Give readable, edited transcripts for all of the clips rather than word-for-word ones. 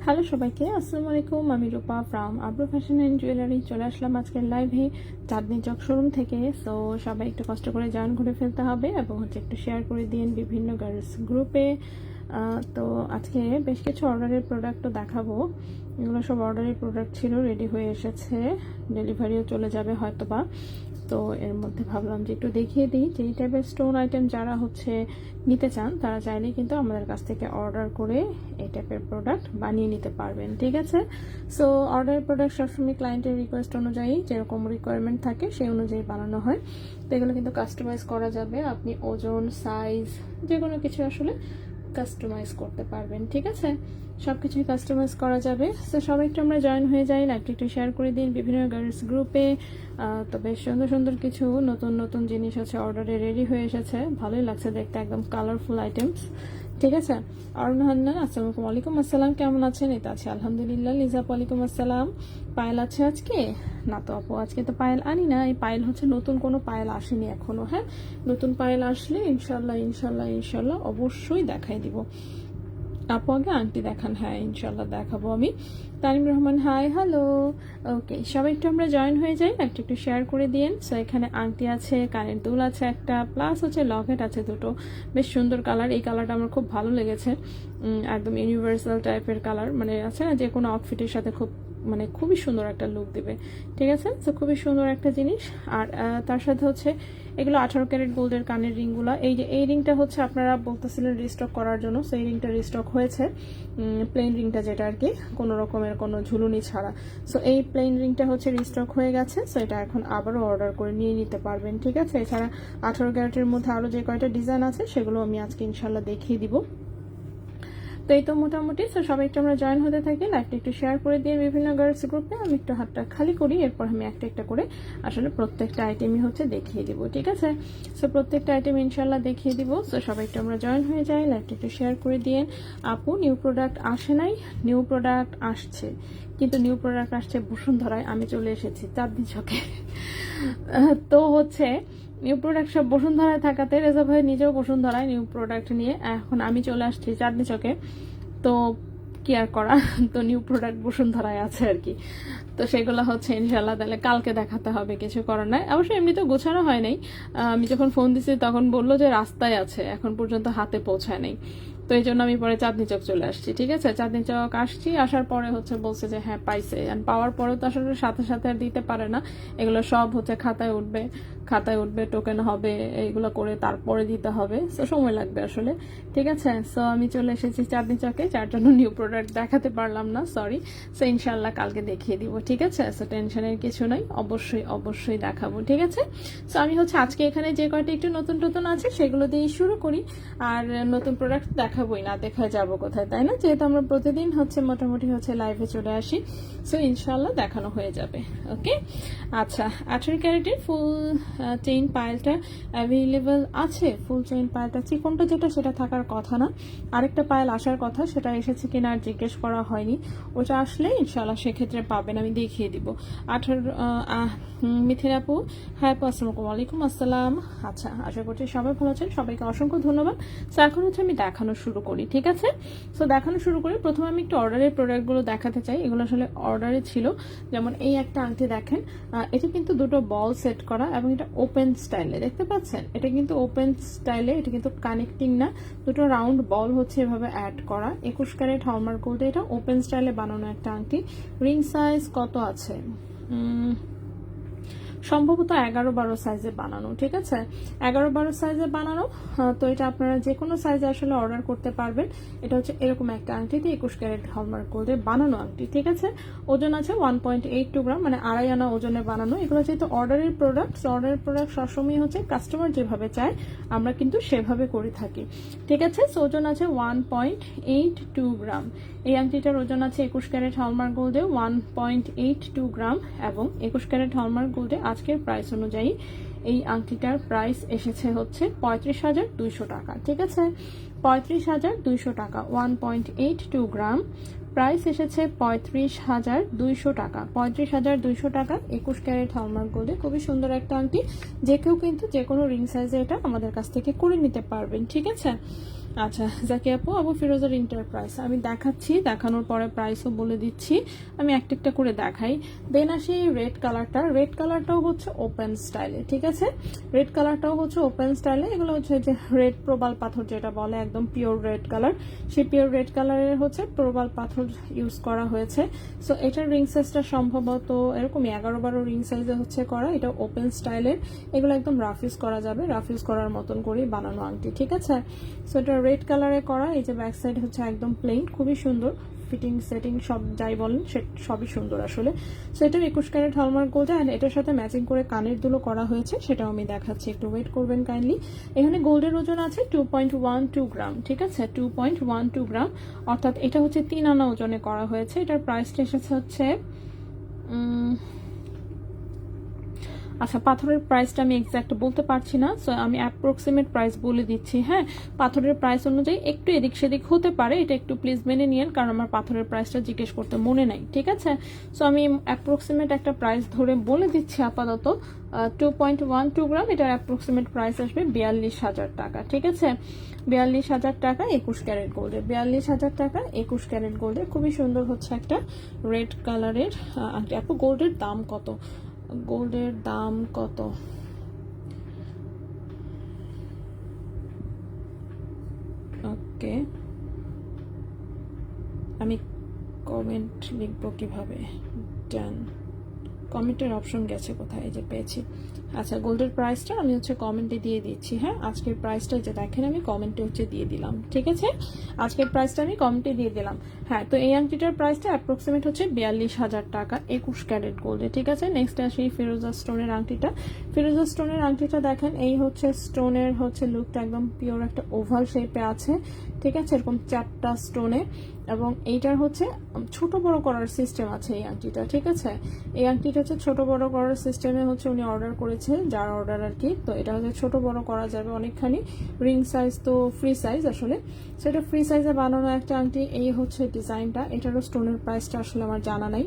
Hello সবাইকে, আসসালামু আলাইকুম। আমি রূপা from Abru fashion and jewellery চলে আসলাম আজকের লাইভে চাঁদনি চক শোরুম থেকে। সো সবাই একটু কষ্ট করে জয়েন করে ফেলতে হবে এবং একটু শেয়ার করে দিন বিভিন্ন গার্লস গ্রুপে। তো আজকে বেশ কিছু অর্ডারের প্রোডাক্টও দেখাবো। এগুলো সব অর্ডারের প্রোডাক্ট ছিল, রেডি হয়ে এসেছে, ডেলিভারিও চলে যাবে হয়তোবা। তো এর মধ্যে ভাবলাম যে একটু দেখিয়ে দিই যে এই টাইপের স্টোন আইটেম যারা নিতে চান তারা চাইলেই কিন্তু আমাদের কাছ থেকে অর্ডার করে এই টাইপের প্রোডাক্ট বানিয়ে নিতে পারবেন, ঠিক আছে। সো অর্ডার প্রোডাক্ট সবসময় ক্লায়েন্টের রিকোয়েস্ট অনুযায়ী যেরকম রিকোয়ারমেন্ট থাকে সেই অনুযায়ী বানানো হয়। তো এগুলো কিন্তু কাস্টমাইজ করা যাবে, আপনি ওজন, সাইজ, যে কোনো কিছু আসলে কাস্টমাইজ করতে পারবেন, ঠিক আছে। সবকিছুই কাস্টমাইজ করা যাবে। তো সবাই একটু আমরা জয়েন হয়ে যাই, লাইভটি একটু শেয়ার করে দিন বিভিন্ন গার্লস গ্রুপে। তো বেশ সুন্দর সুন্দর কিছু নতুন নতুন জিনিস আছে, অর্ডারে রেডি হয়ে এসেছে, ভালোই লাগছে দেখতে, একদম কালারফুল আইটেমস, ঠিক আছে। অরুণ হান্নান, আসসালামু আলাইকুম। আসসালাম, কেমন আছেন? এই তো আছে আলহামদুলিল্লাহ। লিজাপ, ওয়ালাইকুম আসসালাম। পায়েল আছে আজকে? না তো আপু, আজকে তো পায়েল আনি না। এই পায়েল নতুন কোনো পায়েল আসেনি এখনো। হ্যাঁ, নতুন পায়েল আসলে ইনশাল্লাহ ইনশাল্লাহ ইনশাল্লাহ অবশ্যই দেখাই দিব। আপু আগে আংটি দেখান। হ্যাঁ ইনশাল্লাহ দেখাবো আমি। Tanim Rahman, hi, hello. Okay, সবাই একটু আমরা জয়েন হয়ে যাই, একটু শেয়ার করে দিন। সো এখানে আংটি আছে, কানের দুল আছে একটা, প্লাস লকেট আছে দুটো, বেশ সুন্দর কালার। এই কালারটা আমার খুব ভালো লেগেছে, একদম ইউনিভার্সাল টাইপের কালার, মানে আছে না যে কোনো আউটফিটের সাথে খুবই সুন্দর একটা লুক দিবে, ঠিক আছে। তো খুবই সুন্দর একটা জিনিস। আর তার সাথে এগুলো 18 ক্যারেট গোল্ডের কানের রিংগুলো। এই রিংটা আপনারা বলতেছিলেন রিস্টক করার জন্য, সেই রিংটা রিস্টক হয়েছে, প্লেন রিংটা যেটা আর কি কোনো রকমের কোনো ঝুলুনি ছাড়া। সো এই প্লেন রিংটা রিস্টক হয়ে গেছে। সো এটা এখন আবারও অর্ডার করে নিয়ে নিতে পারবেন, ঠিক আছে। এছাড়া 18 ক্যারেটের মধ্যে আরও যে কয়টা ডিজাইন আছে সেগুলো আমি আজকে ইনশাল্লাহ দেখিয়ে দিব। তো এই তো মোটামুটি। তো সবাই একটু আমরা জয়েন হতে থাকি, লাইভটা একটু শেয়ার করে দিয়ে বিভিন্ন গার্লস গ্রুপে। আমি একটু হাতটা খালি করি, এরপর আমি একটা একটা করে আসলে প্রত্যেকটা আইটেমই দেখিয়ে দিব, ঠিক আছে। সো প্রত্যেকটা আইটেম ইনশাল্লাহ দেখিয়ে দিব। সো সবাই একটু আমরা জয়েন হয়ে যাই, লাইভটা একটু শেয়ার করে দিয়ে। আপু, নিউ প্রোডাক্ট আসে নাই? নিউ প্রোডাক্ট আসছে, কিন্তু নিউ প্রোডাক্ট আসছে বসুন্ধরায়, আমি চলে এসেছি চাঁদনি চকে। তো নিউ প্রোডাক্ট সব বসুন্ধরায় থাকাতে রেজা ভাই নিজেও বসুন্ধরায় নিউ প্রোডাক্ট নিয়ে, এখন আমি চলে আসছি চাঁদনি চকে। তো কি আর করা, তো নিউ প্রোডাক্ট বসুন্ধরায় আছে আর কি। তো সেগুলো ইনশাল্লাহ তাহলে কালকে দেখাতে হবে, কিছু করার নাই। অবশ্যই এমনি তো গোছানো হয় নাই, আমি যখন ফোন দিছি তখন বললো যে রাস্তায় আছে, এখন পর্যন্ত হাতে পৌঁছায় নাই। তো এই জন্য আমি পরে চাঁদনি চক চলে আসছি। ঠিক আছে, চাঁদনি চক আসছি, আসার পরে হচ্ছে বলছে যে হ্যাঁ পাইছে, অ্যান্ড পাওয়ার পরেও তো আসলে সাথে সাথে আর দিতে পারে না, এগুলো সব হচ্ছে খাতায় উঠবে, টোকেন হবে, এইগুলো করে তারপরে দিতে হবে, সো সময় লাগবে আসলে। ঠিক আছে, সো আমি চলে এসেছি চাঁদনি চকে, যার জন্য নিউ প্রোডাক্ট দেখাতে পারলাম না, সরি। সো ইনশাল্লাহ কালকে দেখিয়ে দিব। ঠিক আছে, সো টেনশনের কিছু নাই, অবশ্যই দেখাবো। ঠিক আছে, সো আমি হচ্ছে আজকে এখানে যে কয়টা একটু নতুন আছে সেগুলো দিয়েই শুরু করি, আর নতুন প্রোডাক্ট দেখাবোই না, দেখা যাবো কোথায়, তাই না? যেহেতু আমরা প্রতিদিন হচ্ছে মোটামুটি হচ্ছে লাইভে চলে আসি, সো ইনশাল্লাহ দেখানো হয়ে যাবে। ওকে, আচ্ছা, 18 ক্যারেটের ফুল চেইন পাইলটা অ্যাভেলেবল আছে। ফুল চেইন পাইলটা চিকনটা যেটা, সেটা থাকার কথা না, আরেকটা পাইল আসার কথা, সেটা এসেছে কিনা আর জিজ্ঞেস করা হয়নি। ওটা আসলে ইনশাল্লাহ সেক্ষেত্রে পাবেন, আমি দেখিয়ে দিব। 18 মিথির আপু, হ্যাঁ আপু, আসসালামু আলাইকুম। আসসালাম। আচ্ছা, আশা করছি সবাই ভালো আছেন, সবাইকে অসংখ্য ধন্যবাদ। সো এখন হচ্ছে আমি দেখানো শুরু করি। ঠিক আছে, সো দেখানো শুরু করি। প্রথমে আমি একটু অর্ডারের প্রোডাক্টগুলো দেখাতে চাই, এগুলো আসলে অর্ডারে ছিল। যেমন এই একটা আংটি দেখেন, এটা কিন্তু দুটো বল সেট করা এবং এটা ওপেন স্টাইলে, দেখতে পাচ্ছেন? এটা কিন্তু ওপেন স্টাইলে, এটা কিন্তু কানেক্টিং না, দুটো রাউন্ড বল হচ্ছে এভাবে অ্যাড করা। 21 ক্যারেট হলমার্ক গোল্ডে এটা ওপেন স্টাইলে বানানো একটা আংটি। রিং সাইজ কত আছে? সম্ভবত 11-12 সাইজে বানানো। ঠিক আছে, 11-12 সাইজে বানানো। তো এটা আপনারা যে কোনো সাইজে আসলে অর্ডার করতে পারবেন। এটা হচ্ছে এরকম একটা আংটিতে 21 ক্যারেট হলমার্ক গোল্ডে বানানো আংটি। ঠিক আছে, ওজন আছে 1.82 গ্রাম, মানে 2.5 আনা ওজনে বানানো। এগুলো যেহেতু অর্ডারের প্রোডাক্ট সবসময় হচ্ছে কাস্টমার যেভাবে চায় আমরা কিন্তু সেভাবে করে থাকি। ঠিক আছে, সো ওজন আছে 1.82 গ্রাম। এই আংটিটার ওজন আছে 21 ক্যারেট হলমার্ক গোল্ডে 1.82 গ্রাম, এবং 21 ক্যারেট হলমার্ক গোল্ডে আজকের প্রাইস অনুযায়ী এই আংটিটার প্রাইস এসেছে হচ্ছে 35,200 টাকা। ঠিক আছে, 35,200 টাকা, 1.82 গ্রাম, প্রাইস এসেছে 35,200 টাকা। 35,200 টাকা 21 ক্যারেট হলমার্ক গোল্ডে খুবই সুন্দর একটা আংটি। যে কেউ কিন্তু যে কোনো রিং সাইজে এটা আমাদের কাছ থেকে করে নিতে পারবেন। ঠিক আছে, আচ্ছা, জাকি আপু, আবু ফিরোজের ইন্টারপ্রাইস আমি দেখাচ্ছি, দেখানোর পরে প্রাইসও বলে দিচ্ছি। আমি একটা করে দেখাই। দেন আসি রেড কালারটাও হচ্ছে ওপেন স্টাইলে। ঠিক আছে, রেড কালারটাও হচ্ছে ওপেন স্টাইলে। এগুলো হচ্ছে যে রেড প্রবাল পাথর যেটা বলে, একদম পিওর রেড কালার, সেই পিওর রেড কালারের হচ্ছে প্রবাল পাথর ইউজ করা হয়েছে। সো এটার রিং সাইজটা সম্ভবত এরকমই 11-12 রিং সাইজে হচ্ছে করা। এটা ওপেন স্টাইলের, এগুলো একদম রাফ ইউজ করা যাবে, রাফ ইউজ করার মতন করেই বানানো আংটি। ঠিক আছে, সো এটা রেড কালারে করা। এই যে ব্যাক সাইড হচ্ছে একদম প্লেন, খুবই সুন্দর ফিটিং সেটিং সব যাই বলেন সবই সুন্দর আসলে। সো এটা 21 ক্যারেট হলমার্ক গোল্ডে, আর এটার সাথে ম্যাচিং করে কানের দুলো করা হয়েছে, সেটাও আমি দেখাচ্ছি, একটু ওয়েট করবেন কাইন্ডলি। এখানে গোল্ডের ওজন আছে 2.12 গ্রাম। ঠিক আছে, 2.12 গ্রাম, অর্থাৎ এটা হচ্ছে 3 আনা ওজনে করা হয়েছে। এটার প্রাইসটা এসেছে হচ্ছে আচ্ছা, পাথরের প্রাইসটা আমি এক্সাক্ট বলতে পারছি না, সো আমি অ্যাপ্রক্সিমেট প্রাইস বলে দিচ্ছি। হ্যাঁ, পাথরের প্রাইস অনুযায়ী একটু এদিক সেদিক হতে পারে, এটা একটু প্লিজ মেনে নিয়েন, কারণ আমার পাথরের প্রাইসটা জিজ্ঞেস করতে মনে নাই। ঠিক আছে, সো আমি অ্যাপ্রক্সিমেট একটা প্রাইস ধরে বলে দিচ্ছি আপাতত। 2.12 গ্রাম, এটার অ্যাপ্রক্সিমেট প্রাইস আসবে 42,000 টাকা। ঠিক আছে, 42,000 টাকা 21 ক্যারেট গোল্ডে, 42,000 টাকা 21 ক্যারেট গোল্ডে। খুবই সুন্দর হচ্ছে একটা রেড কালারের আংটি। আপু, গোল্ডের দাম কত? গোল্ডের দাম কত? ওকে, আমি কমেন্ট লিখবো কিভাবে? ডান, কমেন্টের অপশন গেছে কোথায়? এই যে পেয়েছি। আচ্ছা, গোল্ডের প্রাইসটা আমি হচ্ছে কমেন্টে দিয়ে দিচ্ছি। হ্যাঁ, আজকের প্রাইসটা যে দেখেন আমি কমেন্টে হচ্ছে দিয়ে দিলাম। ঠিক আছে, আজকের প্রাইসটা আমি কমেন্টে দিয়ে দিলাম। হ্যাঁ, তো এই আংটিটার প্রাইসটা অ্যাপ্রক্সিমেট হচ্ছে 42,000 টাকা 21 ক্যারেট গোল্ডে। ঠিক আছে, নেক্সট আসি ফিরোজা স্টোনের আংটিটা। ফিরোজা স্টোনের আংটিটা দেখেন, এই হচ্ছে স্টোনের হচ্ছে লুকটা একদম পিওর একটা ওভাল শেপে আছে। ঠিক আছে, এরকম 4টা স্টোনে, এবং এইটার হচ্ছে ছোট বড় করার সিস্টেম আছে এই আংটিটা। ঠিক আছে, এই আংটিটা হচ্ছে ছোট বড় করার সিস্টেমে হচ্ছে উনি অর্ডার করেছে, যার অর্ডার আর কি। তো এটা হচ্ছে ছোট বড় করা যাবে অনেকখানি। রিং সাইজ তো ফ্রি সাইজ আসলে, সেটা ফ্রি সাইজে বানানো একটা আংটি। এই হচ্ছে ডিজাইনটা, এটারও স্টোনের প্রাইসটা আসলে আমার জানা নাই।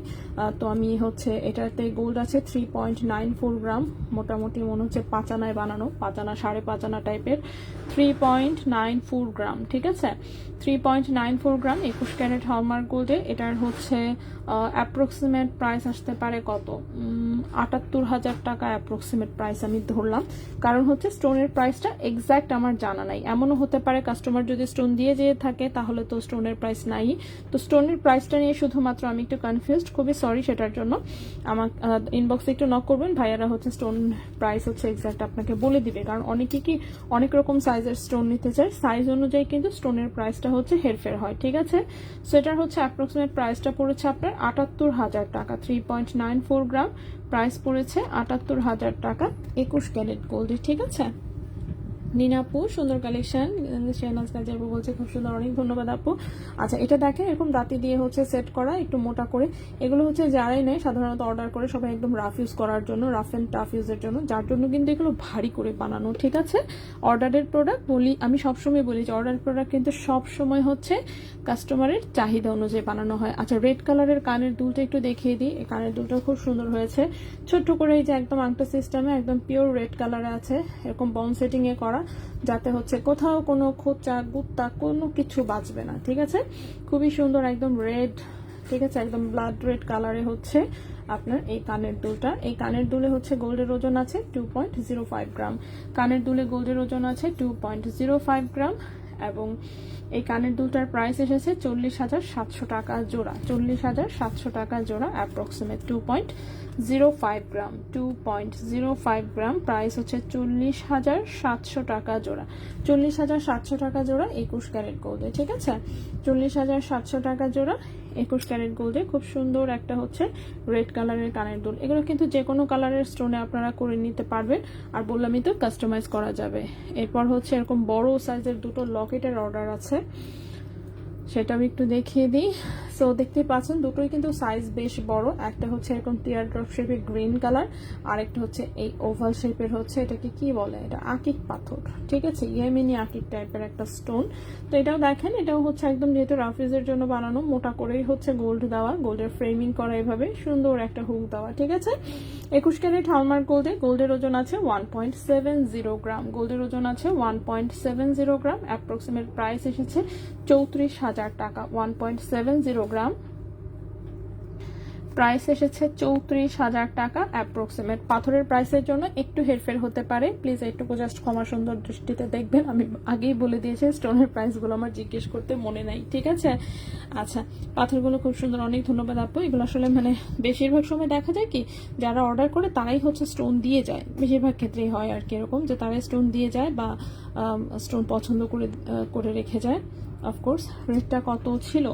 তো আমি হচ্ছে এটাতে গোল্ড আছে 3.94 গ্রাম, মোটামুটি মনে হচ্ছে 5 আনায় বানানো, 5 আনা 5.5 আনা টাইপের, 3.94 গ্রাম। ঠিক আছে, 3.94 গ্রাম 21 ক্যারেট হলমার্ক গোল্ডে। এটার হচ্ছে অ্যাপ্রক্সিমেট প্রাইস আসতে পারে কত? 78,000 টাকা অ্যাপ্রক্সিমেট প্রাইস আমি ধরলাম, কারণ হচ্ছে স্টোনের প্রাইসটা এক্স্যাক্ট আমার জানা নাই। এমনও হতে পারে কাস্টমার যদি স্টোন দিয়ে যেয়ে থাকে তাহলে তো স্টোনের প্রাইস নাই। তো স্টোনের প্রাইসটা নিয়ে শুধুমাত্র আমি একটু কনফিউজড, খুবই সরি সেটার জন্য। আমার ইনবক্সে একটু নক করবেন, ভাইয়ারা হচ্ছে স্টোন প্রাইস হচ্ছে এক্স্যাক্ট আপনাকে বলে দিবে, কারণ অনেকে কি অনেক রকম সাইজের স্টোন নিতে চায়, সাইজ অনুযায়ী কিন্তু স্টোনের প্রাইসটা হচ্ছে হেরফের হয়, ঠিক আছে। সো এটার হচ্ছে অ্যাপ্রক্সিমেট প্রাইসটা পড়েছে আপনার 78,000 টাকা, 3.94 গ্রাম প্রাইস পড়েছে 78,000 টাকা 21 ক্যারেট গোল্ডে, ঠিক আছে। নীনাপু সুন্দর কালেকশন, শেহনাজ কাজী আপু বলছে খুব সুন্দর, অনেক ধন্যবাদ আপু। আচ্ছা এটা দেখেন এরকম দাঁতি দিয়ে হচ্ছে সেট করা, একটু মোটা করে। এগুলো হচ্ছে যারাই নেয় সাধারণত অর্ডার করে সবাই একদম রাফ ইউজ করার জন্য, রাফ অ্যান্ড টাফ ইউজের জন্য, যার জন্য কিন্তু এগুলো ভারী করে বানানো, ঠিক আছে। অর্ডারের প্রোডাক্ট বলি, আমি সবসময় বলি যে অর্ডার প্রোডাক্ট কিন্তু সবসময় হচ্ছে কাস্টমারের চাহিদা অনুযায়ী বানানো হয়। আচ্ছা রেড কালারের কানের দুলটা একটু দেখিয়ে দিই, এই কানের দুলটা খুব সুন্দর হয়েছে, ছোট্ট করে এই যে একদম আংটা সিস্টেমে একদম পিওর রেড কালারে আছে, এরকম বন সেটিং এ করা, যাতে হচ্ছে কোথাও কোনো খোঁচা গুত্তা কোনো কিছু বাঁচবে না, ঠিক আছে। খুবই সুন্দর একদম রেড, ঠিক আছে, একদম ব্লাড রেড কালারে হচ্ছে আপনার এই কানের দুলটা। এই কানের দুলে হচ্ছে গোল্ডের ওজন আছে 2.05 গ্রাম, কানের দুলে গোল্ডের ওজন আছে 2.05 গ্রাম, এবং এই কানের দুলটার প্রাইস এসেছে 40,700 টাকা জোড়া, 40,700 টাকা জোড়া অ্যাপ্রক্সিমেট 2.05 গ্রাম, 2.05 গ্রাম প্রাইস হচ্ছে 40,700 টাকা জোড়া, 40,700 টাকা জোড়া 21 ক্যারেট গোল্ডে, ঠিক আছে। 40,700 টাকা জোড়া 21 ক্যারেট গোল্ডে খুব সুন্দর একটা হচ্ছে রেড কালারের কানের দুল। এগুলো কিন্তু যে কোনো কালারের স্টোনে আপনারা করে নিতে পারবেন, আর বললামই তো কাস্টমাইজ করা যাবে। এরপর হচ্ছে এরকম বড় সাইজের দুটো লকেটের অর্ডার আছে, সেটা আমি একটু দেখিয়ে দিই। সো দেখতেই পাচ্ছেন দুটোই কিন্তু সাইজ বেশ বড়, একটা হচ্ছে এরকম টিয়ার ড্রপ শেপের গ্রিন কালার, আর একটা হচ্ছে এই ওভাল শেপের হচ্ছে, এটাকে কি বলে, এটা আকিক পাথর, ঠিক আছে, ইয়েমেনি আকিক টাইপের একটা স্টোন। তো এটাও দেখেন, এটাও হচ্ছে একদম যেহেতু রাফিজের জন্য বানানো, মোটা করেই হচ্ছে গোল্ড দেওয়া, গোল্ডের ফ্রেমিং করা, এভাবে সুন্দর একটা হুক দেওয়া, ঠিক আছে। 21 ক্যারেট হলমার্ক গোল্ডে, গোল্ডের ওজন আছে 1.70 গ্রাম, গোল্ডের ওজন আছে 1.70 গ্রাম, অ্যাপ্রক্সিমেট প্রাইস এসেছে 34,000 টাকা, 1.70 গ্রাম প্রাইস এসেছে 34,000 টাকা অ্যাপ্রক্সিমেট। পাথরের প্রাইসের জন্য একটু হেরফের হতে পারে, প্লিজ একটু জাস্ট ক্ষমা সুন্দর দৃষ্টিতে দেখবেন, আমি আগেই বলে দিয়েছি স্টোনের প্রাইসগুলো আমার জিজ্ঞেস করতে মনে নাই, ঠিক আছে। আচ্ছা পাথরগুলো খুব সুন্দর, অনেক ধন্যবাদ আপু। এগুলো আসলে মানে বেশিরভাগ সময় দেখা যায় কি যারা অর্ডার করে তারাই হচ্ছে স্টোন দিয়ে যায়, বেশিরভাগ ক্ষেত্রেই হয় আর কি এরকম, যে তারাই স্টোন দিয়ে যায় বা স্টোন পছন্দ করে রেখে যায়। অফকোর্স রেটটা কত ছিল,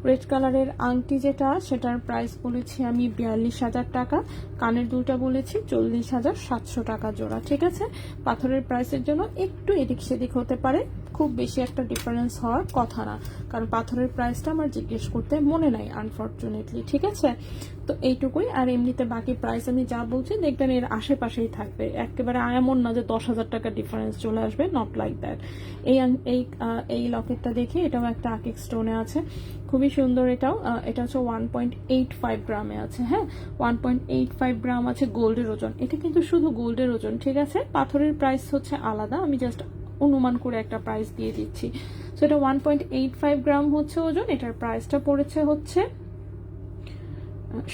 রেড কালারের আংটি যেটা সেটার প্রাইস বলেছি আমি 42,000 টাকা, কানের দুলটা বলেছি 40,700 টাকা জোড়া, ঠিক আছে। পাথরের প্রাইসের জন্য একটু এদিক সেদিক হতে পারে, খুব বেশি একটা ডিফারেন্স হওয়ার কথা না, কারণ পাথরের প্রাইসটা আমার জিজ্ঞেস করতে মনে নাই আনফর্চুনেটলি, ঠিক আছে। তো এইটুকুই, আর এমনিতে বাকি প্রাইস আমি যা বলছি দেখবেন এর আশেপাশেই থাকবে, একেবারে এমন না যে 10,000 টাকা ডিফারেন্স চলে আসবে, নট লাইক দ্যাট। এই লকেটটা দেখে, এটাও একটা আকিক স্টোনে আছে, খুবই সুন্দর, এটা হচ্ছে 1.85 গ্রামে আছে, হ্যাঁ 1.85 গ্রাম আছে গোল্ডের ওজন, এটা কিন্তু শুধু গোল্ডের ওজন, ঠিক আছে। পাথরের প্রাইস হচ্ছে আলাদা, আমি জাস্ট অনুমান করে একটা প্রাইস দিয়ে দিচ্ছি। সো এটা 1.85 গ্রাম হচ্ছে ওজন, এটার প্রাইসটা পড়েছে হচ্ছে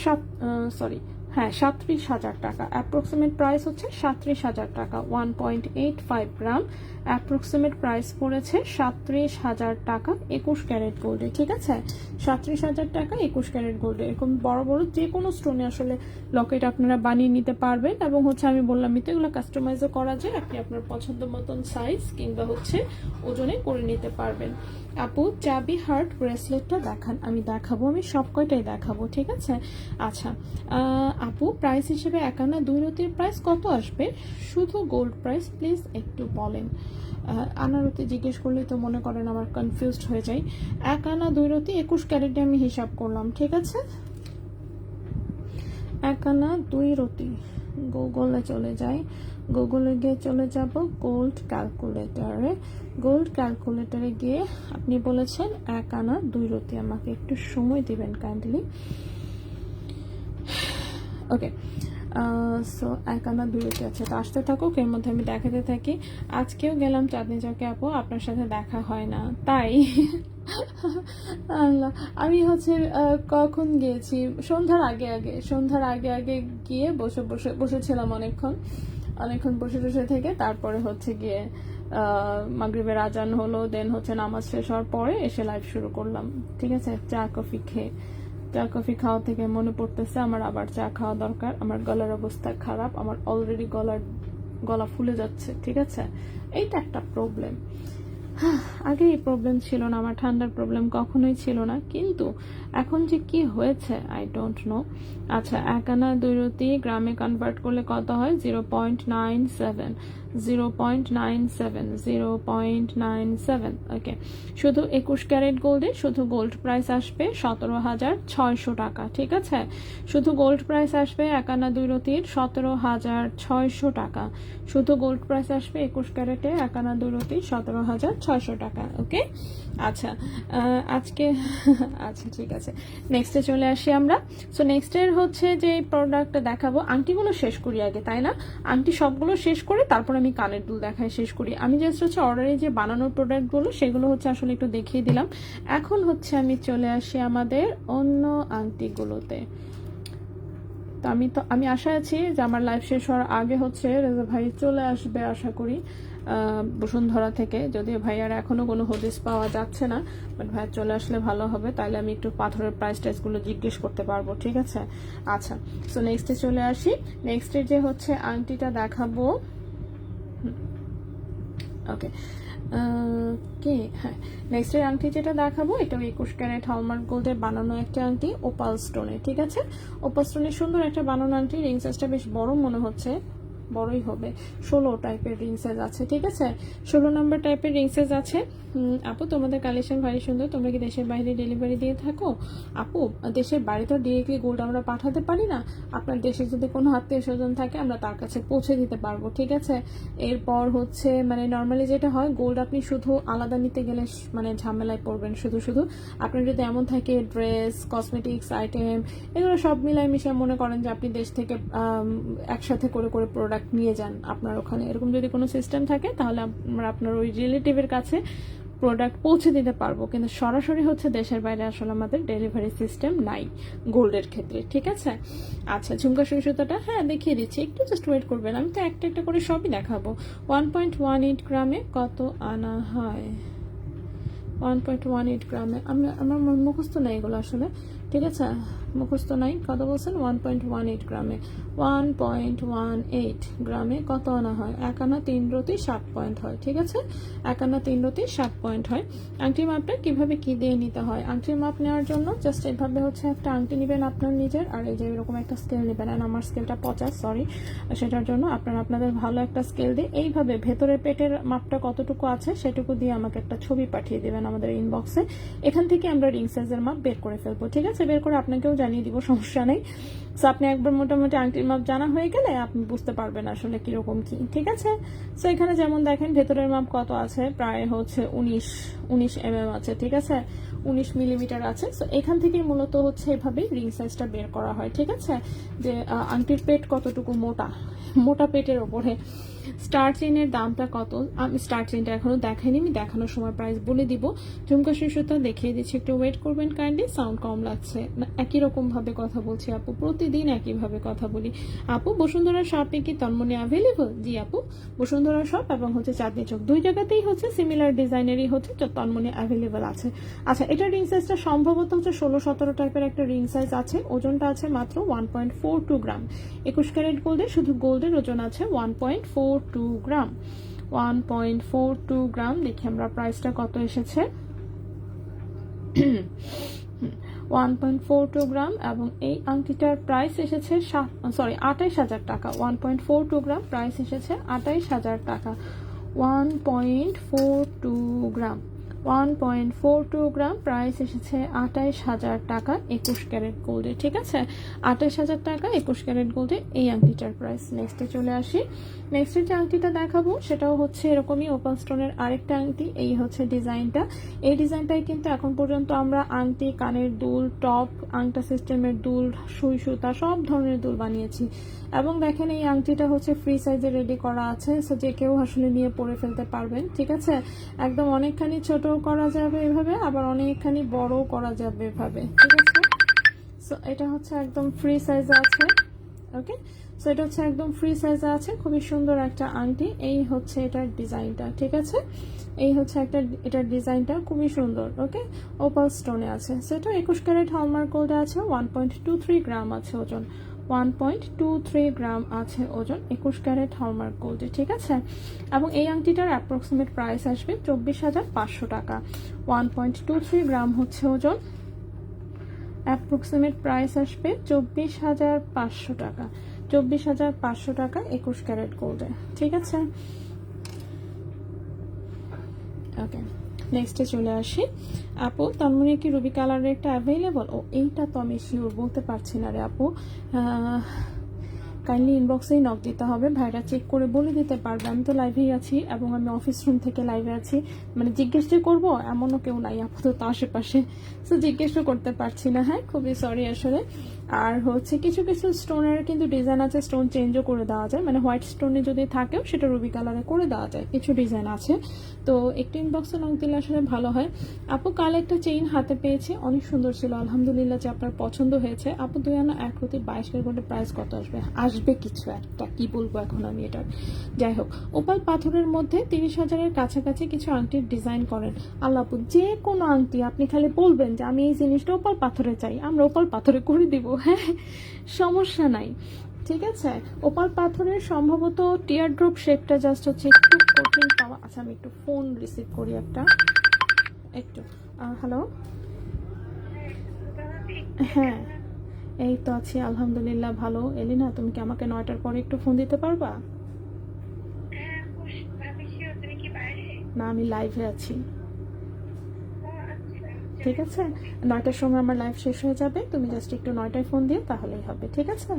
37,000 টাকা, অ্যাপ্রক্সিমেট প্রাইস হচ্ছে 37,000 টাকা, 1.85 গ্রাম অ্যাপ্রক্সিমেট প্রাইস পড়েছে 37,000 টাকা 21 ক্যারেট গোল্ডে, ঠিক আছে। 37,000 টাকা 21 ক্যারেট গোল্ডে, এরকম বড় বড় যে কোনো স্টোনে আসলে লকেট আপনারা বানিয়ে নিতে পারবেন, এবং হচ্ছে আমি বললাম তো এগুলো কাস্টমাইজও করা যায়, আপনি আপনার পছন্দ মতন সাইজ কিংবা হচ্ছে ওজনে করে নিতে পারবেন। আপু চাবি হার্ট ব্রেসলেটটা দেখান, আমি দেখাবো, আমি সব কয়টাই দেখাবো, ঠিক আছে। আচ্ছা আপু প্রাইস হিসেবে এক আনা 2 রতির প্রাইস কত আসবে, শুধু গোল্ড প্রাইস প্লিজ একটু বলেন। আনারতি জিজ্ঞেস করলে তো মনে করেন আমার কনফিউজড হয়ে যায়। 1 আনা 2 রতি 21 ক্যারেটে আমি হিসাব করলাম, ঠিক আছে। 1 আনা 2 রতি, গুগলে চলে যাই, গুগলে গিয়ে চলে যাব গোল্ড ক্যালকুলেটরে, গোল্ড ক্যালকুলেটরে গিয়ে আপনি বলেছেন 1 আনা 2 রতি, আমাকে একটু সময় দিবেন কাইন্ডলি। ওকে সো 1 আনা 2 রতি আছে, তো আসতে থাকুক, এর মধ্যে আমি দেখাতে থাকি। আজকেও গেলাম চাঁদনি চকে আপু, আপনার সাথে দেখা হয় না, তাই আল্লাহ, আমি হচ্ছে কখন গিয়েছি, সন্ধ্যার আগে আগে গিয়ে বসেছিলাম অনেকক্ষণ বসে টসে থেকে তারপরে হচ্ছে গিয়ে মাগরিবের আজান হলো, দেন হচ্ছে নামাজ শেষ হওয়ার পরে এসে লাইভ শুরু করলাম। ঠিক আছে, চা কফি খাওয়া থেকে মনে পড়তেছে আমার আবার চা খাওয়া দরকার। আমার গলার অবস্থা খারাপ, আমার অলরেডি গলা ফুলে যাচ্ছে। ঠিক আছে, এইটা একটা প্রবলেম। আগে এই প্রবলেম ছিল না, আমার ঠান্ডার প্রবলেম কখনোই ছিল না, কিন্তু এখন যে কি হয়েছে আই ডোন্ট নো। আচ্ছা, 1 আনা 2 রতি গ্রামে কনভার্ট করলে কত হয়? 0.97, 0.97। ওকে, শুধু 21 ক্যারেট গোল্ডে শুধু গোল্ড প্রাইস আসবে 17,600 টাকা। ঠিক আছে, শুধু গোল্ড প্রাইস আসবে 1 আনা 2 রতির 17,600 টাকা। শুধু গোল্ড প্রাইস আসবে 21 ক্যারেটে 1 আনা 2 রতির 17,600 টাকা। ওকে, আচ্ছা আজকে আচ্ছা ঠিক আছে, নেক্সটে চলে আসি আমরা। সো নেক্সটের হচ্ছে যে প্রোডাক্টটা দেখাবো, আংটিগুলো শেষ করি আগে, তাই না? আংটি সবগুলো শেষ করে তারপর আমি কানের দুল দেখাই শেষ করি। আমি জাস্ট হচ্ছে অর্ডারে যে বানানোর প্রোডাক্টগুলো সেগুলো হচ্ছে আসলে একটু দেখিয়ে দিলাম। এখন হচ্ছে আমি চলে আসি আমাদের অন্য আংটিগুলোতে। তো আমি আশা আছি যে আমার লাইভ শেষ হওয়ার আগে হচ্ছে রেজা ভাই চলে আসবে আশা করি বসুন্ধরা থেকে। যদিও ভাইয়ার এখনো কোনো হদিস পাওয়া যাচ্ছে না, বাট ভাইয়া চলে আসলে ভালো হবে, তাহলে আমি একটু পাথরের প্রাইস টাইসগুলো জিজ্ঞেস করতে পারবো। ঠিক আছে, আচ্ছা সো নেক্সটে চলে আসি। নেক্সটের যে হচ্ছে আংটিটা দেখাবো, ওকে কি হ্যাঁ, নেক্সটের আংটি যেটা দেখাবো এটা 21 ক্যারেট হলমার্ক গোল্ডের বানানো একটা আংটি ওপাল স্টোনে। ঠিক আছে, ওপাল স্টোনের সুন্দর একটা বানানো আংটি। রিং সাইজটা বেশ বড় মনে হচ্ছে, বড়ই হবে, 16 টাইপের রিং সাইজ আছে। ঠিক আছে, 16 নম্বর টাইপের রিং সাইজ আছে। আপু তোমাদের কালেকশন ভারী সুন্দর, তোমরা কি দেশের বাইরে ডেলিভারি দিয়ে থাকো? আপু দেশের বাইরে তো ডিরেক্টলি গোল্ড আমরা পাঠাতে পারি না, আপনার দেশে যদি কোনো আত্মীয় স্বজন থাকে আমরা তার কাছে পৌঁছে দিতে পারবো। ঠিক আছে, এরপর হচ্ছে মানে নর্মালি যেটা হয়, গোল্ড আপনি শুধু আলাদা নিতে গেলে মানে ঝামেলায় পড়বেন। শুধু আপনার যদি এমন থাকে ড্রেস, কসমেটিক্স আইটেম, এগুলো সব মিলাই মিশিয়ে মনে করেন যে আপনি দেশ থেকে একসাথে করে প্রোডাক্ট নিয়ে যান আপনার ওখানে, এরকম যদি কোনো সিস্টেম থাকে তাহলে আমরা আপনার ওই রিলেটিভের কাছে প্রোডাক্ট পৌঁছে দিতে পারবো, কিন্তু সরাসরি হচ্ছে দেশের বাইরে আসলে আমাদের ডেলিভারি সিস্টেম নাই গোল্ডের ক্ষেত্রে। ঠিক আছে, আচ্ছা ঝুমকা সুই সুতাটা হ্যাঁ দেখিয়ে দিচ্ছি, একটু জাস্ট ওয়েট করবেন, আমি তো একটা একটা করে সবই দেখাবো। 1.18 গ্রামে কত আনা হয়? 1.18 গ্রামে আমার মুখস্থ নেই এগুলো আসলে। ঠিক আছে, মুখস্থ নাই। কত বলছেন? 1.18 গ্রামে। 1.18 গ্রামে কত আনা হয়? 1 আনা 3 রতি 7 পয়েন্ট হয়। ঠিক আছে, 1 আনা 3 রতি 7 পয়েন্ট হয়। আংটির মাপটা কিভাবে কি দিয়ে নিতে হয়? আংটির মাপ নেওয়ার জন্য জাস্ট এভাবে হচ্ছে একটা আংটি নেবেন আপনার নিজের, আর এই যে এরকম একটা স্কেল নেবেন। আর আমার স্কেলটা 50, সরি, সেটার জন্য আপনাদের ভালো একটা স্কেল দিয়ে এইভাবে ভেতরের পেটের মাপটা কতটুকু আছে সেটুকু দিয়ে আমাকে একটা ছবি পাঠিয়ে দেবেন আমাদের ইনবক্সে। এখান থেকে আমরা রিং সাইজের মাপ বের করে ফেলবো। ঠিক আছে, বের করে আপনাকেও জানিয়ে দিব, সমস্যা নেই। সো আপনি একবার মোটামুটি আংটির মাপ জানা হয়ে গেলে আপনি বুঝতে পারবেন আসলে কিরকম কি। ঠিক আছে, সো এখানে যেমন দেখেন ভেতরের মাপ কত আছে, প্রায় হচ্ছে 19 mm আছে। ঠিক আছে, 19 মিলিমিটার আছে। সো এখান থেকে মূলত হচ্ছে এভাবেই রিং সাইজটা বের করা হয়। ঠিক আছে, যে আংটির পেট কতটুকু মোটা পেটের ওপরে স্টার চেইনের দামটা কত, আমি স্টার চেইনটা এখনো দেখাইনি, আমি দেখানোর সময় প্রাইস বলে দিব। ঝুমকা সুতা দেখিয়ে দিচ্ছি, একটু ওয়েট করবেন কাইন্ডলি। সাউন্ড কম লাগছে না, একই রকম ভাবে কথা বলছি আপু, প্রতিদিন একইভাবে কথা বলি। আপু বসুন্ধরা শপে কি তন্মনি অ্যাভেলেবল? জি আপু, বসুন্ধরা শপ এবং হচ্ছে চাঁদনি চক দুই জায়গাতেই হচ্ছে সিমিলার ডিজাইনেরই হচ্ছে তন্মনি অ্যাভেলেবল আছে। আচ্ছা, এটা রিং সাইজটা সম্ভবত হচ্ছে 16-17 টাইপের একটা রিং সাইজ আছে, ওজনটা আছে মাত্র 1.42 গ্রাম। 21 ক্যারেট গোল্ডে শুধু গোল্ডের ওজন আছে 1.42 গ্রাম। 1.42 গ্রাম। দেখি আমরা প্রাইসটা কত এসেছে। 1.42 গ্রাম এবং এই আংটিটার প্রাইস এসেছে 28,000 টাকা। 1.42 গ্রাম প্রাইস এসেছে 28,000 টাকা। 1.42 গ্রাম 1.42 গ্রাম প্রাইস এসেছে 28,000 টাকা 21 ক্যারেট গোল্ডে। ঠিক আছে, 28,000 টাকা 21 ক্যারেট গোল্ডে এই আংটিটার প্রাইস। নেক্সটে চলে আসি। নেক্সটের যে আংটিটা দেখাবো সেটাও হচ্ছে এরকমই ওপাল স্টোনের আরেকটা আংটি। এই হচ্ছে ডিজাইনটা। এই ডিজাইনটাই কিন্তু এখন পর্যন্ত আমরা আংটি, কানের দুল, টপ, আংটা সিস্টেমের দুল, সুই সুতা সব ধরনের দুল বানিয়েছি। এবং দেখেন এই আংটিটা হচ্ছে ফ্রি সাইজে রেডি করা আছে, সো যে কেউ আসলে নিয়ে পরে ফেলতে পারবেন। ঠিক আছে, একদম অনেকখানি ছোট ছোটও করা যাবে এভাবে, আবার অনেকখানি বড়ও করা যাবে এভাবে, ঠিক আছে। সো এটা হচ্ছে একদম ফ্রি সাইজে আছে, ওকে। সো এটা হচ্ছে একদম ফ্রি সাইজে আছে, খুবই সুন্দর একটা আংটি। এই হচ্ছে এটার ডিজাইনটা, ঠিক আছে। এই হচ্ছে এটার ডিজাইনটা খুবই সুন্দর, ওকে। ওপাল স্টোনে আছে। সো এটা 21 ক্যারেট হলমার্ক গোল্ডে আছে, 1.23 গ্রাম আছে ওজন, 1.23 গ্রাম আছে ওজন, 21 ক্যারেট হলমার্ক গোল্ডে, ঠিক আছে। এবং এই আংটিটার অ্যাপ্রক্সিমেট প্রাইস আসবে 24,500 টাকা। 1.23 গ্রাম হচ্ছে ওজন, অ্যাপ্রক্সিমেট প্রাইস আসবে 24,500 টাকা। 24,500 টাকা 21 ক্যারেট গোল্ডে, ঠিক আছে। ওকে, নেক্সটে চলে আসি। আপু তন্মনি কি রুবি কালারের একটা অ্যাভেলেবল? ও এইটা তো আমি শিওর বলতে পারছি না রে আপু, কাইন্ডলি ইনবক্সেই নক দিতে হবে, ভাইরা চেক করে বলে দিতে পারবে। আমি তো লাইভেই আছি এবং আমি অফিস রুম থেকে লাইভে আছি, মানে জিজ্ঞেস যে করবো এমনও কেউ নাই আপাতত আশেপাশে, সো জিজ্ঞেসও করতে পারছি না। হ্যাঁ, খুবই সরি আসলে। আর হচ্ছে কিছু কিছু স্টোনের কিন্তু ডিজাইন আছে, স্টোন চেঞ্জও করে দেওয়া যায়, মানে হোয়াইট স্টোনে যদি থাকেও সেটা রুবি কালারে করে দেওয়া যায়, কিছু ডিজাইন আছে। তো একটু ইনবক্সে নক দিলে আসলে ভালো হয়। আপু কাল একটা চেইন হাতে পেয়েছি, অনেক সুন্দর ছিল, আলহামদুলিল্লাহ যে আপনার পছন্দ হয়েছে। আপু 2 আনা 1 প্রতি 22 ক্যারেটের প্রাইস কত আসবে? আসবে কিছু একটা, কি বলবো এখন আমি এটার। যাই হোক, ওপাল পাথরের মধ্যে 30,000-এর কাছাকাছি কিছু আংটির ডিজাইন করেন। আল্লাহ আপু, যে কোনো আংটি আপনি খালি বলবেন যে আমি এই জিনিসটা ওপাল পাথরে চাই, আমরা ওপাল পাথরে করে দিব, হ্যাঁ সমস্যা নাই, ঠিক আছে। ওপাল পাথরের সম্ভবত টিয়ার ড্রপ শেপটা জাস্ট হচ্ছে একটু কঠিন পাওয়া। আচ্ছা আমি একটু ফোন রিসিভ করি একটা, একটু। হ্যালো, হ্যাঁ এই তো আছি আলহামদুলিল্লাহ ভালো। এলিনা, তুমি কি আমাকে 9টার পরে একটু ফোন দিতে পারবা? না, আমি লাইভে আছি, ঠিক আছে। 9টার সময় আমার লাইভ শেষ হয়ে যাবে, তুমি জাস্ট একটু 9টায় ফোন দিও তাহলেই হবে, ঠিক আছে।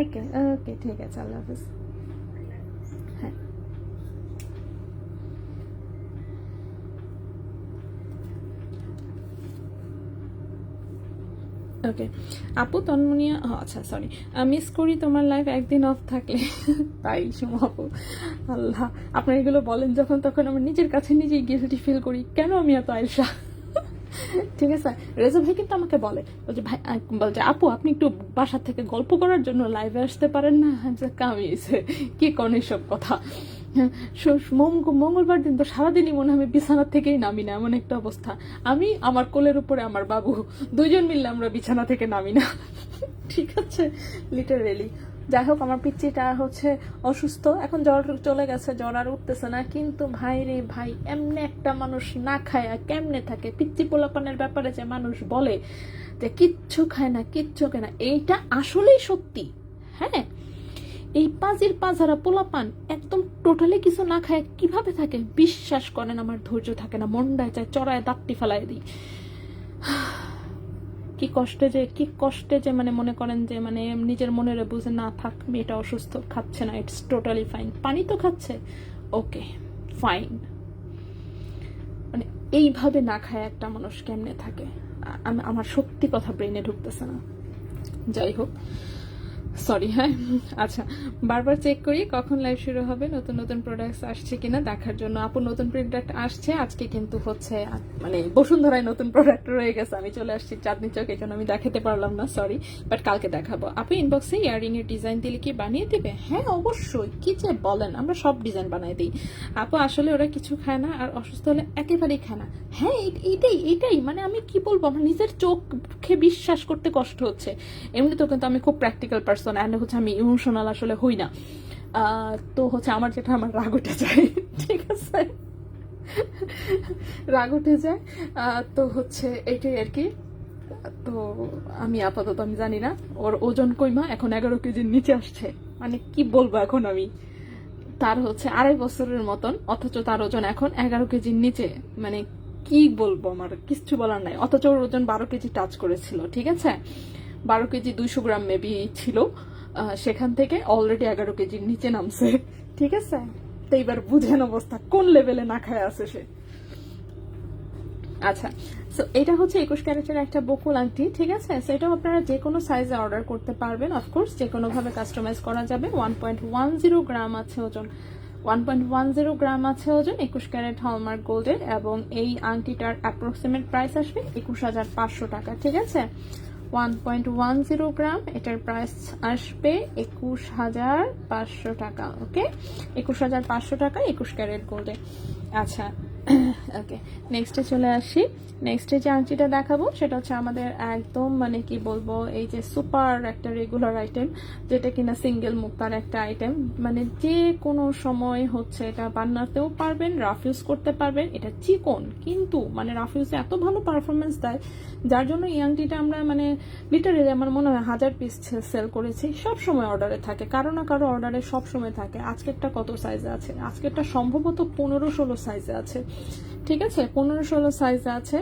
ওকে ওকে, ঠিক আছে, আল্লাহ হাফিজ। হ্যাঁ, ওকে আপু তন্মনিয়া, আচ্ছা সরি, মিস করি তোমার লাইভ একদিন অফ থাকলে। তাই সুমা আপু, আল্লাহ আপনার এগুলো বলেন যখন তখন আমার নিজের কাছে নিজেই গিল্টি ফিল করি, কেন আমি এত আয়েশা। ঠিক আছে, রেজা ভাই কিন্তু আমাকে বলে ভাই, বলছে আপু আপনি একটু বাসার থেকে গল্প করার জন্য লাইভে আসতে পারেন না? কামিয়েছে কি কোন সব কথা। মঙ্গলবার দিন তো সারাদিনই মনে হয় আমি বিছানা থেকেই নামি না, এমন একটা অবস্থা। আমি, আমার কোলের উপরে আমার বাবু, দুইজন মিললে আমরা বিছানা থেকে নামি না। ঠিক আছে, লিটারেলি। যাই হোক, আমার পিচ্চিটা হচ্ছে অসুস্থ এখন, জ্বর চলে গেছে, জ্বর আর উঠতেছে না। কিন্তু ভাই রে ভাই, এমনি একটা মানুষ না খায় কেমনে থাকে? পিচ্চি পোলাপানের ব্যাপারে যে মানুষ বলে যে কিচ্ছু খায় না কিচ্ছু খায় না, এইটা আসলেই সত্যি। হ্যাঁ, এই পাজির পাজারা পোলাপান একদম টোটালি কিছু না খায় কিভাবে থাকে বিশ্বাস করেন, আমার ধৈর্য থাকে না, মন্ডায় চায় চড়ায় দাঁতটি ফেলায় দিই। কি কষ্টে যে মানে মনে করেন যে মানে নিজের মনের বুঝে না থাক, মেয়েটা অসুস্থ, খাচ্ছে না, ইটস টোটালি ফাইন, পানি তো খাচ্ছে, ওকে ফাইন। মানে এইভাবে না খায় একটা মানুষ কেমনে থাকে, আমার সত্যি কথা ব্রেনে ঢুকতেছে না। যাই হোক, সরি। হ্যাঁ, আচ্ছা, বারবার চেক করি কখন লাইভ শুরু হবে, নতুন নতুন প্রোডাক্টস আসছে কিনা দেখার জন্য। আপু নতুন প্রোডাক্ট আসছে আজকে, কিন্তু হচ্ছে মানে বসুন্ধরায় নতুন প্রোডাক্ট রয়ে গেছে, আমি চলে আসছি চাঁদনি চক, এই জন্য আমি দেখাতে পারলাম না, সরি, বাট কালকে দেখাবো। আপু ইনবক্সে ইয়াররিং এর ডিজাইন দিলে কি বানিয়ে দিবে? হ্যাঁ অবশ্যই, কি যে বলেন, আমরা সব ডিজাইন বানিয়ে দিই। আপু আসলে ওরা কিছু খায় না আর অসুস্থ হলে একেবারেই খায় না। হ্যাঁ এটাই মানে আমি কি বলবো, আমার নিজের চোখে বিশ্বাস করতে কষ্ট হচ্ছে। এমনিতেও কিন্তু আমি খুব প্র্যাকটিক্যাল পার্সন, এন্ড হচ্ছে আমি ইমোশনাল আসলে হই না। তো হচ্ছে আমার যেটা, আমার রাগ উঠে যায়, ঠিক আছে, রাগ উঠে যায়। তো হচ্ছে এটাই আর কি। তো আমি আপাতত আমি জানি না ওর ওজন কইমা এখন 11 কেজির নিচে আসছে, মানে কি বলবো এখন আমি। তার হচ্ছে 2.5 বছরের মতন, অথচ তার ওজন এখন 11 কেজির নিচে, মানে কি বলবো, আমার কিচ্ছু বলার নাই। অথচ ওর ওজন 12 কেজি টাচ করেছিল, ঠিক আছে, 12 কেজি 200 গ্রাম মেবি ছিল, সেখান থেকে অলরেডি 11 কেজির নিচে নামছে, ঠিক আছে। তো এইবার বুঝেন অবস্থা কোন লেভেলে না খায় আছে সে। আচ্ছা, সো এটা হচ্ছে 21 ক্যারেটের একটা বকুল আংটি, ঠিক আছে। সো এটাও আপনারা যে কোনো সাইজে অর্ডার করতে পারবেন, অফকোর্স যে কোনোভাবে কাস্টমাইজ করা যাবে। 1.10 গ্রাম আছে ওজন, 1.10 গ্রাম আছে ওজন, 21 ক্যারেট হলমার্ক গোল্ডের, এবং এই আংটিটার অ্যাপ্রক্সিমেট প্রাইস আসবে 21,500 টাকা। ঠিক আছে, 1.10 গ্রাম, এটার প্রাইস আসবে 21,500 টাকা। ওকে, 21,500 টাকা 21 ক্যারেট গোল্ডে। আচ্ছা, ওকে, নেক্সটে চলে আসি। নেক্সটে যে আংটিটা দেখাবো সেটা হচ্ছে আমাদের একদম মানে কি বলবো, এই যে সুপার একটা রেগুলার আইটেম, যেটা কিনা সিঙ্গেল মুক্তার একটা আইটেম, মানে যে কোনো সময় হচ্ছে এটা বানাতেও পারবেন, রাফ ইউজ করতে পারবেন। এটা চিকন কিন্তু মানে রাফ ইউজে এত ভালো পারফরমেন্স দেয়, যার জন্য এই আংটিটা আমরা মানে লিটারেলি আমার মনে হয় 1000 পিস সেল করেছি। সব সময় অর্ডারে থাকে, কারো না কারো অর্ডারে সব সময় থাকে। আজকেরটা কত সাইজে আছে? আজকেরটা সম্ভবত 15-16 সাইজে আছে। ঠিক আছে, 15-16 সাইজে আছে।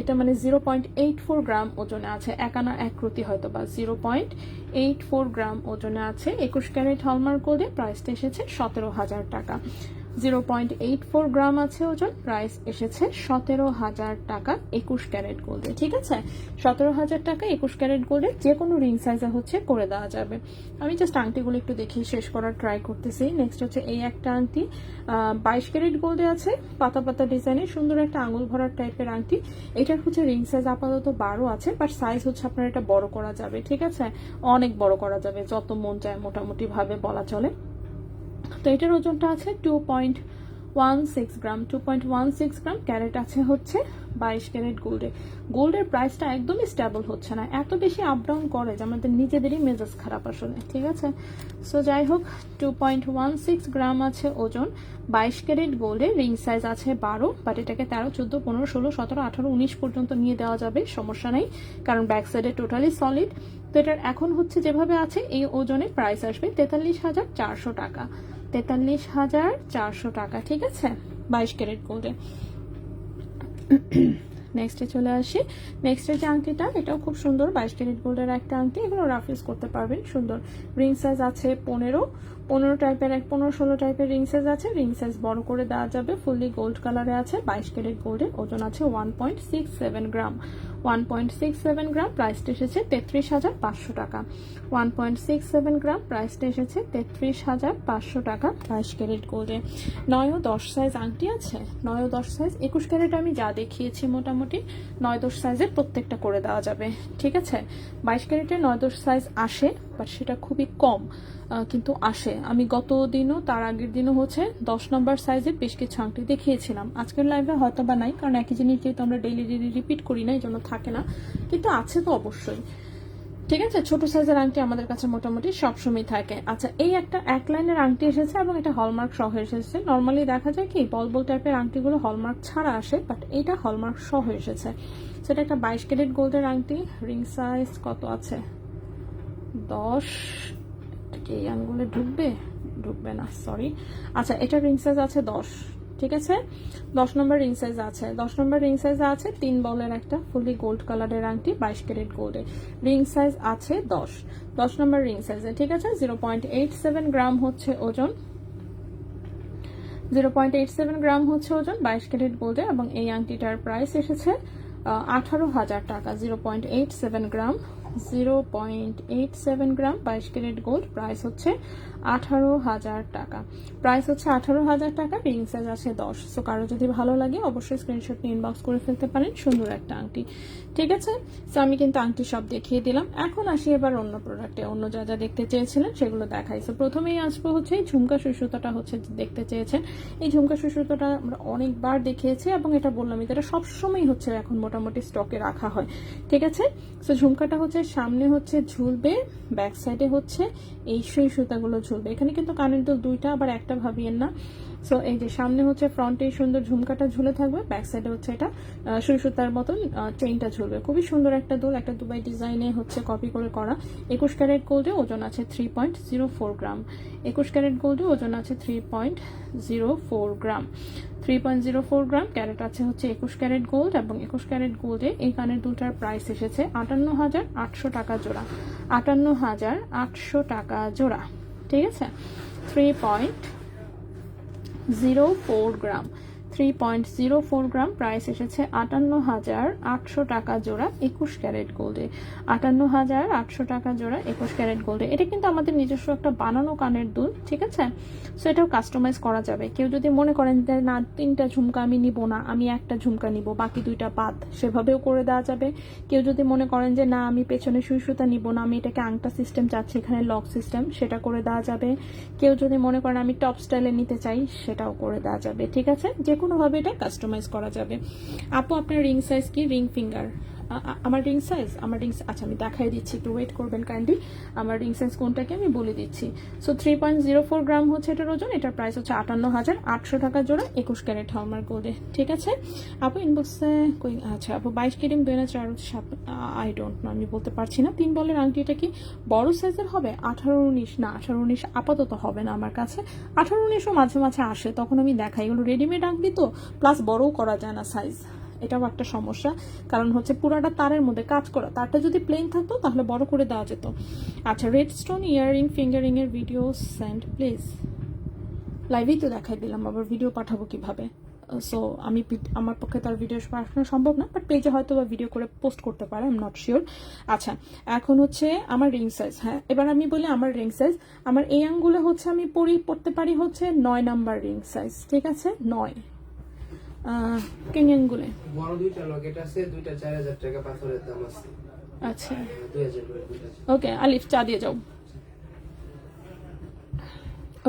এটা মানে 0.84 গ্রাম ওজনে আছে, একানা একরতি হয়তো বা 0.84 গ্রাম ওজনে আছে। 21 ক্যারেট হলমার্ক গোল্ডে, প্রাইসটা এসেছে 17,000 টাকা। 0.84 গ্রাম আছে ওজন, প্রাইস এসেছে 17,000 টাকা 21 ক্যারেট গোল্ডে। ঠিক আছে, 17,000 টাকা 21 ক্যারেট গোল্ডে যে কোনো রিং সাইজে হচ্ছে করে দেওয়া যাবে। আমি জাস্ট আংটিগুলো একটু দেখি শেষ করার ট্রাই করতেছি। নেক্সট হচ্ছে এই একটা আংটি, 22 ক্যারেট গোল্ডে আছে, পাতা পাতা ডিজাইনের সুন্দর একটা আঙুল ভরার টাইপের আংটি। এটার হচ্ছে রিং সাইজ আপাতত 12 আছে, বাট সাইজ হচ্ছে আপনার এটা বড় করা যাবে। ঠিক আছে, অনেক বড় করা যাবে, যত মন চায় মোটামুটি ভাবে বলা চলে। তো এটার ওজনটা আছে 2.16 গ্রাম, 2.16 গ্রাম। ক্যারেট আছে হচ্ছে 22 ক্যারেট গোল্ডে। গোল্ডের প্রাইসটা একদমই স্টেবল হচ্ছে না, এত বেশি আপ ডাউন করে যে আমাদের নিজেদেরই মেজাজ খারাপ আসলে। ঠিক আছে, সো যাই হোক, 2.16 গ্রাম আছে ওজন, 22 ক্যারেট গোল্ডে, রিং সাইজ আছে 12, বাট এটাকে 13, 14, 15, 16, 17, 18, 19 পর্যন্ত নিয়ে দেওয়া যাবে, সমস্যা নেই, কারণ ব্যাক সাইডে টোটালি সলিড। তো এটার এখন হচ্ছে যেভাবে আছে এই ওজনে প্রাইস আসবে 43,400 টাকা, 43,400 টাকা। ঠিক আছে, 22 ক্যারেট গোল্ডে। নেক্সটে চলে আসি। নেক্সটের যে আংটিটা, এটাও খুব সুন্দর, 22 ক্যারেট গোল্ডের একটা আংটি। এগুলো রাফ ইউজ করতে পারবেন, সুন্দর। রিং সাইজ আছে 15 টাইপের, 15-16 টাইপের রিং সাইজ আছে। রিং সাইজ বড় করে দেওয়া যাবে, ফুললি গোল্ড কালারে আছে, 22 ক্যারেট গোল্ডে। ওজন আছে 1.67 গ্রাম, 1.67 গ্রাম। প্রাইসটা এসেছে 33,500 টাকা, 1.67 গ্রাম। প্রাইসটা এসেছে 33,500 টাকা 22 ক্যারেট গোল্ডে। 9 ও 10 সাইজ আংটি আছে, 9 ও 10 সাইজ। 21 ক্যারেট আমি যা দেখিয়েছি মোটামুটি 9-10 সাইজের প্রত্যেকটা করে দেওয়া যাবে। ঠিক আছে, 22 ক্যারেটের 9-10 সাইজ আসে, বাট সেটা খুবই কম, কিন্তু আসে। আমি গত দিনও তার আগের দিনও হচ্ছে 10 নম্বর সাইজের বেশ কিছু আংটি দেখিয়েছিলাম। আজকের লাইভে হয়তো বা নাই, কারণ একই জিনিস যেহেতু আমরা ডেইলি রিপিট করি না, এই জন্য থাকে না, কিন্তু আছে তো অবশ্যই। ঠিক আছে, ছোট সাইজের আংটি আমাদের কাছে মোটামুটি সবসময় থাকে। আচ্ছা, এই একটা এক লাইনের আংটি এসেছে এবং এটা হলমার্ক সহ এসেছে। নর্মালি দেখা যায় কি বল টাইপের আংটিগুলো হলমার্ক ছাড়া আসে, বাট এটা হলমার্ক সহ এসেছে। সেটা একটা 22 ক্যারেট গোল্ডের আংটি। রিং সাইজ কত আছে? 10। এই আঙ্গুলে ঢুকবে না, সরি। আচ্ছা, এটা রিং সাইজ আছে 10। ঠিক আছে, 10 নম্বর রিং সাইজ আছে, 10 নম্বর রিং সাইজ আছে। 3 বলের একটা ফুলি গোল্ড কালারের আংটি, 22 ক্যারেট গোল্ডে। রিং সাইজ আছে 10 নম্বর রিং সাইজে। ঠিক আছে, 0.87 গ্রাম হচ্ছে ওজন, 0.87 গ্রাম হচ্ছে ওজন, 22 ক্যারেট গোল্ডে। এবং এই আংটিটার প্রাইস এসেছে 18,000 টাকা। 0.87 গ্রাম, 0.87 গ্রাম, 22 ক্যারেট গোল্ড। প্রাইস হচ্ছে 18,000 টাকা, প্রাইস হচ্ছে 18,000 টাকা। রিং সাইজ আছে 10। সো কারো যদি ভালো লাগে অবশ্যই স্ক্রিনশট নিয়ে ইনবক্স করে ফেলতে পারেন, সুন্দর একটা আংটি। ঠিক আছে, সো আমি কিন্তু আংটি সব দেখিয়ে দিলাম। এখন আসি এবার অন্য প্রোডাক্টে, অন্য যা যা দেখতে চেয়েছিলেন সেগুলো দেখাই। সো প্রথমেই আসবো হচ্ছে এই ঝুমকা সুসুতাটা হচ্ছে দেখতে চেয়েছেন। এই ঝুমকা সুসুতাটা আমরা অনেকবার দেখিয়েছি এবং এটা বললাম এটা সবসময় হচ্ছে এখন মোটামুটি স্টকে রাখা হয়। ঠিক আছে, সো ঝুমকাটা হচ্ছে সামনে হচ্ছে ঝুলবে, ব্যাক সাইডে হচ্ছে এই সুই সুতাগুলো ঝুলবে। এখানে কিন্তু কানের দুল দুইটা, আবার একটা ভাবিয়েন না। সো এই যে সামনে হচ্ছে ফ্রন্টে সুন্দর ঝুমকাটা ঝুলে থাকবে, ব্যাক সাইডে হচ্ছে এটা সুই সুতার মতন চেইনটা ঝুলবে। খুবই সুন্দর একটা দুল, একটা দুবাই ডিজাইনে হচ্ছে কপি করে করা। 21 ক্যারেট গোল্ডে, ওজন আছে 3.04 গ্রাম। 21 ক্যারেট গোল্ডে ওজন আছে 3.04 গ্রাম, 3.04 গ্রাম। ক্যারেট আছে হচ্ছে 21 ক্যারেট গোল্ড, এবং 21 ক্যারেট গোল্ডে এই কানের দুলটার প্রাইস এসেছে 58,800 টাকা জোড়া, 58,800 টাকা জোড়া। ঠিক আছে, 3.04 গ্রাম, 3.04 গ্রাম, প্রাইস এসেছে 58,800 টাকা জোড়া 21 ক্যারেট গোল্ডে। 58,800 টাকা জোড়া 21 ক্যারেট গোল্ডে। এটা কিন্তু আমাদের নিজস্ব একটা বানানো কানের দুল, ঠিক আছে? সো এটাও কাস্টমাইজ করা যাবে। কেউ যদি মনে করেন যে না 3টা ঝুমকা আমি নিব না, আমি একটা ঝুমকা নিব, বাকি 2টা বাদ, সেভাবেও করে দেওয়া যাবে। কেউ যদি মনে করেন যে না আমি পেছনে সুই সুতা নিব না, আমি এটাকে আংটা সিস্টেম চাচ্ছি, এখানে লক সিস্টেম, সেটা করে দেওয়া যাবে। কেউ যদি মনে করেন আমি টপ স্টাইলে নিতে চাই, সেটাও করে দেওয়া যাবে, ঠিক আছে? যে কোনোভাবে এটা কাস্টমাইজ করা যাবে। আপু আপনার রিং সাইজ কি? রিং ফিঙ্গার আমার রিং সাইজ, আচ্ছা আমি দেখাই দিচ্ছি, একটু ওয়েট করবেন কাইন্ডলি। আমার রিং সাইজ কোনটাকে আমি বলে দিচ্ছি। সো 3.04 গ্রাম হচ্ছে এটার ওজন। এটার প্রাইস হচ্ছে 58,800 টাকা জোড়া 21 ক্যারেট হলমার্ক গোল্ডে, ঠিক আছে? আপু ইনবক্সে কই, আচ্ছা আপু 22 কেডিং 2004 আই ডোন্ট নো, আমি বলতে পারছি না। 3 বলের আংটি, এটা কি বড় সাইজের হবে? 18-19 না, 18-19 আপাতত হবে না আমার কাছে। 18-19ও মাঝে মাঝে আসে, তখন আমি দেখাই। এগুলো রেডিমেড আংটি তো, প্লাস বড়ও করা যায় না সাইজ, এটাও একটা সমস্যা। কারণ হচ্ছে পুরাটা তারের মধ্যে কাজ করা, তারটা যদি প্লেন থাকতো তাহলে বড় করে দেওয়া যেত। আচ্ছা রেড স্টোন ইয়াররিং ফিঙ্গারিং এর ভিডিও সেন্ড প্লিজ। লাইভেই তো দেখাই দিলাম, আবার ভিডিও পাঠাবো কিভাবে? সো আমার পক্ষে তার ভিডিও পাঠানো সম্ভব না, বাট পেজে হয়তো বা ভিডিও করে পোস্ট করতে পারে, আই এম নট শিওর। আচ্ছা এখন হচ্ছে আমার রিং সাইজ। হ্যাঁ এবার আমি বলি আমার রিং সাইজ। আমার এই আঙ্গুলে হচ্ছে আমি পড়তে পারি হচ্ছে 9 নাম্বার রিং সাইজ, ঠিক আছে? 9 কেনিয়ানগুলো বড় দুইটা লকেট আছে, দুইটা 4000 টাকা পাথরের দাম আছে। আচ্ছা 2000 করে দুইটা। ওকে আলিফ চা দিয়ে যাও।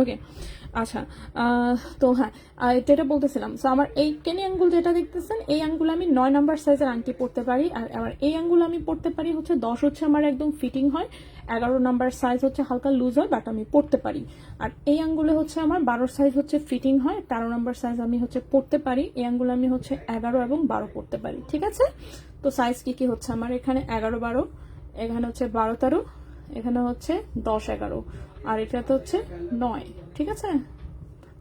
ওকে আচ্ছা তো হ্যাঁ যেটা বলতেছিলাম, সো আমার এই কেনি আঙ্গুল যেটা দেখতেছেন, এই আঙ্গুল আমি 9 নাম্বার সাইজের আংটি পরতে পারি। আর আমার এই আঙ্গুল আমি পরতে পারি হচ্ছে 10 হচ্ছে আমার একদম ফিটিং হয়, 11 নাম্বার সাইজ হচ্ছে হালকা লুজ হয়, বাট আমি পরতে পারি। আর এই আঙ্গুলে হচ্ছে আমার 12 সাইজ হচ্ছে ফিটিং হয়, 13 নাম্বার সাইজ আমি হচ্ছে পরতে পারি। এই আঙ্গুলে আমি হচ্ছে 11 এবং 12 পরতে পারি, ঠিক আছে? তো সাইজ কি হচ্ছে আমার এখানে 11-12, এখানে হচ্ছে 12-13, এখানে হচ্ছে 10-11, আর এটাতে হচ্ছে 9, ঠিক আছে?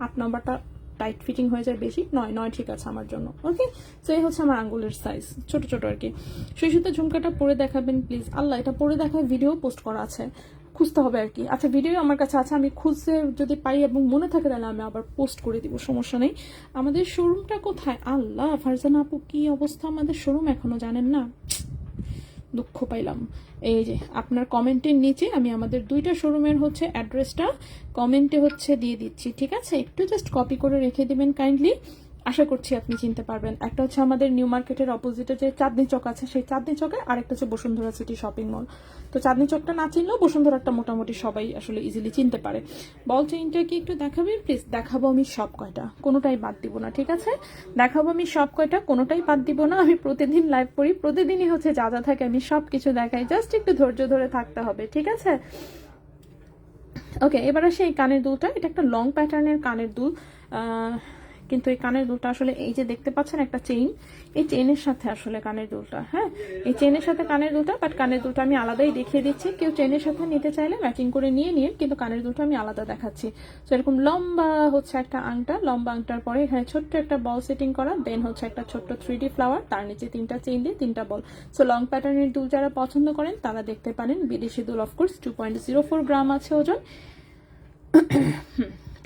8 নাম্বারটা টাইট ফিটিং হয়ে যায় বেশি, 9 ঠিক আছে আমার জন্য। ওকে তো এই হচ্ছে আমার আঙ্গুলের সাইজ, ছোট ছোট আর কি। সেই সুতো ঝুমকাটা পরে দেখাবেন প্লিজ। আল্লাহ, এটা পরে দেখায় ভিডিও পোস্ট করা আছে, খুঁজতে হবে আর কি। আচ্ছা ভিডিও আমার কাছে আছে, আমি খুঁজতে যদি পাই এবং মনে থাকে তাহলে আমি আবার পোস্ট করে দিব, সমস্যা নেই। আমাদের শোরুমটা কোথায়? আল্লাহ ফারজানা আপু কি অবস্থা আমাদের শোরুম, এখনো জানেন না? দুঃখ পাইলাম। এই যে আপনার কমেন্টের নিচে আমি আমাদের 2টা শোরুমের হচ্ছে অ্যাড্রেসটা কমেন্টে হচ্ছে দিয়ে দিচ্ছি, ঠিক আছে? একটু জাস্ট কপি করে রেখে দিবেন কাইন্ডলি, আশা করছি আপনি চিনতে পারবেন। একটা হচ্ছে আমাদের নিউ মার্কেটের অপোজিটে যে চাঁদনি চক আছে, সেই চাঁদনি চকে, আরেকটা হচ্ছে বসুন্ধরা সিটি শপিং মল। তো চাঁদনি চকটা না চিনলেও বসুন্ধরাটা মোটামুটি সবাই আসলে ইজিলি চিনতে পারে। বল চেইনটা কি একটু দেখাবেন প্লিজ? দেখাবো আমি সব কয়টা, কোনোটাই বাদ দিব না, ঠিক আছে? দেখাবো আমি সব কয়টা, কোনোটাই বাদ দিব না। আমি প্রতিদিন লাইভ করি, প্রতিদিনই হচ্ছে যা যা থাকে আমি সব কিছু দেখাই, জাস্ট একটু ধৈর্য ধরে থাকতে হবে, ঠিক আছে? ওকে এবার আসে এই কানের দুলটা। এটা একটা লং প্যাটার্নের কানের দুল, কিন্তু এই কানের দুলটা আসলে এই যে দেখতে পাচ্ছেন একটা চেইন, এই চেইনের সাথে আসলে কানের দুলটা, হ্যাঁ এই চেইনের সাথে কানের দুলটা, বাট কানের দুলটা আমি আলাদাই দেখিয়ে দিচ্ছি। কেউ চেইনের সাথে নিতে চাইলে ম্যাচিং করে নিয়ে নিন, কিন্তু কানের দুলটা আমি আলাদা দেখাচ্ছি। তো এরকম লম্বা হচ্ছে একটা আংটা, লম্বা আংটার পরে এখানে ছোট্ট একটা বল সেটিং করা, দেন হচ্ছে একটা ছোট্ট 3D ফ্লাওয়ার, তার নিচে 3টা চেইন দিয়ে 3টা বল। সো লং প্যাটার্নের দুল যারা পছন্দ করেন তারা দেখতে পারেন। বিদেশি দুল অফকোর্স 2.04 গ্রাম আছে ওজন,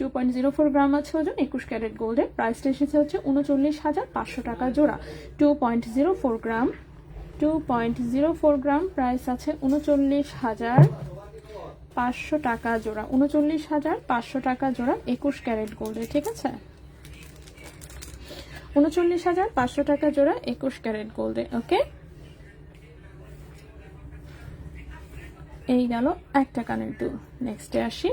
2.04 গ্রাম আছে ওজন, 21 ক্যারেট গোল্ডের। প্রাইসটা এসেছে হচ্ছে 39,500 টাকা জোড়া। 2.04 গ্রাম, 2.04 গ্রাম, প্রাইস আছে 39,500 টাকা জোড়া, 39,500 টাকা জোড়া 21 ক্যারেট গোল্ডের, ঠিক আছে? 39,500 টাকা জোড়া 21 ক্যারেট গোল্ডে। ওকে এই গেল একটা কানের দুল। নেক্সটে আসি,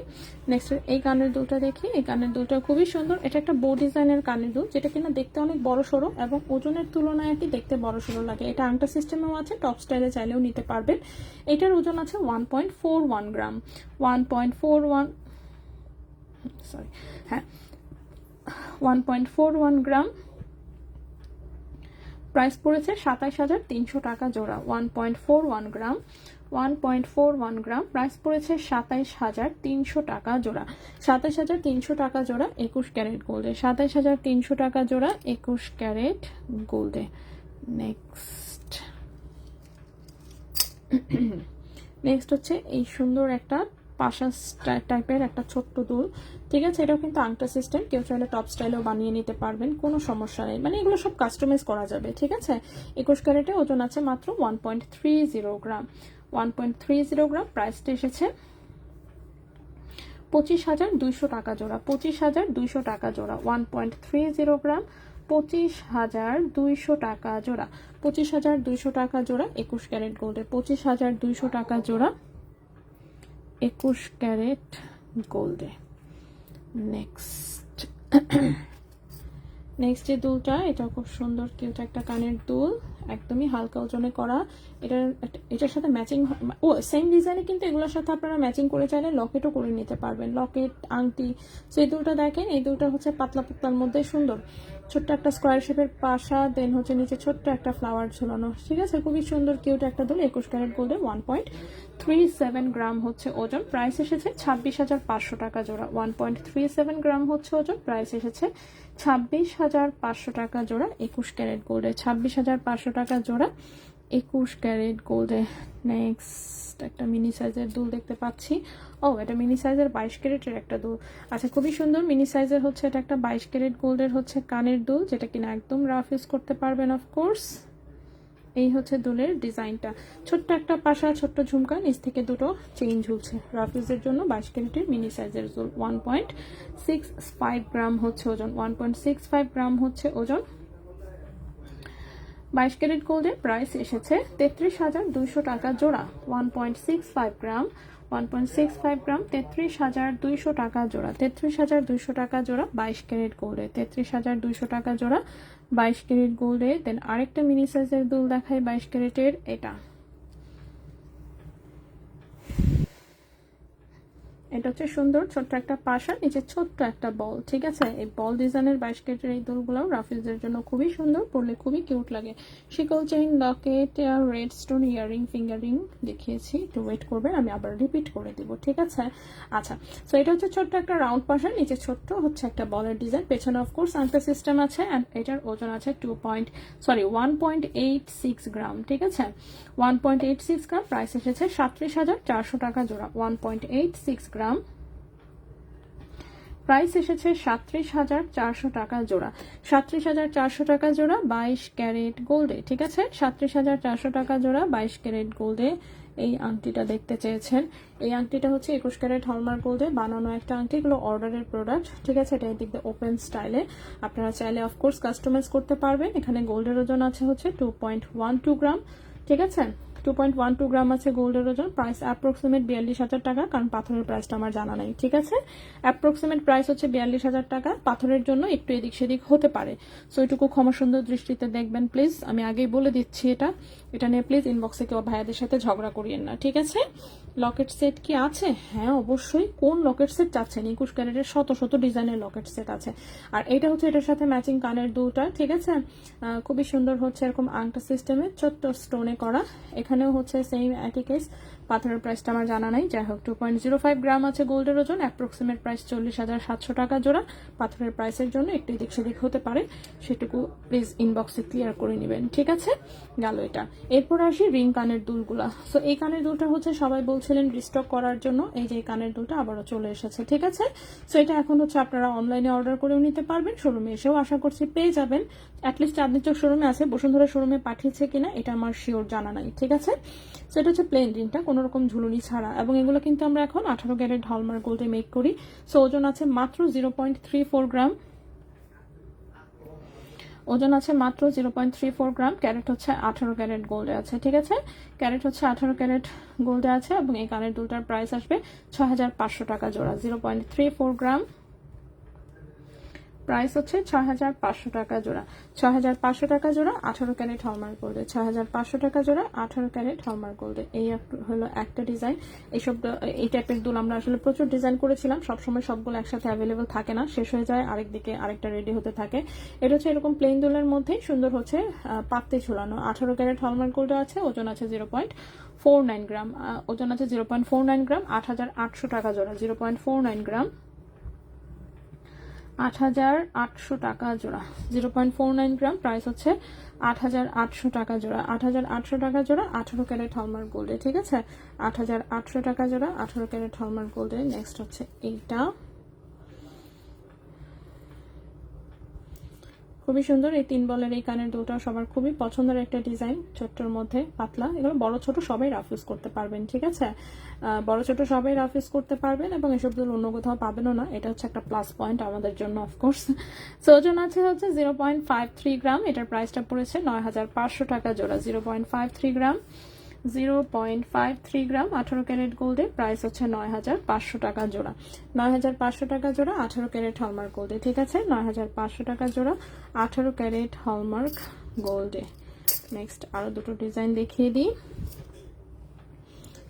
নেক্সট এই কানের দুলটা দেখি। এই কানের দুলটা খুবই সুন্দর, এটা একটা বো ডিজাইনের কানের দুল, যেটা কিনা দেখতে অনেক বড় সড়ো এবং ওজনের তুলনায় আর কি দেখতে বড় সড়ো লাগে। এটা আংটা সিস্টেমেও আছে, টপ স্টাইলে চাইলেও নিতে পারবেন। এটার ওজন আছে 1.41 গ্রাম, 1.41 সরি হ্যাঁ 1.41 গ্রাম। প্রাইস পড়েছে 27,300 টাকা জোড়া। 1.41 গ্রাম, 1.41 গ্রাম, প্রাইস পড়েছে 27,300 টাকা জোড়া। 27,300 টাকা জোড়া 21 ক্যারেট গোল্ডে, 27,300 টাকা জোড়া 21 ক্যারেট গোল্ডে। নেক্সট হচ্ছে এই সুন্দর একটা পাশা টাইপের একটা ছোট্ট দুল, ঠিক আছে। এটাও কিন্তু আংটা সিস্টেম, কেউ চাইলে টপ স্টাইলেও বানিয়ে নিতে পারবেন, কোনো সমস্যা নেই, মানে এগুলো সব কাস্টমাইজ করা যাবে, ঠিক আছে। 21 ক্যারেটে ওজন আছে মাত্র 1.30 গ্রাম, 1.30 গ্রাম। প্রাইসটা এসেছে 25,200 টাকা জোড়া, 25,200 টাকা জোড়া, 1.30 গ্রাম, 25,200 টাকা জোড়া, 25,200 টাকা জোড়া 21 ক্যারেট গোল্ডে, 25,200 টাকা জোড়া 21 ক্যারেট গোল্ডে। নেক্সট যে দুলটা, এটা খুব সুন্দর কিউট একটা কানের দুল, একদমই হালকা ওজনে করা। এটার সাথে ম্যাচিং, ও সেম ডিজাইনে কিন্তু এগুলোর সাথে আপনারা ম্যাচিং করে চাইলে লকেটও করে নিতে পারবেন, লকেট আংটি। সো এই দুলটা দেখেন, এই দুলটা হচ্ছে পাতলা পাতলার মধ্যে সুন্দর, ছোট্ট একটা স্কোয়ার শেপের পাশা, দেন হচ্ছে নিচে ছোট্ট একটা ফ্লাওয়ার ঝুলানো, ঠিক আছে। খুবই সুন্দর কিউট একটা দুল, 21 ক্যারেট গোল্ডে, 1.37 গ্রাম হচ্ছে ওজন। প্রাইস এসেছে 26,500 টাকা জোড়া, 1.37 গ্রাম হচ্ছে ওজন। প্রাইস এসেছে 26,500 টাকা জোড়া 21 ক্যারেট গোল্ডে, 26,500 টাকা জোড়া 21 ক্যারেট গোল্ডে। নেক্সট একটা মিনি সাইজের দুল দেখতে পাচ্ছি। ও, এটা মিনি সাইজের 22 ক্যারেটের একটা দুল। আচ্ছা, খুবই সুন্দর মিনি সাইজের হচ্ছে এটা একটা 22 ক্যারেট গোল্ডের হচ্ছে কানের দুল, যেটা কিনা একদম রাফ ইউজ করতে পারবেন অফকোর্স। এই হচ্ছে দুলের ডিজাইনটা, ছোট্ট একটা পাশা, ছোট্ট ঝুমকা, নিচ থেকে দুটো চেইন ঝুলছে। রাফ ইউজের জন্য 22 ক্যারেটের মিনি সাইজের দুল, 1.65 গ্রাম হচ্ছে ওজন, 1.65 গ্রাম হচ্ছে ওজন। 22 ক্যারেট গোল্ডের প্রাইস এসেছে 33,200 টাকা জোড়া, 1.65 গ্রাম, 1.65 গ্রাম, 33,200 টাকা জোড়া, 33,200 টাকা জোড়া 22 ক্যারেট গোল্ডে, 33,200 টাকা জোড়া 22 ক্যারেট গোল্ডে। দেন আরেকটা মিনি সাইজের দুল দেখাই 22 ক্যারেটের, এটা হচ্ছে সুন্দর ছোট্ট একটা পাশা, নিচে ছোট্ট একটা বল, ঠিক আছে। এই বল ডিজাইনের 22 ক্যারেটের এই দুলগুলো রাফিজের জন্য খুবই সুন্দর, পরলে খুবই কিউট লাগে। শিকল chain, Locket, red stone earring, finger ring দেখিয়েছি, একটু ওয়েট করবেন, আমি আবার রিপিট করে দিব, ঠিক আছে। আচ্ছা, সো এটা হচ্ছে ছোট্ট একটা রাউন্ড পাশা, নিচে ছোট্ট হচ্ছে একটা বলের ডিজাইন, পেছনে অফকোর্স আংটা সিস্টেম আছে, অ্যান্ড এটার ওজন আছে 1.86 গ্রাম, ঠিক আছে, 1.86 গ্রাম। প্রাইস এসেছে 37,400 টাকা জোড়া, 1.86 গ্রাম। প্রাইস এসেছে 37,400 টাকা জোড়া, 37,400 টাকা জোড়া 22 ক্যারেট গোল্ডে, ঠিক আছে। 37,400 টাকা জোড়া 22 ক্যারেট গোল্ডে। এই আংটিটা দেখতে চেয়েছেন, এই আংটিটা হচ্ছে 21 ক্যারেট হলমার্ক গোল্ডে বানানো একটা আংটি, এগুলো অর্ডারের প্রোডাক্ট, ঠিক আছে। এটা এদিক দিয়ে ওপেন স্টাইলে, আপনারা চাইলে অফকোর্স কাস্টমাইজ করতে পারবেন। এখানে গোল্ডের ওজন আছে হচ্ছে 2.12 গ্রাম, ঠিক আছে, 2.12 গ্রাম আছে গোল্ডের ওজন। প্রাইস অ্যাপ্রক্সিমেট 42,000 টাকা, কারণ পাথরের প্রাইসটা আমার জানা নাই, ঠিক আছে। অ্যাপ্রক্সিমেট প্রাইস হচ্ছে 42,000 টাকা, পাথরের জন্য একটু এদিক সেদিক হতে পারে, সো এটুকু ক্ষমা সুন্দর দৃষ্টিতে দেখবেন প্লিজ। আমি আগেই বলে দিচ্ছি, এটা নিয়ে প্লিজ ইনবক্সে কেউ ভাইয়াদের সাথে ঝগড়া করিয়েন না, ঠিক আছে। লকেট সেট কি আছে? হ্যাঁ অবশ্যই। কোন লকেট সেট চাচ্ছেন? 21 ক্যারেটের শত শত ডিজাইনের লকেট সেট আছে। আর এটা হচ্ছে এটার সাথে ম্যাচিং কানের দুলটা, ঠিক আছে। খুবই সুন্দর হচ্ছে এরকম আংটা সিস্টেমে ছোট্ট স্টোনে করা। এখানেও হচ্ছে সেম একই কেস, পাথরের প্রাইসটা আমার জানা নাই, যাই হোক। 2.05 গ্রাম আছে গোল্ডের ওজন, অ্যাপ্রক্সিমেট প্রাইস 40,700 টাকা জোড়া। পাথরের প্রাইসের জন্য একটু এদিক সেদিক হতে পারে, সেটুকু প্লিজ ইনবক্সে ক্লিয়ার করে নেবেন, ঠিক আছে। গেল এটা। এরপর আসি রিং কানের দুলগুলা। সো এই কানের দুলটা হচ্ছে সবাই বলছিলেন রিস্টক করার জন্য, এই যে এই কানের দুলটা আবারও চলে এসেছে, ঠিক আছে। সো এটা এখন হচ্ছে আপনারা অনলাইনে অর্ডার করেও নিতে পারবেন, শোরুমে এসেও আশা করছি পেয়ে যাবেন। অ্যাটলিস্ট চাঁদনী চক শোরুমে আছে, বসুন্ধরা শোরুমে পাঠিয়েছে কিনা এটা আমার শিওর জানা নাই, ঠিক আছে। সো এটা হচ্ছে প্লেন রিংটা, কোনো রকম ঝুলুনি ছাড়া, এবং এগুলো কিন্তু আমরা এখন 18 ক্যারেট হলমার্ক গোল্ডে মেক করি। সো ওজন আছে মাত্র 0.34 গ্রাম, ওজন আছে মাত্র 0.34 গ্রাম। ক্যারেট হচ্ছে 18 ক্যারেট গোল্ডে আছে, ঠিক আছে। ক্যারেট হচ্ছে 18 ক্যারেট গোল্ডে আছে, এবং এই কানের দুলটার প্রাইস আসবে 6,500 টাকা জোড়া, 0.34 গ্রাম। প্রাইস হচ্ছে 6,500 টাকা জোড়া, 6,500 টাকা জোড়া 18 ক্যারেট হলমার্ক গোল্ডে, 6,500 টাকা জোড়া 18 ক্যারেট হলমার্ক গোল্ডে। এই হলো একটা ডিজাইন। এই টাইপের দুল আমরা আসলে প্রচুর ডিজাইন করেছিলাম, সবসময় সবগুলো একসাথে অ্যাভেলেবল থাকে না, শেষ হয়ে যায়, আরেকদিকে আরেকটা রেডি হতে থাকে। এটা হচ্ছে এরকম প্লেন দুলের মধ্যে সুন্দর হচ্ছে পাত্তে ঝুলানো, 18 ক্যারেট হলমার্ক গোল্ডে আছে, ওজন আছে 0.49 গ্রাম, ওজন আছে 0.49 গ্রাম, 8,800 টাকা জোড়া, 0.49 গ্রাম। 8,800 টাকা জোড়া, 0.49 গ্রাম, প্রাইস হচ্ছে 8,800 টাকা জোড়া, 8,800 টাকা জোড়া, 18 ক্যারেট হলমার্ক গোল্ডে, ঠিক আছে, 8,800 টাকা জোড়া, 18 ক্যারেট হলমার্ক গোল্ডে। নেক্সট হচ্ছে এইটা, খুবই সুন্দর এই 3 বলের এই কানের দুলটা সবার খুবই পছন্দের একটা ডিজাইন, ছোট্টর মধ্যে পাতলা, এগুলো বড় ছোট সবাই রাফ ইউজ করতে পারবেন, ঠিক আছে, বড় ছোট সবাই রাফ ইউজ করতে পারবেন এবং এসব দুল অন্য কোথাও পাবেনও না, এটা হচ্ছে একটা প্লাস পয়েন্ট আমাদের জন্য অফকোর্স। সো ওজন আছে হচ্ছে 0.53 গ্রাম, এটার প্রাইসটা পড়েছে 9,500 টাকা জোড়া, 0.53 গ্রাম, 0.53 গ্রাম, 18 ক্যারেট গোল্ডে, প্রাইস হচ্ছে 9,500 টাকা জোড়া, 9,500 টাকা জোড়া, 18 ক্যারেট হলমার্ক গোল্ডে, ঠিক আছে, 9,500 টাকা জোড়া, 18 ক্যারেট হলমার্ক গোল্ডে। নেক্সট আরো দুটো ডিজাইন দেখিয়ে দিই,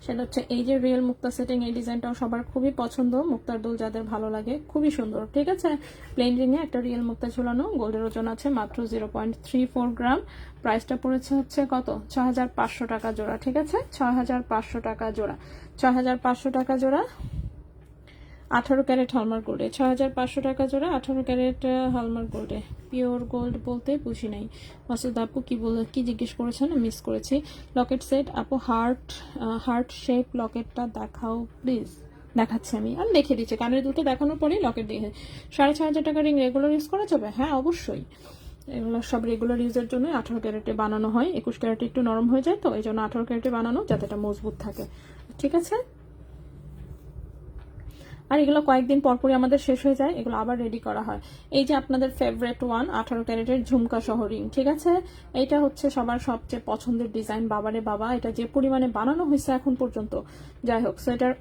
সেটা হচ্ছে এই যে রিয়েল মুক্তা সেটিং, এই ডিজাইনটাও সবার খুবই পছন্দ, মুক্তার দুল যাদের ভালো লাগে, খুবই সুন্দর, ঠিক আছে, প্লেন রিংয়ে একটা রিয়েল মুক্তা ঝুলানো, গোল্ডের ওজন আছে মাত্র 0.34 গ্রাম, প্রাইসটা পড়েছে হচ্ছে কত, 6,500 টাকা জোড়া, ঠিক আছে, 6,500 টাকা জোড়া, 6,500 টাকা জোড়া, 18 ক্যারেট হলমার্ক গোল্ডে, 6,500 টাকা জোড়া, 18 ক্যারেট হলমার্ক গোল্ডে। পিওর গোল্ড বলতে বুঝি নাই, মাসুদ আপু কি জিজ্ঞেস করেছেন, মিস করেছি। লকেট সেট আপু, হার্ট শেপ লকেটটা দেখাও প্লিজ। দেখাচ্ছি আমি, আর দেখিয়ে দিচ্ছি, কানের দুটো দেখানোর পরেই লকেট দিয়ে। 6,500 টাকা রিং রেগুলার ইউজ করা যাবে? হ্যাঁ অবশ্যই, এগুলো সব রেগুলার ইউজের জন্য 18 ক্যারেটে বানানো হয়, 21 ক্যারেটে একটু নরম হয়ে যায়, তো এই জন্য 18 ক্যারেটে বানানো, যাতে এটা মজবুত থাকে, ঠিক আছে। আর এগুলো কয়েকদিন পরপরই আমাদের শেষ হয়ে যায়, এগুলো আবার রেডি করা হয়। এই যে আপনাদের ফেভারিট ওয়ান 18 ক্যারেটের ঝুমকা সহ রিং, ঠিক আছে, এইটা হচ্ছে সবার সবচেয়ে পছন্দের ডিজাইন, বাবারে বাবা, এটা যে পরিমাণে বানানো হয়েছে এখন পর্যন্ত, যাই হোক। সো এটার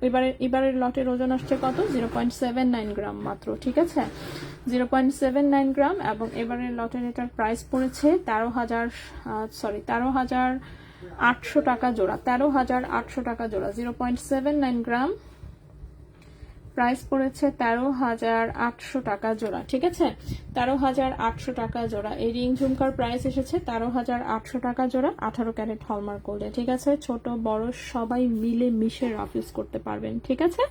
এবারের লটের ওজন আসছে কত, 0.79 গ্রাম মাত্র, ঠিক আছে, 0.79 গ্রাম, এবং এবারের লটের এটার প্রাইস পড়েছে 13,800 টাকা জোড়া, 13,800 টাকা জোড়া, 0.79 গ্রাম, প্রাইস পড়েছে 13,800 টাকা জোড়া, ঠিক আছে, 13,800 টাকা জোড়া। এই রিং ঝুমকার প্রাইস এসেছে 13,800 টাকা জোড়া, 18 ক্যারেট হলমার্ক গোল্ডে, ঠিক আছে, ছোট বড় সবাই মিলে মিশে রাফ ইউজ করতে পারবেন, ঠিক আছে।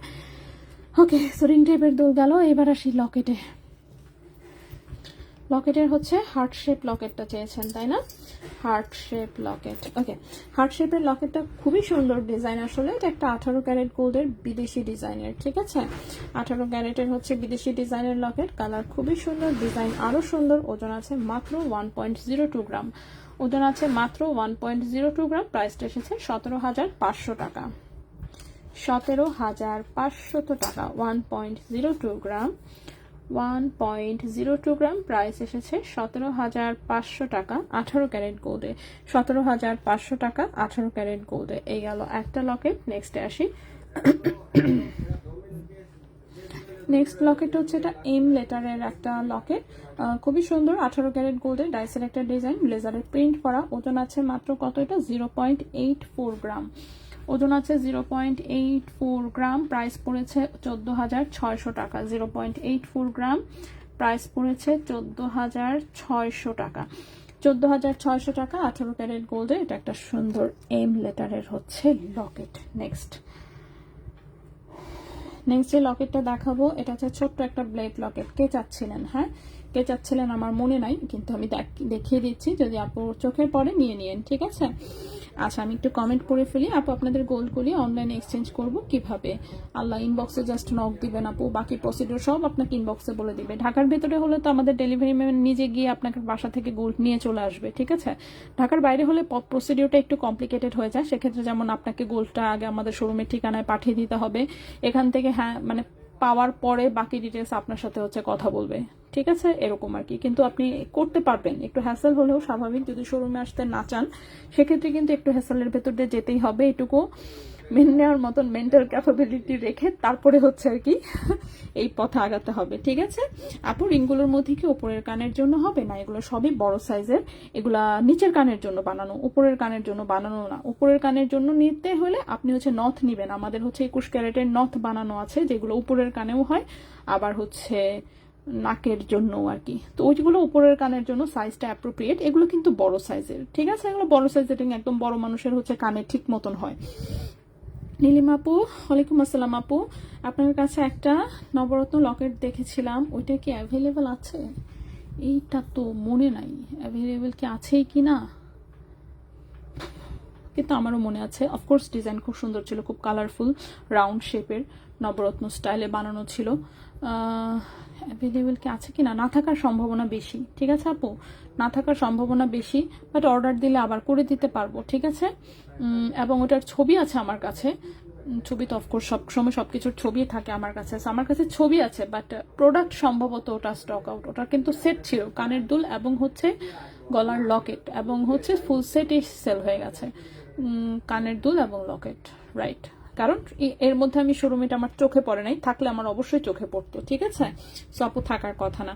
ওকে, সো রিং টাইপের দুল গেল, এবার আসি লকেটে। লকেটের হচ্ছে হার্ট শেপ লকেটটা চেয়েছেন, তাই না, হার্ট শেপ লকেট। ওকে, হার্ট শেপের লকেটটা খুবই সুন্দর ডিজাইন, আসলে এটা একটা 18 ক্যারেট গোল্ডের বিদেশি ডিজাইনের, ঠিক আছে, 18 ক্যারেটের হচ্ছে বিদেশি ডিজাইনের লকেট, কালার খুবই সুন্দর, ডিজাইন আরো সুন্দর, ওজন আছে মাত্র 1.02 গ্রাম, ওজন আছে মাত্র 1.02 গ্রাম, প্রাইসটা এসেছে 17,500 টাকা, 17,500 টাকা, 1.02 গ্রাম, 1.02 গ্রাম, প্রাইস এসেছে 17,500 টাকা, 18 ক্যারেট গোল্ডে, 17,500 টাকা, 18 ক্যারেট গোল্ডে। এই গেল একটা লকেট। নেক্সটে আসি, নেক্সট লকেট হচ্ছে এটা এম লেটারের একটা লকেট, খুবই সুন্দর, 18 ক্যারেট গোল্ডের ডাইসের একটা ডিজাইন, ব্লেজারের প্রিন্ট করা, ওজন আছে মাত্র কত, এটা 0.84 গ্রাম, ওজন আছে 0.84 গ্রাম, প্রাইস পড়েছে 14,600 টাকা, 0.84 গ্রাম, প্রাইস পড়েছে 14,600 টাকা, 14,600 টাকা, 18 ক্যারেট গোল্ডে, এটা একটা সুন্দর এম লেটারের হচ্ছে লকেট। নেক্সট যে লকেটটা দেখাবো, এটা হচ্ছে ছোট্ট একটা ব্লেড লকেট, কে চাচ্ছিলেন, হ্যাঁ কে চাচ্ছিলেন আমার মনে নাই, কিন্তু আমি দেখিয়ে দিচ্ছি, যদি আপু চোখে পড়ে নিয়ে নিয়েন, ঠিক আছে। আচ্ছা, আমি একটু কমেন্ট করে ফেলি, আপু আপনাদের গোল্ডগুলি অনলাইনে এক্সচেঞ্জ করব কিভাবে? আল্লাহ, ইনবক্সে জাস্ট নক দিবেন আপু, বাকি প্রসিডিউর সব আপনাকে ইনবক্সে বলে দিবে। ঢাকার ভেতরে হলে তো আমাদের ডেলিভারি ম্যান নিজে গিয়ে আপনাকে বাসা থেকে গোল্ড নিয়ে চলে আসবে, ঠিক আছে। ঢাকার বাইরে হলে প্রসিডিউরটা একটু কমপ্লিকেটেড হয়ে যায়, সেক্ষেত্রে যেমন আপনাকে গোল্ডটা আগে আমাদের শোরুমের ঠিকানায় পাঠিয়ে দিতে হবে, এখান থেকে হ্যাঁ মানে পাওয়ার পরে বাকি ডিটেলস আপনার সাথে হচ্ছে কথা বলবে, ঠিক আছে, এরকম আর কি। কিন্তু আপনি করতে পারবেন, একটু হ্যাসেল হলেও স্বাভাবিক, যদি শোরুমে আসতে না চান সেক্ষেত্রে কিন্তু একটু হ্যাসেলের ভেতর দিয়ে যেতেই হবে, এটুকু মেনে নেওয়ার মতন মেন্টাল ক্যাপাবিলিটি রেখে তারপরে হচ্ছে আর কি এই পথে আগাতে হবে, ঠিক আছে। আপু রিংগুলোর মধ্যে কি উপরের কানের জন্য হবে না, এগুলো সবই বড় সাইজের, এগুলা নিচের কানের জন্য বানানো, উপরের কানের জন্য বানানো না। উপরের কানের জন্য নিতে হলে আপনি হচ্ছে নথ নিবেন, আমাদের হচ্ছে 21 ক্যারেটের নথ বানানো আছে, যেগুলো উপরের কানেও হয়, আবার হচ্ছে নাকের জন্য আর কি। তো ওইগুলো উপরের কানের জন্য সাইজটা অ্যাপ্রোপ্রিয়েট, এগুলো কিন্তু বড় সাইজের, ঠিক আছে, এগুলো বড় সাইজের একদম বড় মানুষের হচ্ছে কানে ঠিক মতন হয়। নীলিমা আপু, ওয়ালাইকুম আসসালাম আপু। আপনার কাছে একটা নবরত্ন লকেট দেখেছিলাম, ওইটা কি অ্যাভেলেবল আছে? এইটা তো মনে নাই অ্যাভেলেবল কি আছেই কি না, কিন্তু আমারও মনে আছে। অফকোর্স ডিজাইন খুব সুন্দর ছিল, খুব কালারফুল, রাউন্ড শেপের, নবরত্ন স্টাইলে বানানো ছিল। অ্যাভেলেবল কি আছে কি না, না থাকার সম্ভাবনা বেশি। ঠিক আছে আপু, না থাকার সম্ভাবনা বেশি, বাট অর্ডার দিলে আবার করে দিতে পারবো। ঠিক আছে। এবং ওটার ছবি আছে আমার কাছে। ছবি তো অফকোর্স সবসময় সবকিছুর ছবি থাকে আমার কাছে। So, আমার কাছে ছবি আছে, বাট প্রোডাক্ট সম্ভবত ওটা স্টক আউট। ওটা কিন্তু সেট ছিল, কানের দুল এবং হচ্ছে গলার লকেট এবং হচ্ছে ফুল সেটই সেল হয়ে গেছে। কানের দুল এবং লকেট, রাইট। কারণ এর মধ্যে আমি শোরুম, এটা আমার চোখে পড়ে নাই, থাকলে আমার অবশ্যই চোখে পড়তো। ঠিক আছে। সো আপু থাকার কথা না।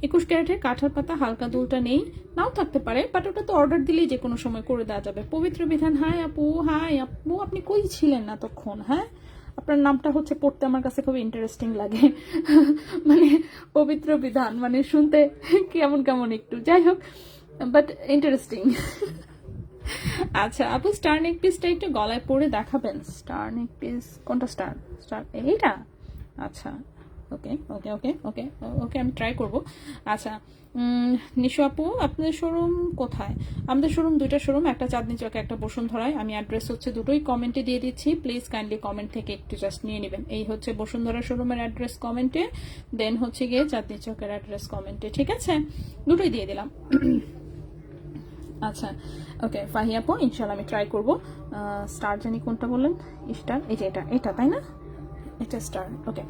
21 ক্যারেটের কাঁঠার পাতা হালকা দুলটা নেই, নাও থাকতে পারে, বাট ওটা তো অর্ডার দিলেই যে কোনো সময় করে দেওয়া যাবে। পবিত্র বিধান, হাই আপু। হাই আপু, আপনি কই ছিলেন এতক্ষণ? হ্যাঁ, আপনার নামটা হচ্ছে পড়তে আমার কাছে খুব ইন্টারেস্টিং লাগে। মানে পবিত্র বিধান মানে শুনতে কেমন কেমন একটু, যাই হোক, বাট ইন্টারেস্টিং। আচ্ছা আপু, স্টার নেক পিসটা একটু গলায় পরে দেখাবেন। স্টার নেক পিস কোনটা? স্টার স্টার এইটা? আচ্ছা, ওকে ওকে ওকে ওকে ওকে, আমি ট্রাই করব। আচ্ছা নিশু আপু, আপনাদের শোরুম কোথায়? আমাদের শোরুম দুইটা শোরুম, একটা চাঁদনি চকে, একটা বসুন্ধরায়। আমি অ্যাড্রেস হচ্ছে দুটোই কমেন্টে দিয়ে দিচ্ছি, প্লিজ কাইন্ডলি কমেন্ট থেকে একটু জাস্ট নিয়ে নেবেন। এই হচ্ছে বসুন্ধরা শোরুমের অ্যাড্রেস কমেন্টে, দেন হচ্ছে গিয়ে চাঁদনি চকের অ্যাড্রেস কমেন্টে। ঠিক আছে, দুটোই দিয়ে দিলাম। আচ্ছা ওকে ফাহি আপু, ইনশাল্লাহ আমি ট্রাই করবো। স্টার জানি কোনটা বললেন? স্টার, এই যে এটা, এটা তাই না? এটা স্টার, ওকে।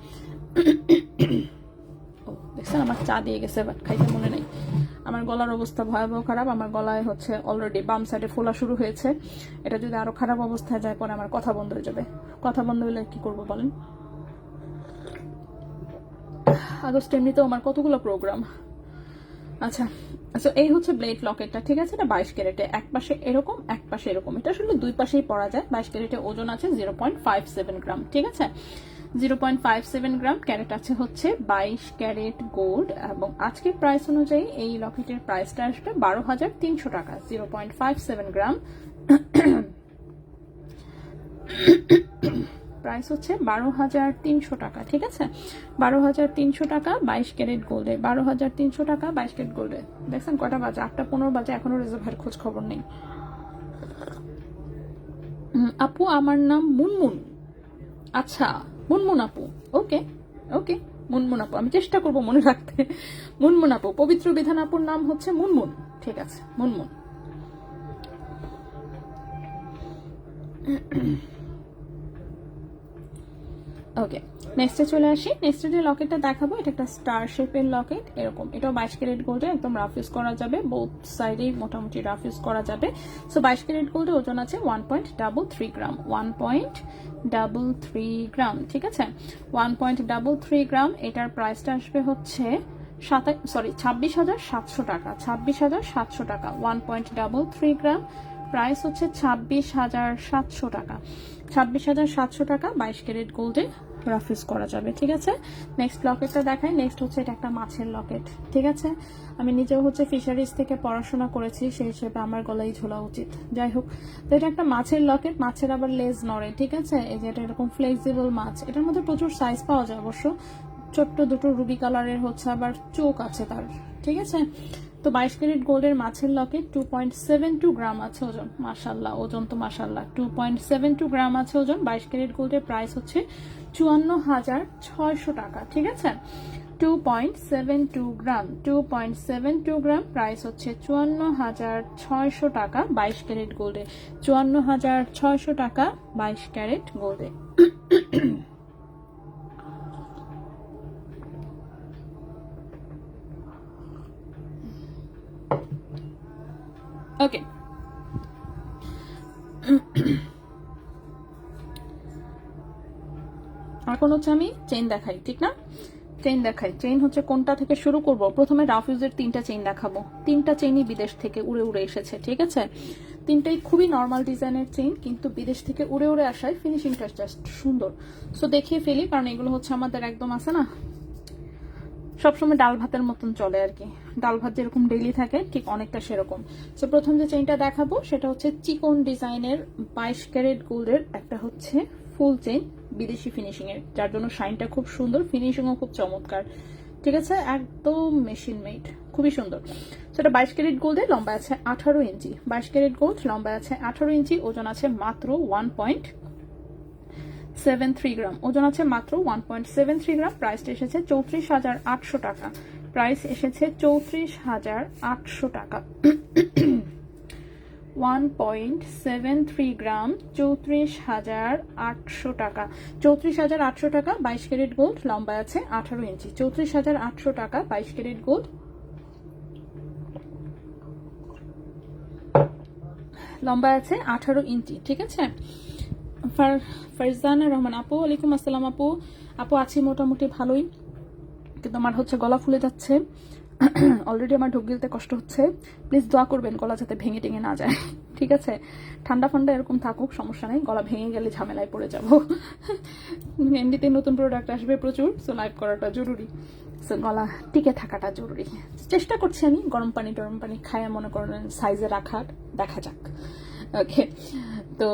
ও দেখছেন, আমার চা দিয়ে গেছে, বাট খাইতে মনে নেই। আমার গলার অবস্থা ভয়াবহ খারাপ। আমার গলায় হচ্ছে অলরেডি বাম সাইডে ফোলা শুরু হয়েছে। এটা যদি আরো খারাপ অবস্থায় যায়, পরে আমার কথা বন্ধ হয়ে যাবে। কথা বন্ধ হলে কি করবো বলেন? আগস্ট এমনিতেও আমার কতগুলো প্রোগ্রাম। আচ্ছা আচ্ছা, এই হচ্ছে ব্লেড লকেটটা। ঠিক আছে, এটা 22 ক্যারেটে, এক পাশে এরকম এক পাশে এরকম। এটা আসলে দুই পাশেই পরা যায়। 22 ক্যারেটে, ওজন আছে 0.57 গ্রাম। ঠিক আছে, 0.57 গ্রাম। ক্যারেট আছে হচ্ছে 22 ক্যারেট গোল্ড, এবং আজকের প্রাইস অনুযায়ী এই লকেটের প্রাইসটা আসবে 12,300 টাকা। 0.57 গ্রাম প্রাইস হচ্ছে 12,300 টাকা। ঠিক আছে, 12,300 টাকা 22 ক্যারেট গোল্ডে। 12,300 টাকা 22 ক্যারেট গোল্ডে। দেখছেন কটা বাজে? 8:15 বাজে, এখনো রেজার্ভের খোঁজ খবর নেই। আপু আমার নাম মুনমুন। আচ্ছা মুনমুন আপু, ওকে ওকে, মুনমুন আপু, আমি চেষ্টা করবো মনে রাখতে। মুনমুন আপু, পবিত্র বিধান আপুর নাম হচ্ছে মুনমুন। ঠিক আছে, মুনমুন। ওকে, নেক্সটে চলে আসি। নেক্সটে যে লকেটটা দেখাবো, এটা একটা স্টার শেপের লকেট, এরকম। এটাও 22 ক্যারেট গোল্ডে, একদম রাফ ইউজ করা যাবে, বোথ সাইডেই মোটামুটি রাফ ইউজ করা যাবে। সো 22 ক্যারেট গোল্ডে ওজন আছে 1.33 গ্রাম। 1.33 গ্রাম। ঠিক আছে, 1.33 গ্রাম। এটার প্রাইসটা আসবে হচ্ছে 26,700 টাকা। 26,700 টাকা। 1.33 গ্রাম, প্রাইস হচ্ছে 26,700 টাকা। 26,700 টাকা 22 ক্যারেট গোল্ডে রাফ ইউজ করা যাবে। ঠিক আছে, নেক্সট লকেটটা দেখাই। নেক্সট হচ্ছে এটা একটা মাছের লকেট। ঠিক আছে, আমি নিজেও হচ্ছে ফিশারিজ থেকে পড়াশোনা করেছি, সেই হিসেবে আমার গলায় ঝোলা উচিত। যাই হোক, তো এটা একটা মাছের লকেট। মাছের আবার লেজ নড়ে। ঠিক আছে, এই যে এটা এরকম ফ্লেক্সিবল মাছ। এটার মধ্যে প্রচুর সাইজ পাওয়া যায় অবশ্য। ছোট্ট দুটো রুবি কালারের হচ্ছে আবার চোখ আছে তার। ঠিক আছে, তো 22 ক্যারেট গোল্ডের মাছের লকেট, 2.72 গ্রাম আছে ওজন। মাশাল্লাহ, ওজন তো মাশাল্লাহ, 2.72 গ্রাম আছে ওজন। 22 ক্যারেট গোল্ডের প্রাইস হচ্ছে 54,600 টাকা। ঠিক আছে, 2.72 গ্রাম, 2.72 গ্রাম, প্রাইস হচ্ছে 54,600 টাকা 22 ক্যারেট গোল্ডে। 54,600 টাকা 22 ক্যারেট গোল্ডে। ওকে, এখন হচ্ছে আমি চেইন দেখাই, ঠিক না? চেইন দেখাই। চেইন হচ্ছে কোনটা থেকে শুরু করব? প্রথমে রাফ ইউজের 3টা চেইন দেখাবো। 3টা চেইনই বিদেশ থেকে উড়ে উড়ে এসেছে। ঠিক আছে, 3টাই খুবই নর্মাল ডিজাইনের চেইন, কিন্তু বিদেশ থেকে উড়ে উড়ে আসায় ফিনিশিংটা জাস্ট সুন্দর। সো দেখিয়ে ফেলি, কারণ এগুলো হচ্ছে আমাদের একদম আছে না, সবসময় ডাল ভাতের মতন চলে আর কি। ডাল ভাত যেরকম ডেইলি থাকে, ঠিক অনেকটা সেরকম। সো প্রথম যে চেইনটা দেখাবো সেটা হচ্ছে চিকন ডিজাইনের 22 ক্যারেট গোল্ডের একটা হচ্ছে ফুল চেইন বিদেশি ফিনিশিং এর, যার জন্য শাইনটা খুব সুন্দর, ফিনিশিংও খুব চমৎকার। ঠিক আছে, একদম মেশিন মেড, খুবই সুন্দর। সেটা 22 ক্যারেট গোল্ডে, লম্বা আছে 18 ইঞ্চি। 22 ক্যারেট গোল্ড, লম্বা আছে 18 ইঞ্চি, ওজন আছে মাত্র 1.73 গ্রাম। ওজন আছে মাত্র 1.73 গ্রাম। প্রাইসটা এসেছে 34,800 টাকা। প্রাইস এসেছে 34,800 টাকা। 1.73 গ্রাম, 34,800 টাকা। 34,800 টাকা 22 ক্যারেট গোল্ড, লম্বা আছে 18 ইঞ্চি। 34,800 টাকা 22 ক্যারেট গোল্ড, লম্বা আছে 18 ইঞ্চি। ঠিক আছে, ফারজানা রহমান আপু, ওয়ালাইকুম আসসালাম আপু। আপু আছি মোটামুটি ভালোই, কিন্তু আমার হচ্ছে গলা ফুলে যাচ্ছে অলরেডি, আমার ঢোক গিলতে কষ্ট হচ্ছে। প্লিজ দোয়া করবেন গলা যাতে ভেঙে টেঙে না যায়। ঠিক আছে, ঠান্ডা ফান্ডা এরকম থাকুক সমস্যা নেই, গলা ভেঙে গেলে ঝামেলায় পড়ে যাব। এমনিতে নতুন প্রোডাক্ট আসবে প্রচুর, সো লাইভ করাটা জরুরি, সো গলা টিকে থাকাটা জরুরি। চেষ্টা করছি আমি গরম পানি টরম পানি খায় মনে করেন সাইজে রাখার, দেখা যাক। ওকে, তো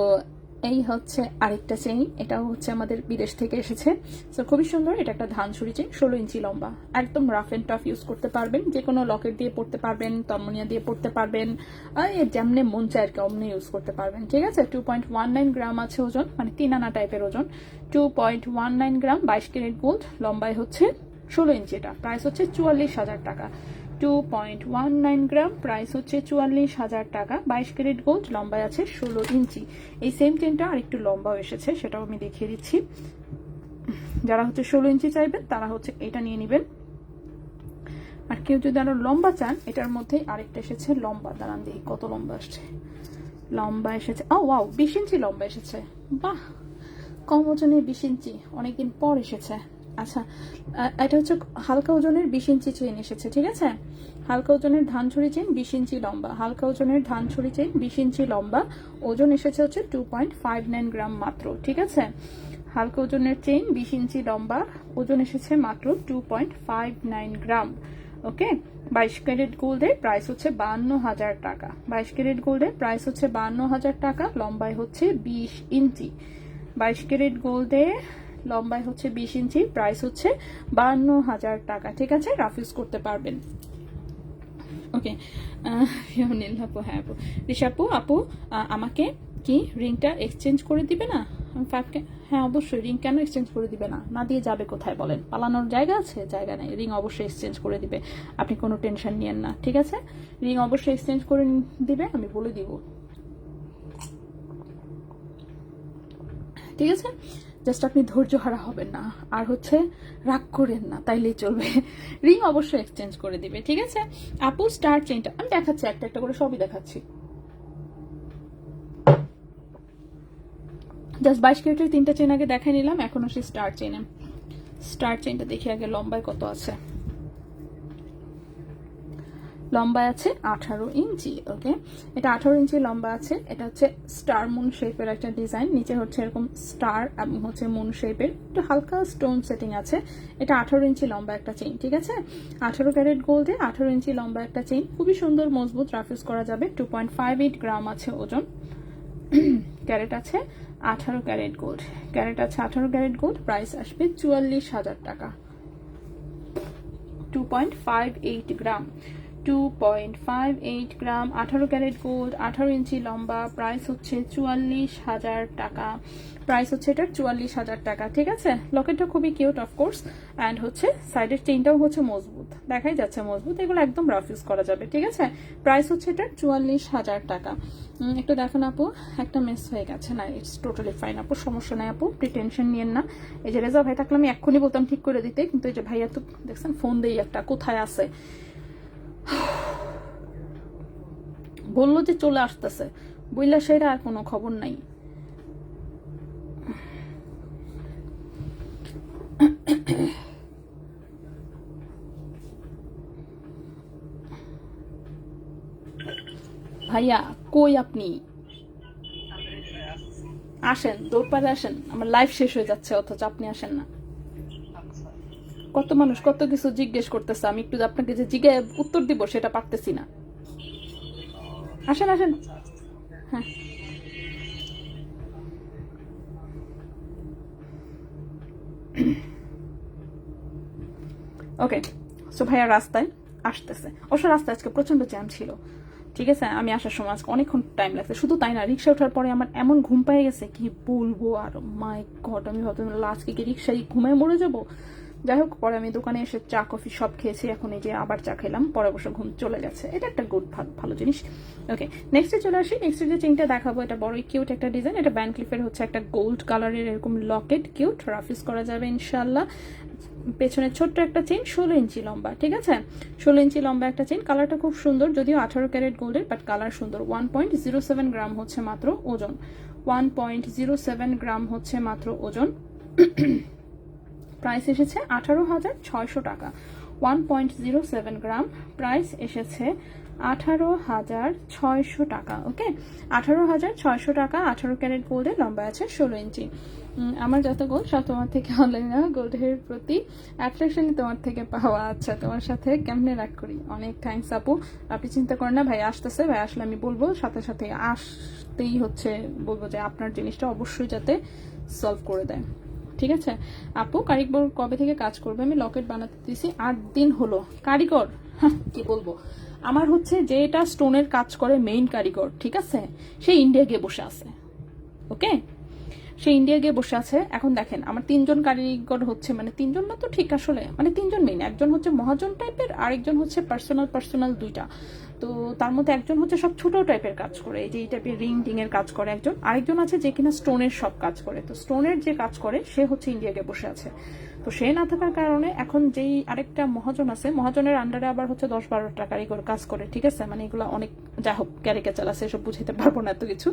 এই হচ্ছে আরেকটা চেইন, এটাও হচ্ছে আমাদের বিদেশ থেকে এসেছে। সো খুবই সুন্দর, এটা একটা ধানছড়ি চেইন, 16 ইঞ্চি লম্বা, একদম রাফ এন্ড টাফ ইউজ করতে পারবেন, যে কোনো লকেট দিয়ে পড়তে পারবেন, তন্মনিয়া দিয়ে পড়তে পারবেন, যেমনে মন চায় আর কি অমনি ইউজ করতে পারবেন। ঠিক আছে, 2.19 গ্রাম আছে ওজন, মানে 3 আনা টাইপের ওজন, 2.19 গ্রাম, 22 ক্যারেট গোল্ড, লম্বায় হচ্ছে 16 ইঞ্চিটা। প্রাইস হচ্ছে 44,000 টাকা। 2.19 গ্রাম, প্রাইস হচ্ছে 44,000 টাকা। 22 ক্যারেট গোল্ড, লম্বায় আছে 16 ইঞ্চি। এই সেম চেনটা আর একটু লম্বাও এসেছে, সেটাও আমি দেখিয়ে দিচ্ছি। যারা হচ্ছে 16 ইঞ্চি চাইবেন তারা হচ্ছে এটা নিয়ে নেবেন, আর কেউ যদি আরো লম্বা চান, এটার মধ্যেই আরেকটা এসেছে লম্বা, দাঁড়ান দেখি কত লম্বা আসছে। লম্বা এসেছে, ও ওয়াও, 20 ইঞ্চি লম্বা এসেছে, বাহ, কম ওজনে 20 ইঞ্চি, অনেকদিন পর এসেছে। আচ্ছা, এটা হচ্ছে হালকা ওজনের 20 ইঞ্চি চেইন এসেছে। ঠিক আছে, হালকা ওজনের ধানছড়ি চেইন, 20 ইঞ্চি লম্বা, হালকা ওজনের ধানছড়ি চেইন 20 ইঞ্চি লম্বা, ওজন এসেছে হচ্ছে 2.59 গ্রাম মাত্র। ঠিক আছে, হালকা ওজনের চেইন 20 ইঞ্চি লম্বা, ওজন এসেছে মাত্র 2.59 গ্রাম। ওকে, 22 ক্যারেট গোল্ডের প্রাইস হচ্ছে 52,000 টাকা। 22 ক্যারেট গোল্ডের প্রাইস হচ্ছে 52,000 টাকা, লম্বায় হচ্ছে 20 ইঞ্চি। 22 ক্যারেট গোল্ডে লম্বায় হচ্ছে 20 ইঞ্চি, প্রাইস হচ্ছে 52,000 টাকা। ঠিক আছে, রাফ ইউজ করতে পারবেন। ওকে, আপু, হ্যাঁ আপু, ঋষাপু আপু, আমাকে কি রিংটা এক্সচেঞ্জ করে দিবে না? হ্যাঁ অবশ্যই, রিং কেন এক্সচেঞ্জ করে দিবে না? না দিয়ে যাবে কোথায় বলেন? পালানোর জায়গা আছে? জায়গা নেই, রিং অবশ্যই এক্সচেঞ্জ করে দিবে, আপনি কোনো টেনশন নিয়েন না। ঠিক আছে, রিং অবশ্যই এক্সচেঞ্জ করে দিবে, আমি বলে দিব। ঠিক আছে, জাস্ট আপনি ধৈর্য হারা হবেন না, আর হচ্ছে রাগ করেন না, তাইলেই চলবে। রিং অবশ্যই এক্সচেঞ্জ করে দিবে। ঠিক আছে আপু, স্টার চেইনটা আমি দেখাচ্ছি, একটা একটা করে সবই দেখাচ্ছি। জাস্ট 22 ক্যারেটের 3টা চেইন আগে দেখাই নিলাম, এখন আসি স্টার চেইনে। স্টার চেইনটা দেখি আগে লম্বায় কত আছে। লম্বায় আছে 18 ইঞ্চি। ওকে, এটা 18 ইঞ্চি লম্বা আছে। এটা হচ্ছে স্টার মুন শেপের একটা ডিজাইন, নিচে হচ্ছে এরকম স্টার এবং হচ্ছে মুন শেপের একটু হালকা স্টোন সেটিং আছে। এটা 18 ইঞ্চি লম্বা একটা চেইন। ঠিক আছে, 18 ক্যারেট গোল্ডে 18 ইঞ্চি লম্বা একটা চেইন, খুবই সুন্দর, মজবুত, রাফ ইউজ করা যাবে। 2.58 গ্রাম আছে ওজন। ক্যারেট আছে 18 ক্যারেট গোল্ড, ক্যারেট আছে 18 ক্যারেট গোল্ড, প্রাইস আসবে 44,000 টাকা। 2.58 গ্রাম, 2.58 গ্রাম, 18 ক্যারেট গোল্ড, 18 ইঞ্চি লম্বা, প্রাইস হচ্ছে 44,000 টাকা। প্রাইস হচ্ছে এটা 44,000 টাকা। ঠিক আছে, লকেটটা খুবই কিউট অফকোর্স, অ্যান্ড হচ্ছে সাইডের চেইনটাও হচ্ছে মজবুত, দেখাই যাচ্ছে মজবুত, এগুলো একদম রাফ ইউজ করা যাবে। ঠিক আছে, প্রাইস হচ্ছে এটা 44,000 টাকা। একটু দেখেন আপু, একটা মিস হয়ে গেছে, না ইটস টোটালি ফাইন আপু, সমস্যা নাই আপু, আপনি টেনশন নিয়েন না। এই যে রেজা ভাই থাকলে আমি এক্ষুনি বলতাম ঠিক করে দিতে, কিন্তু এই যে ভাইয়া তো দেখছেন ফোন দেই একটা, কোথায় আছে বললো যে চলে আসতেছে, বইলা সেরা আর কোনো খবর নাই। ভাইয়া কই আপনি? আসেন, দৌড়পাড়ে আসেন, আমার লাইফ শেষ হয়ে যাচ্ছে অথচ আপনি আসেন না। কত মানুষ কত কিছু জিজ্ঞেস করতেছে, আমি একটু আপনাকে যে জিজ্ঞাসা উত্তর দিব সেটা পারতেছি না। আসেন আসেন, হ্যাঁ ওকে, সো ভাইয়া রাস্তায় আসতেছে, অবশ্য রাস্তায় আজকে প্রচণ্ড জ্যাম ছিল, ঠিক আছে। আমি আসার সময় আজকে অনেকক্ষণ টাইম লাগছে, শুধু তাই না রিক্সা ওঠার পরে আমার এমন ঘুম পেয়ে গেছে কি বলবো আর, মাই গড, আমি ভাবতাম আজকে কি রিক্সায় ঘুমায় মরে যাবো। যাই হোক, পরে আমি দোকানে এসে চা কফি সব খেয়েছি, এখন এই যে আবার চা খেলাম, পরে বসে ঘুম চলে গেছে, এটা একটা গুড ভালো জিনিস। ওকে, নেক্সটে চলে আসি। নেক্সটে যে চেইনটা দেখাবো এটা বড়ই কিউট একটা ডিজাইন, এটা ব্যান্ড ক্লিফের হচ্ছে একটা গোল্ড কালারের এরকম লকেট, কিউট, রাফিস করা যাবে ইনশাল্লাহ। পেছনে ছোট্ট একটা চেইন, 16 ইঞ্চি লম্বা, ঠিক আছে, 16 ইঞ্চি লম্বা একটা চেইন, কালারটা খুব সুন্দর, যদিও 18 ক্যারেট গোল্ডের, বাট কালার সুন্দর। 1.07 গ্রাম হচ্ছে মাত্র ওজন, 1.07 গ্রাম হচ্ছে মাত্র ওজন। প্রাইস এসেছে 18,600 টাকা। 1.07 গ্রাম, প্রাইস এসেছে 18,600 টাকা। ওকে, 18,600 টাকা, 18 ক্যারেট গোল্ডে, লম্বা আছে 16 ইঞ্চি। আমার যত গোল্ড সব তোমার থেকে অনলাইন নেওয়া, গোল্ডের প্রতি অ্যাট্রাকশনই তোমার থেকে পাওয়া। আচ্ছা, তোমার সাথে কেমনে রাগ করি, অনেক থ্যাংকস আপু, আপনি চিন্তা করেন না, ভাই আসতেছে, ভাই আসলে আমি বলবো, সাথে সাথে আসতেই হচ্ছে বলবো যে আপনার জিনিসটা অবশ্যই যাতে সলভ করে দেয়, ঠিক আছে। আপু কারিগর কবে থেকে কাজ করবে? আমি লকেট বানাতে দিয়েছি 8 দিন হলো। কারিগর কি বলবো, আমার হচ্ছে যে এটা স্টোনের কাজ করে মেইন কারিগর, ঠিক আছে, সে ইন্ডিয়া গিয়ে বসে আছে। ওকে, সে ইন্ডিয়া গিয়ে বসে আছে। এখন দেখেন আমার 3জন কারিগর হচ্ছে, মানে 3জন না তো ঠিক, আসলে মানে 3জন মেইন, একজন হচ্ছে মহাজন টাইপের, আরেকজন হচ্ছে পার্সোনাল দুইটা। তো তার মধ্যে একজন হচ্ছে সব ছোট টাইপের কাজ করে, এই যে এই টাইপের রিং টিং এর কাজ করে একজন, আরেকজন আছে যে কিনা স্টোনের সব কাজ করে। তো স্টোনের যে কাজ করে সে হচ্ছে ইন্ডিয়াকে বসে আছে, তো সে না থাকার কারণে এখন যেই আরেকটা মহাজন আছে, মহাজনের আন্ডারে আবার হচ্ছে 10-12টা কারিগর কাজ করে, ঠিক আছে, মানে এগুলো অনেক, যাই হোক ক্যারিকেচার আছে, এসব বুঝাইতে পারবো না এত কিছু।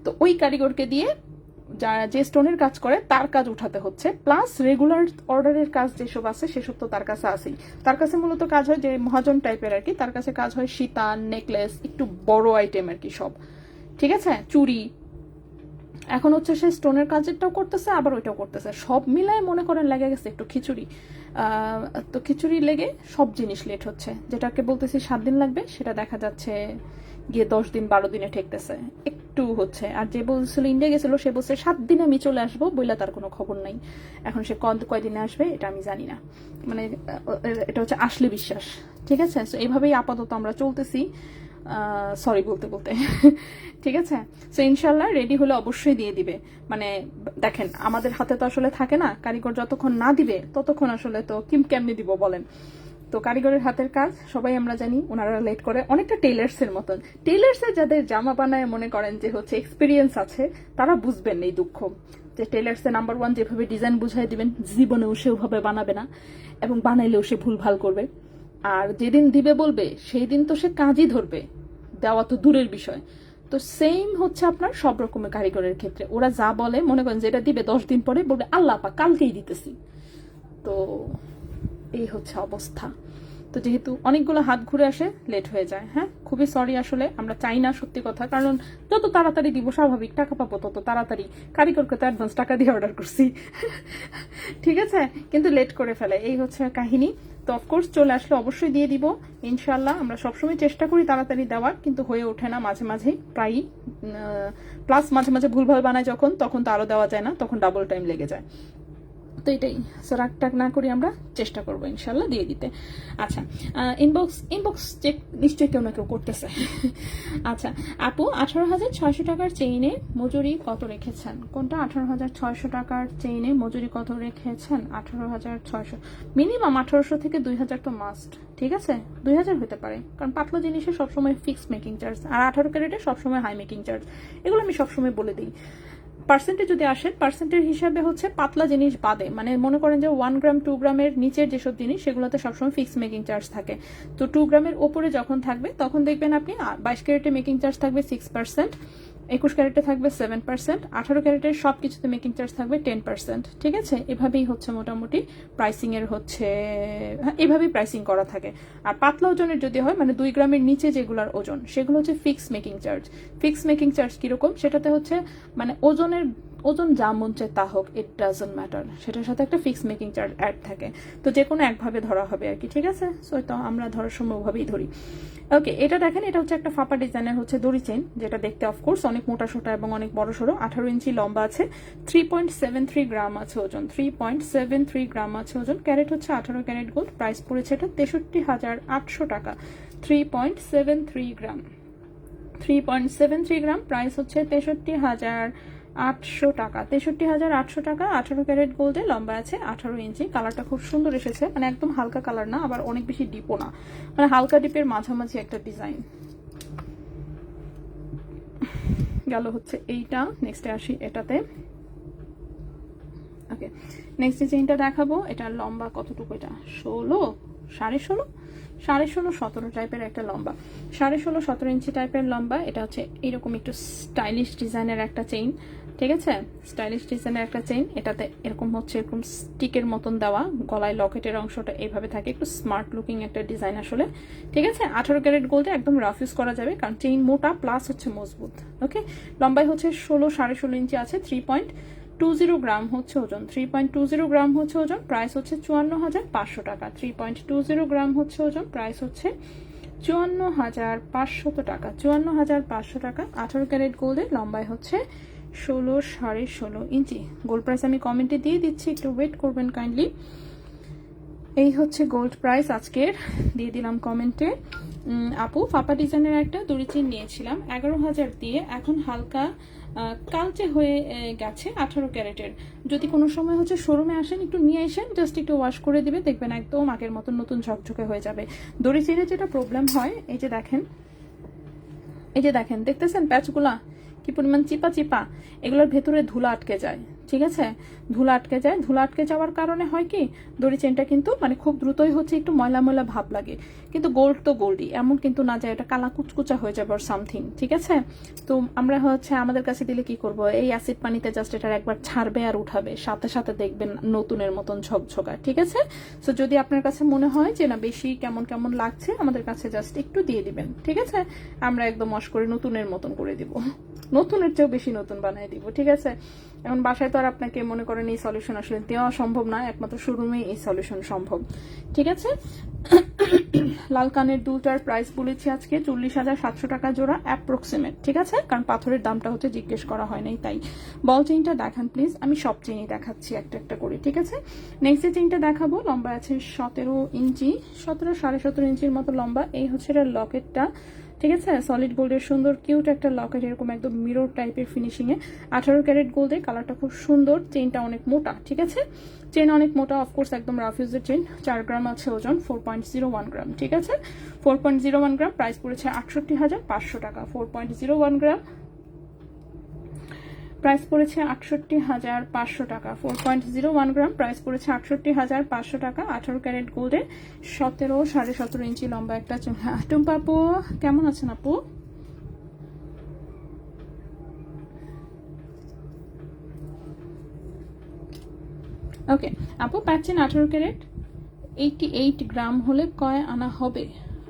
তো ওই কারিগরকে দিয়ে যে স্টোনের কাজ করে তার কাজ উঠাতে হচ্ছে, প্লাস রেগুলার অর্ডারের কাজ যেসব আছে সেসব তো তার কাছে আসেই। তার কাছে মূলত কাজ হয় যে মহাজন টাইপের আর কি, তার কাছে কাজ হয় সীতা, নেকলেস, একটু বড় আইটেম আর কি সব, ঠিক আছে, চুড়ি। এখন হচ্ছে সে স্টোনের কাজেরটাও করতেছে, আবার ওইটাও করতেছে, সব মিলায় মনে করেন লেগে গেছে একটু খিচুড়ি। তো খিচুড়ি লেগে সব জিনিস লেট হচ্ছে, যেটাকে বলতেছি 7 দিন লাগবে সেটা দেখা যাচ্ছে গিয়ে 10 দিন 12 দিনে ঠেকতেছে একটু হচ্ছে। আর যে বলছিল ইন্ডিয়া গেছিল সে বলছে 7 দিনে আমি চলে আসবো, বইলা তার কোনো খবর নাই। এখন সে কয়দিনে আসবে এটা আমি জানি না, মানে এটা হচ্ছে আসলে বিশ্বাস, ঠিক আছে। তো এইভাবেই আপাতত আমরা চলতেছি, সরি বলতে বলতে ঠিক আছে। সো ইনশাল্লাহ রেডি হলে অবশ্যই দিয়ে দিবে। মানে দেখেন আমাদের হাতে তো আসলে থাকে না, কারিগর যতক্ষণ না দিবে ততক্ষণ আসলে তো কেমনি দিব বলেন। তো কারিগরের হাতের কাজ সবাই আমরা জানি, ওনারা লেট করে, অনেকটা টেইলার্সের মতন। টেইলার্সের যাদের জামা বানায় মনে করেন যে হচ্ছে এক্সপিরিয়েন্স আছে, তারা বুঝবেন এই দুঃখ, যে টেইলার্সের নাম্বার 1 যেভাবে ডিজাইন বুঝাই দিবেন জীবনেও সেভাবে বানাবে না, এবং বানাইলেও সে ভুলভাল করবে। আর যেদিন দিবে বলবে সেই দিন তো সে কাজই ধরবে, দেওয়া তো দূরের বিষয়। তো সেম হচ্ছে আপনার সব রকমের কারিগরের ক্ষেত্রে, ওরা যা বলে মনে করেন যেটা দিবে 10 দিন পরে বলবে আল্লাহ আপা কালকেই দিতেছি। তো এই হচ্ছে অবস্থা। তো যেহেতু অনেকগুলো হাত ঘুরে আসে, লেট হয়ে যায়। হ্যাঁ, খুবই সরি, আসলে আমরা চাই না সত্যি কথা, কারণ যত তাড়াতাড়ি দিব স্বাভাবিক টাকা পাবো তত তাড়াতাড়ি, কারিগরকে তো অ্যাডভান্স টাকা দিয়ে অর্ডার করছি ঠিক আছে, কিন্তু লেট করে ফেলে, এই হচ্ছে কাহিনী। তো অফকোর্স চলে আসলে অবশ্যই দিয়ে দিব ইনশাল্লাহ। আমরা সবসময় চেষ্টা করি তাড়াতাড়ি দেওয়ার, কিন্তু হয়ে ওঠে না মাঝে মাঝেই, প্রায়ই। প্লাস মাঝে মাঝে ভুলভাল বানায় যখন, তখন তো আরও দেওয়া যায় না, তখন ডাবল টাইম লেগে যায়। তো এটাই, সো রাগ টাগ না করি, আমরা চেষ্টা করবো ইনশাল্লাহ দিয়ে দিতে। আচ্ছা, ইনবক্স চেক নিশ্চয়ই কেউ না কেউ করতেছে আচ্ছা আপু, 18,600 টাকার চেইনে মজুরি কত রেখেছেন? কোনটা? 18,600 টাকার চেইনে মজুরি কত রেখেছেন? 18,600, মিনিমাম 1800 থেকে 2000 তো মাস্ট, ঠিক আছে, 2000 হতে পারে, কারণ পাতলা জিনিসে সবসময় ফিক্সড মেকিং চার্জ, আর 18 ক্যারেটে সবসময় হাই মেকিং চার্জ, এগুলো আমি সবসময় বলে দিই। পার্সেন্টে যদি আসেন, পার্সেন্টের হিসাবে হচ্ছে পাতলা জিনিস বাদে, মানে মনে করেন যে 1 গ্রাম 2 গ্রামের নিচের যেসব জিনিস সেগুলোতে সবসময় ফিক্স মেকিং চার্জ থাকে। তো 2 গ্রামের ওপরে যখন থাকবে তখন দেখবেন আপনি 22 ক্যারেটে মেকিং চার্জ থাকবে 6%, 21 ক্যারেটে থাকবে 7%, 18 ক্যারেটের সব কিছুতে মেকিং চার্জ থাকবে 10%, ঠিক আছে। এভাবেই হচ্ছে মোটামুটি প্রাইসিং এর হচ্ছে, এভাবেই প্রাইসিং করা থাকে। আর পাতলা ওজনের যদি হয়, মানে 2 গ্রামের নিচে যেগুলোর ওজন, সেগুলো হচ্ছে fix making charge. Fix making charge কিরকম, সেটাতে হচ্ছে মানে ওজনের ওজন যা মন চায় তা হোক, ইট ডাজন্ট ম্যাটার, সেটার সাথে একটা ফিক্স মেকিং চার্জ অ্যাড থাকে, তো যে কোনো একভাবে ধরা হবে আর কি, ঠিক আছে। সো তো আমরা ধরার সময় ওভাবেই ধরি। ওকে, এটা দেখেন, এটা হচ্ছে একটা ফাপা ডিজাইনের হচ্ছে দড়ি চেইন, যেটা দেখতে অফকোর্স অনেক মোটা সোটা এবং অনেক বড় সড়ো। 18 ইঞ্চি লম্বা আছে, 3.73 গ্রাম আছে ওজন, 3.73 গ্রাম আছে ওজন। ক্যারেট হচ্ছে 18 ক্যারেট গোল্ড। প্রাইস পড়েছে এটা 63,800 টাকা। 3.73 গ্রাম, 3.73 গ্রাম, প্রাইস হচ্ছে 63,800 টাকা। 63,800 টাকা। 18 ক্যারেট গোল্ডে, লম্বা আছে 18 ইঞ্চি। কালারটা খুব সুন্দর এসেছে, মানে একদম হালকা কালার না, আবার অনেক বেশি ডিপও না, মানে হালকা ডিপের মাঝামাঝি একটা ডিজাইন গেল হচ্ছে এইটা। নেক্সটে আসি এটাতে। ওকে, নেক্সট চেইনটা দেখাবো। এটা লম্বা কতটুকু, এটা 16, 16.5, 16.5, 17 টাইপের একটা লম্বা, 16.5, 17 ইঞ্চি টাইপের লম্বা। এটা হচ্ছে এরকম একটু স্টাইলিশ ডিজাইনের একটা চেইন, ঠিক আছে, স্টাইলিশ ডিজাইনের একটা চেইন। এটাতে এরকম হচ্ছে এরকম স্টিকের মতন দেওয়া, গলায় লকেটের অংশটা এইভাবে থাকে, একটু স্মার্ট লুকিং একটা ডিজাইন আসলে, ঠিক আছে। 18 ক্যারেট গোল্ডে একদম রাফ ইউজ করা যাবে, কারণ চেইন মোটা প্লাস হচ্ছে মজবুত। ওকে, লম্বাই হচ্ছে 16, 16.5 ইঞ্চি আছে। 3.20 গ্রাম হচ্ছে ওজন, 3.20 গ্রাম হচ্ছে ওজন। প্রাইস হচ্ছে 54,500 টাকা। 3.20 গ্রাম হচ্ছে ওজন, প্রাইস হচ্ছে 54,500 টাকা। 54,500 টাকা। 18 ক্যারেট গোল্ডে, লম্বায় হচ্ছে 16, 16.5 ইঞ্চি। গোল্ড প্রাইস আমি কমেন্টে দিয়ে দিচ্ছি, একটু ওয়েট করবেন কাইন্ডলি। এই হচ্ছে গোল্ড প্রাইস আজকের, দিয়ে দিলাম কমেন্টে। আপু, ফাপা ডিজাইনের একটা দড়ি চেইন নিয়েছিলাম 11,000 দিয়ে, এখন হালকা কালচে হয়ে গেছে, 18 ক্যারেটের। যদি কোনো সময় হচ্ছে শোরুমে আসেন, একটু নিয়ে আসেন, জাস্ট একটু ওয়াশ করে দিবে, দেখবেন একদম আগের মতন নতুন ঝকঝকে হয়ে যাবে। দড়ি চেইনের যেটা প্রবলেম হয়, এই যে দেখেন, এই যে দেখেন, দেখতেছেন প্যাচগুলা কি পরিমাণ চিপা চিপা, এগুলোর ভেতরে ধুলা আটকে যায়, ঠিক আছে, ধুলা আটকে যায়। ধুলা আটকে যাওয়ার কারণে হয় কি, দড়ি চেনটা কিন্তু মানে খুব দ্রুতই হচ্ছে একটু ময়লা ময়লা ভাব লাগে। কিন্তু গোল্ড তো গোল্ডই, এমন কিন্তু না যায় এটা কালা কুচকুচা হয়ে যাবে আর সামথিং, ঠিক আছে। তো আমরা হচ্ছে আমাদের কাছে দিলে কি করব, এই অ্যাসিড পানিতে জাস্ট এটা একবার ছাড়বে আর উঠাবে, সাথে সাথে দেখবেন নতুনের মতন ঝকঝকা, ঠিক আছে। সো যদি আপনার কাছে মনে হয় যে না বেশি কেমন কেমন লাগছে, আমাদের কাছে জাস্ট একটু দিয়ে দিবেন, ঠিক আছে, আমরা একদম ওয়াশ করে নতুনের মতন করে দিব, নতুনের চেয়েও বেশি নতুন বানিয়ে দিব, ঠিক আছে। এখন বাসায় তো আর আপনাকে মনে করেন এই সলিউশন আসলে দেওয়া সম্ভব না, একমাত্র শোরুমে এই সলিউশন সম্ভব, ঠিক আছে। লাল কানের দুলটার প্রাইস বলেছি আজকে 40,700 টাকা জোড়া অ্যাপ্রক্সিমেট, ঠিক আছে, কারণ পাথরের দামটা হচ্ছে জিজ্ঞেস করা হয় নাই তাই। বল চেইনটা দেখান প্লিজ, আমি সব চেইনই দেখাচ্ছি একটা একটা করে, ঠিক আছে। নেক্সট যে চেইনটা দেখাবো, লম্বা আছে 17 ইঞ্চি, 17, 17.5 ইঞ্চির মতো লম্বা। এই হচ্ছে এটার লকেটটা, ঠিক আছে, সলিড গোল্ডের সুন্দর কিউট একটা লকেট, এরকম একদম মিরর টাইপের ফিনিশিং এ। 18 ক্যারেট গোল্ডে, কালারটা খুব সুন্দর। চেইনটা অনেক মোটা, ঠিক আছে, চেইন অনেক মোটা, অফকোর্স একদম রাফ ইউজের চেইন। 4 গ্রাম আছে ওজন, 4.01 গ্রাম, ঠিক আছে, 4.01 গ্রাম। প্রাইস পড়েছে 68,500 টাকা। 4.01 গ্রাম, প্রাইস পড়েছে 68,500 টাকা। 4.01 গ্রাম, প্রাইস পড়েছে 68,500 টাকা। 18 ক্যারেট গোল্ডে, 17, 17.5 ইঞ্চি লম্বা একটা চেন। হ্যাঁ টুম্পা আপু, কেমন আছেন আপু? ওকে আপু, পাচ্ছেন 18 ক্যারেট, 88 গ্রাম হলে কয় আনা হবে?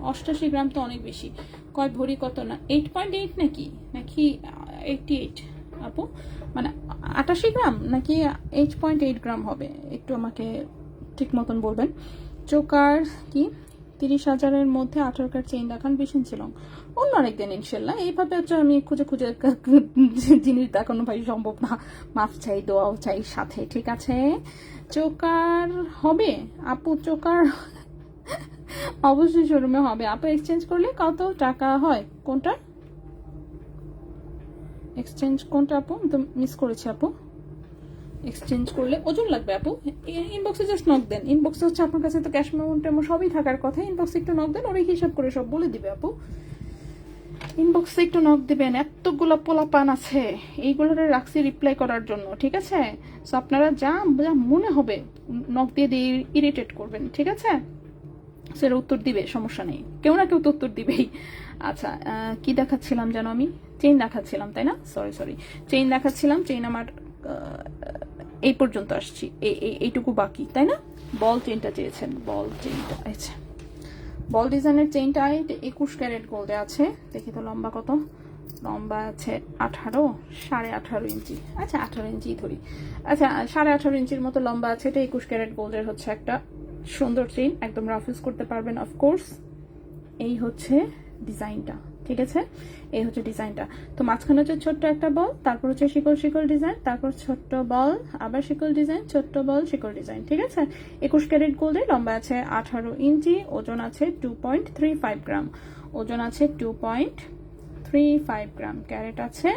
88 গ্রাম তো অনেক বেশি, কয় ভরি কত না, 8.8 নাকি, নাকি 88 আপু, মানে 88 গ্রাম নাকি 8.8 গ্রাম হবে, একটু আমাকে ঠিক মতন বলবেন। চোকার কি 30,000-এর মধ্যে 18 ক্যারেট চেইন দেখান, 20 ইঞ্চি লং। অন্য আরেকদিন ইনশাল্লাহ, এইভাবে হচ্ছে আমি খুঁজে খুঁজে জিনিস দেখানো ভাই সম্ভব না, মাফ চাই, দোয়াও চাই সাথে, ঠিক আছে। চোকার হবে আপু, চোকার অবশ্যই শোরুমে হবে আপু। এক্সচেঞ্জ করলে কত টাকা হয়? কোনটা এক্সচেঞ্জ, কোনটা আপু? তো মিস করেছি আপু। এক্সচেঞ্জ করলে ওজন লাগবে আপু, ইনবক্সে জাস্ট নক দেন। ইনবক্সে হচ্ছে আপনার কাছে তো ক্যাশ অ্যামাউন্ট সবই থাকার কথা, ইনবক্সে একটু নক দেন, ওরাই হিসাব করে সব বলে দিবে আপু। ইনবক্সে একটু নক দিবেন, এতগুলো পোলাপান আছে, এইগুলোরে রাখছি রিপ্লাই করার জন্য, ঠিক আছে। সো আপনারা যা যা মনে হবে নক দিয়ে দিয়ে ইরিটেট করবেন, ঠিক আছে, সেটা উত্তর দিবে, সমস্যা নেই, কেউ না কেউ তো উত্তর দিবেই। আচ্ছা, কি দেখাচ্ছিলাম যেন আমি? চেইন দেখাচ্ছিলাম তাই না, সরি সরি, চেইন দেখাচ্ছিলাম। চেইন আমার এই পর্যন্ত আসছি, এইটুকু বাকি তাই না। বল চেইনটা চেয়েছেন, বল চেইনটা আছে, বল ডিজাইনের চেইনটা 21 ক্যারেট গোল্ডে আছে। দেখি তো লম্বা কত, লম্বা আছে 18, 18.5 ইঞ্চি। আচ্ছা 18 ইঞ্চি ধরি। আচ্ছা 18.5 ইঞ্চির মতো লম্বা আছে। এটা 21 ক্যারেট গোল্ডের হচ্ছে একটা সুন্দর চেইন, একদম রাফ ইউজ করতে পারবেন অফকোর্স। এই হচ্ছে ডিজাইনটা, ঠিক আছে? এই হচ্ছে ডিজাইনটা। তো মাঝখানে হচ্ছে ছোট্ট একটা বল, তারপর হচ্ছে শিকল শিকল ডিজাইন, তারপর ছোট্ট বল, আবার শিকল ডিজাইন, ছোট্ট বল, শিকল ডিজাইন, ঠিক আছে? 21 ক্যারেট গোল্ডে লম্বা আছে 18 ইঞ্চি, ওজন আছে 2.35 গ্রাম, ওজন আছে 2.35 গ্রাম, ক্যারেট আছে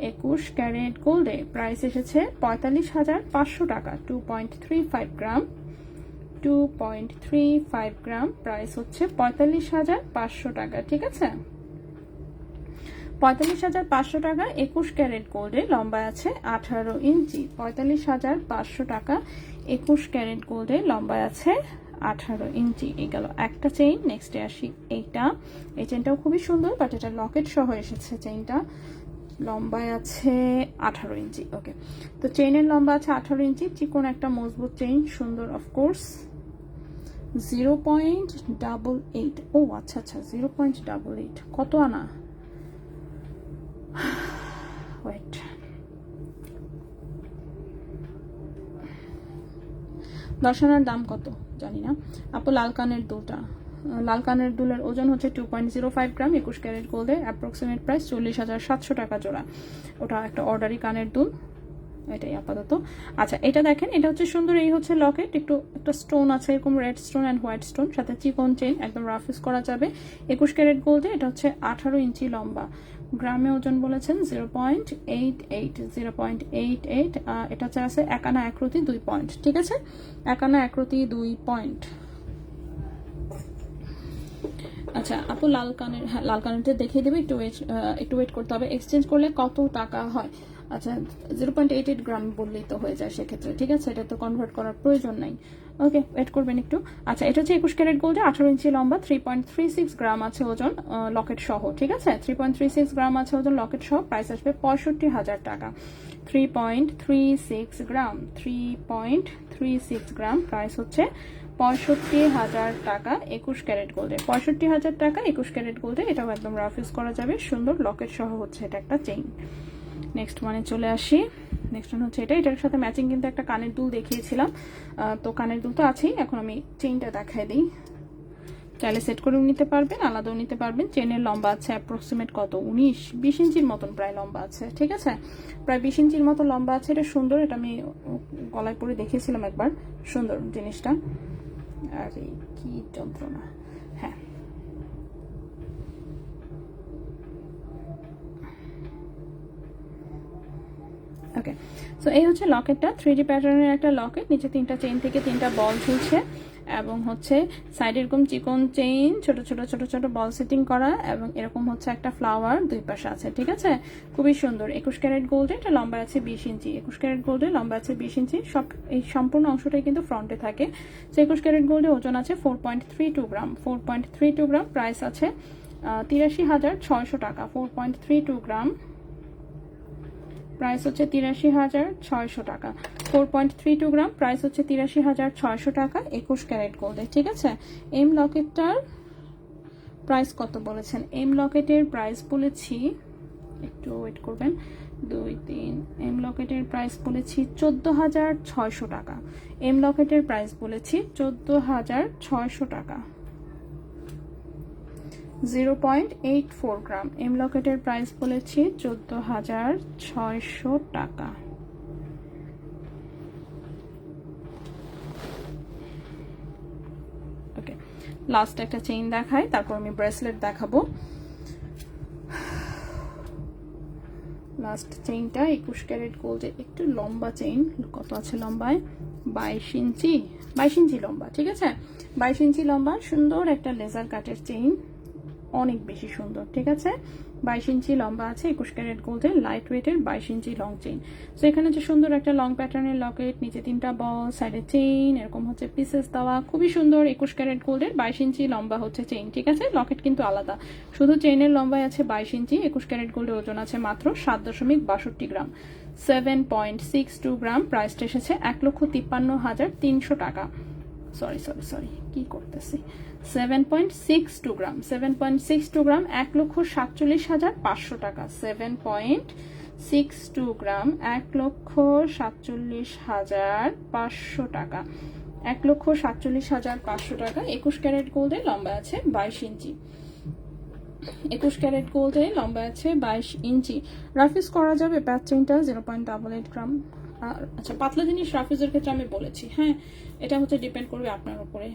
21 ক্যারেট গোল্ডে। প্রাইস এসেছে 45,500 টাকা। 2.35 গ্রাম, 2.35 গ্রাম, প্রাইস হচ্ছে 45,500 টাকা, ঠিক আছে? 45,500 টাকা। 21 ক্যারেট গোল্ডে লম্বা আছে 18 ইঞ্চি, 45,500 টাকা। 21 ক্যারেট গোল্ডে লম্বা আছে 18 ইঞ্চি। এই গেল একটা চেইন। নেক্সটে আসি এইটা। এই চেইনটাও খুবই সুন্দর, বাট এটা লকেট সহ এসেছে। চেইনটা লম্বায় আছে 18 ইঞ্চি। ওকে, তো চেইনের লম্বা আছে 18 ইঞ্চি, চিকন একটা মজবুত চেইন, সুন্দর অফকোর্স। 0.88। ও আচ্ছা আচ্ছা, 0.88 কত আনা? ওয়েট, দর্শনার দাম কত জানি না আপু। লাল কানের দুলটা, লাল কানের দুলের ওজন হচ্ছে 2.05 গ্রাম, 21 ক্যারেট গোল্ডে। অ্যাপ্রক্সিমেট প্রাইস 40,700 টাকা জোড়া। ওটা একটা অর্ডারি কানের দুল, এটাই আপাতত। আচ্ছা এটা দেখেন, এটা হচ্ছে সুন্দর। এই হচ্ছে লকেট, একটু একটা স্টোন আছে এরকম, red stone and white stone, সাথে চিকন চেইন, একদম রাফ ইউজ করা যাবে। 21 ক্যারেট গোল্ডে। এটা হচ্ছে 18 ইঞ্চি লম্বা, গ্রামে ওজন বলেছেন 0.88, 0.88। এটা হচ্ছে আছে 1 আনা 1 রতি 2 পয়েন্ট, ঠিক আছে? 1 আনা 1 রতি 2 পয়েন্ট। আচ্ছা আপু লাল কানের, হ্যাঁ লাল কানেরটা দেখিয়ে দেবে, একটু ওয়েট করতে হবে। এক্সচেঞ্জ করলে কত টাকা হয়? আচ্ছা 0.88 গ্রাম বললেই তো হয়ে যায় সেক্ষেত্রে, ঠিক আছে? এটা তো কনভার্ট করার প্রয়োজন নাই। ওকে, ওয়েট করবেন একটু। আচ্ছা এটা হচ্ছে 21 ক্যারেট গোল্ডে, 18 ইঞ্চি লম্বা, 3.36 গ্রাম আছে ওজন, লকেট সহ, ঠিক আছে? 3.36 গ্রাম আছে ওজন, লকেট সহ। প্রাইস আসবে 65,000 টাকা। 3.36 গ্রাম, 3.36 গ্রাম, প্রাইস হচ্ছে 65,000 টাকা। 21 ক্যারেট গোল্ডে 65,000 টাকা। 21 ক্যারেট গোল্ডে, এটাও একদম রাফ ইউজ করা যাবে, সুন্দর লকেট সহ হচ্ছে এটা একটা চেইন। নেক্সট মানে চলে আসি। নেক্সট ওয়ান হচ্ছে এটা, এটার সাথে ম্যাচিং কিন্তু একটা কানের দুল দেখিয়েছিলাম, তো কানের দুল তো আছেই। এখন আমি চেইনটা দেখাই দিই। চাইলে সেট করেও নিতে পারবেন, আলাদাও নিতে পারবেন। চেনের লম্বা আছে অ্যাপ্রক্সিমেট কত, 19-20 ইঞ্চির মতন প্রায় লম্বা আছে, ঠিক আছে? প্রায় 20 ইঞ্চির মতো লম্বা আছে। এটা সুন্দর, এটা আমি গলায় পরে দেখিয়েছিলাম একবার, সুন্দর জিনিসটা। আর এই কি যন্ত্রণা, হ্যাঁ ওকে। সো এই হচ্ছে লকেটটা, 3D প্যাটার্নের একটা লকেট। নিচে 3টা চেইন থেকে 3টা বল ঝুলছে, এবং হচ্ছে সাইডে এরকম চিকন চেইন, ছোট ছোট ছোট ছোট বল সেটিং করা, এবং এরকম হচ্ছে একটা ফ্লাওয়ার দুই পাশে আছে, ঠিক আছে? খুবই সুন্দর। 21 ক্যারেট গোল্ডে, এটা লম্বা আছে 20 ইঞ্চি। 21 ক্যারেট গোল্ডে লম্বা আছে 20 ইঞ্চি। সব এই সম্পূর্ণ অংশটাই কিন্তু ফ্রন্টে থাকে। তো 21 ক্যারেট গোল্ডে ওজন আছে 4.32 গ্রাম, 4.32 গ্রাম। প্রাইস আছে 83,600 টাকা। 4.32 গ্রাম, প্রাইস হচ্ছে 83,600 টাকা। 4.32 গ্রাম, প্রাইস হচ্ছে 83,600 টাকা। 21 ক্যারেট গোল্ডে, ঠিক আছে? এম লকেটটার প্রাইস কত বলেছেন? এম লকেটের প্রাইস বলেছি, একটু ওয়েট করবেন, 2-3। এম লকেটের প্রাইস বলেছি 14,600 টাকা। এম লকেটের প্রাইস বলেছি 14,600 টাকা। 0.84 গ্রাম। এম লকেটের প্রাইস বলেছি 14,600 টাকা। ওকে, লাস্ট একটা চেইন দেখাই, তারপর আমি ব্রেসলেট দেখাবো। লাস্ট চেইনটা 21 ক্যারেট গোল্ডে, একটু লম্বা চেইন। কত আছে লম্বায়? 22 ইঞ্চি, 22 ইঞ্চি লম্বা, ঠিক আছে? 22 ইঞ্চি লম্বা, সুন্দর একটা লেজার কাটের চেইন, অনেক বেশি সুন্দর, ঠিক আছে? 22 ইঞ্চি লম্বা আছে, 21 ক্যারেট গোল্ডের, লাইট ওয়েটের 22 ইঞ্চি লং চেইন। তো এখানে যে সুন্দর একটা লং প্যাটার্নের লকেট, নিচে 3টা বল, সাইডে চেইন, এরকম হচ্ছে পিসেস দেওয়া, খুবই সুন্দর। 21 ক্যারেট গোল্ডের 22 ইঞ্চি লম্বা হচ্ছে চেইন, ঠিক আছে? লকেট কিন্তু আলাদা, শুধু চেইনের লম্বায় আছে 22 ইঞ্চি। 21 ক্যারেট গোল্ডের ওজন আছে মাত্র 7.62 গ্রাম, 7.62 গ্রাম। প্রাইসটা এসেছে 1,53,300 টাকা। সরি কি করতেছি, 7.62 গ্রাম, 7.62 গ্রাম 1,47,500 টাকা। 7.62 গ্রাম 1,47,500 টাকা, 1,47,500 টাকা। 21 ক্যারেট গোল্ডে লম্বা আছে 22 ইঞ্চি, 21 ক্যারেট গোল্ডে লম্বা আছে 22 ইঞ্চি। রাফিজ করা যাবে প্যাচ চেইনটা 0.88 গ্রাম। আর আচ্ছা, পাতলা জিনিস রাফিজের ক্ষেত্রে আমি বলেছি, হ্যাঁ এটা হচ্ছে ডিপেন্ড করবে আপনার উপরে।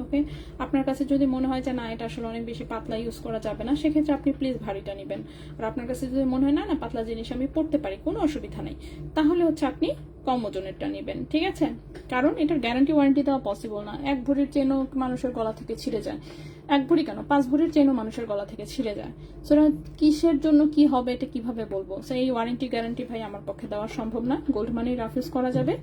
ওকে, আপনার কাছে যদি মনে হয় যে না এটা আসলে অনেক বেশি পাতলা ইউজ করা যাবে না, সেক্ষেত্রে আপনি প্লিজ ভারীটা নেবেন। আর আপনার কাছে যদি মনে হয় না না পাতলা জিনিস আমি পড়তে পারি, কোনো অসুবিধা নেই, তাহলে হচ্ছে আপনি কম ওজনেরটা নেবেন, ঠিক আছে? কারণ এটার গ্যারান্টি ওয়ারেন্টি দেওয়া পসিবল না। 1 ভরির চেনও মানুষের গলা থেকে ছিঁড়ে যায়, 1 ভরি কেন 5 ভরির চেনও মানুষের গলা থেকে ছিঁড়ে যায়। সেটা কিসের জন্য কি হবে এটা কিভাবে বলবো? সেই ওয়ারেন্টি গ্যারান্টি ভাই আমার পক্ষে দেওয়া সম্ভব না। গোল্ড মানি রাফিজ করা যাবে,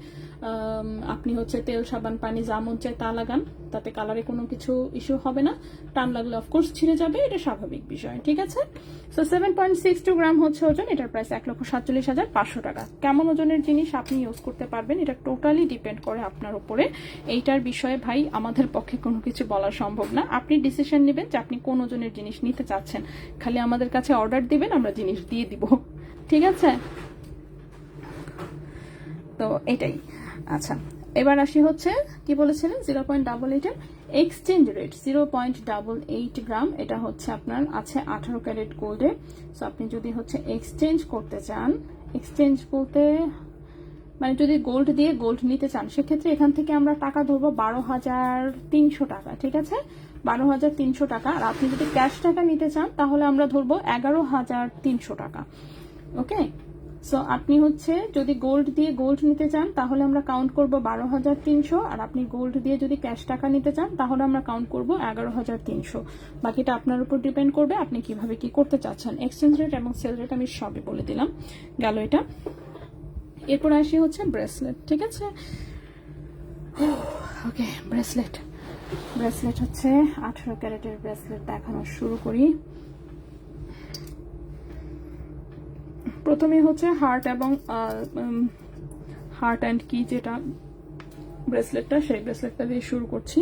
আপনি হচ্ছে তেল সাবান পানি যা মন চায় তা লাগান, তাতে কালারে কোনো কিছু ইস্যু হবে না। টান লাগলে অফকোর্স ছিঁড়ে যাবে, এটা স্বাভাবিক বিষয়, ঠিক আছে? সো 7.62 গ্রাম হচ্ছে ওজন, এটার প্রাইস 1,47,500 টাকা। কেমন ওজনের জিনিস আপনি ইউজ করতে পারবেন এটা টোটালি ডিপেন্ড করে আপনার উপরে। এইটার বিষয়ে ভাই আমাদের পক্ষে কোনো কিছু বলা সম্ভব না। আপনি ডিসিশন নেবেন যে আপনি কোন ওজনের জিনিস নিতে চাচ্ছেন, খালি আমাদের কাছে অর্ডার দিবেন, আমরা জিনিস দিয়ে দিব, ঠিক আছে? তো এটাই। আচ্ছা, এবার আসি হচ্ছে কি বলেছিলেন 0.88 এর এক্সচেঞ্জ রেট 0.88 গ্রাম, এটা হচ্ছে আপনার আছে 18 ক্যারেট গোল্ডে। সো আপনি যদি হচ্ছে এক্সচেঞ্জ করতে চান, এক্সচেঞ্জ বলতে মানে যদি গোল্ড দিয়ে গোল্ড নিতে চান, সেক্ষেত্রে এখান থেকে আমরা টাকা ধরবো 12,300 টাকা, ঠিক আছে? 12,300 টাকা। আর আপনি যদি ক্যাশ টাকা নিতে চান তাহলে আমরা ধরবো 11,300 টাকা। ওকে, সো আপনি হচ্ছে যদি গোল্ড দিয়ে গোল্ড নিতে চান তাহলে আমরা কাউন্ট করব 12,300, আর আপনি গোল্ড দিয়ে যদি ক্যাশ টাকা নিতে চান তাহলে আমরা কাউন্ট করব 11,300। বাকিটা আপনার উপর ডিপেন্ড করবে আপনি কিভাবে কি করতে চাচ্ছেন। এক্সচেঞ্জ রেট এবং সেল রেট আমি সবই বলে দিলাম, গেল এটা। এরপর আসি হচ্ছে ব্রেসলেট, ঠিক আছে? ওকে, ব্রেসলেট হচ্ছে 18 ক্যারেটের ব্রেসলেট দেখানো শুরু করি। প্রথমে হচ্ছে হার্ট এবং হার্ট অ্যান্ড কি যেটা ব্রেসলেটটা, সেই ব্রেসলেটটা দিয়ে শুরু করছি।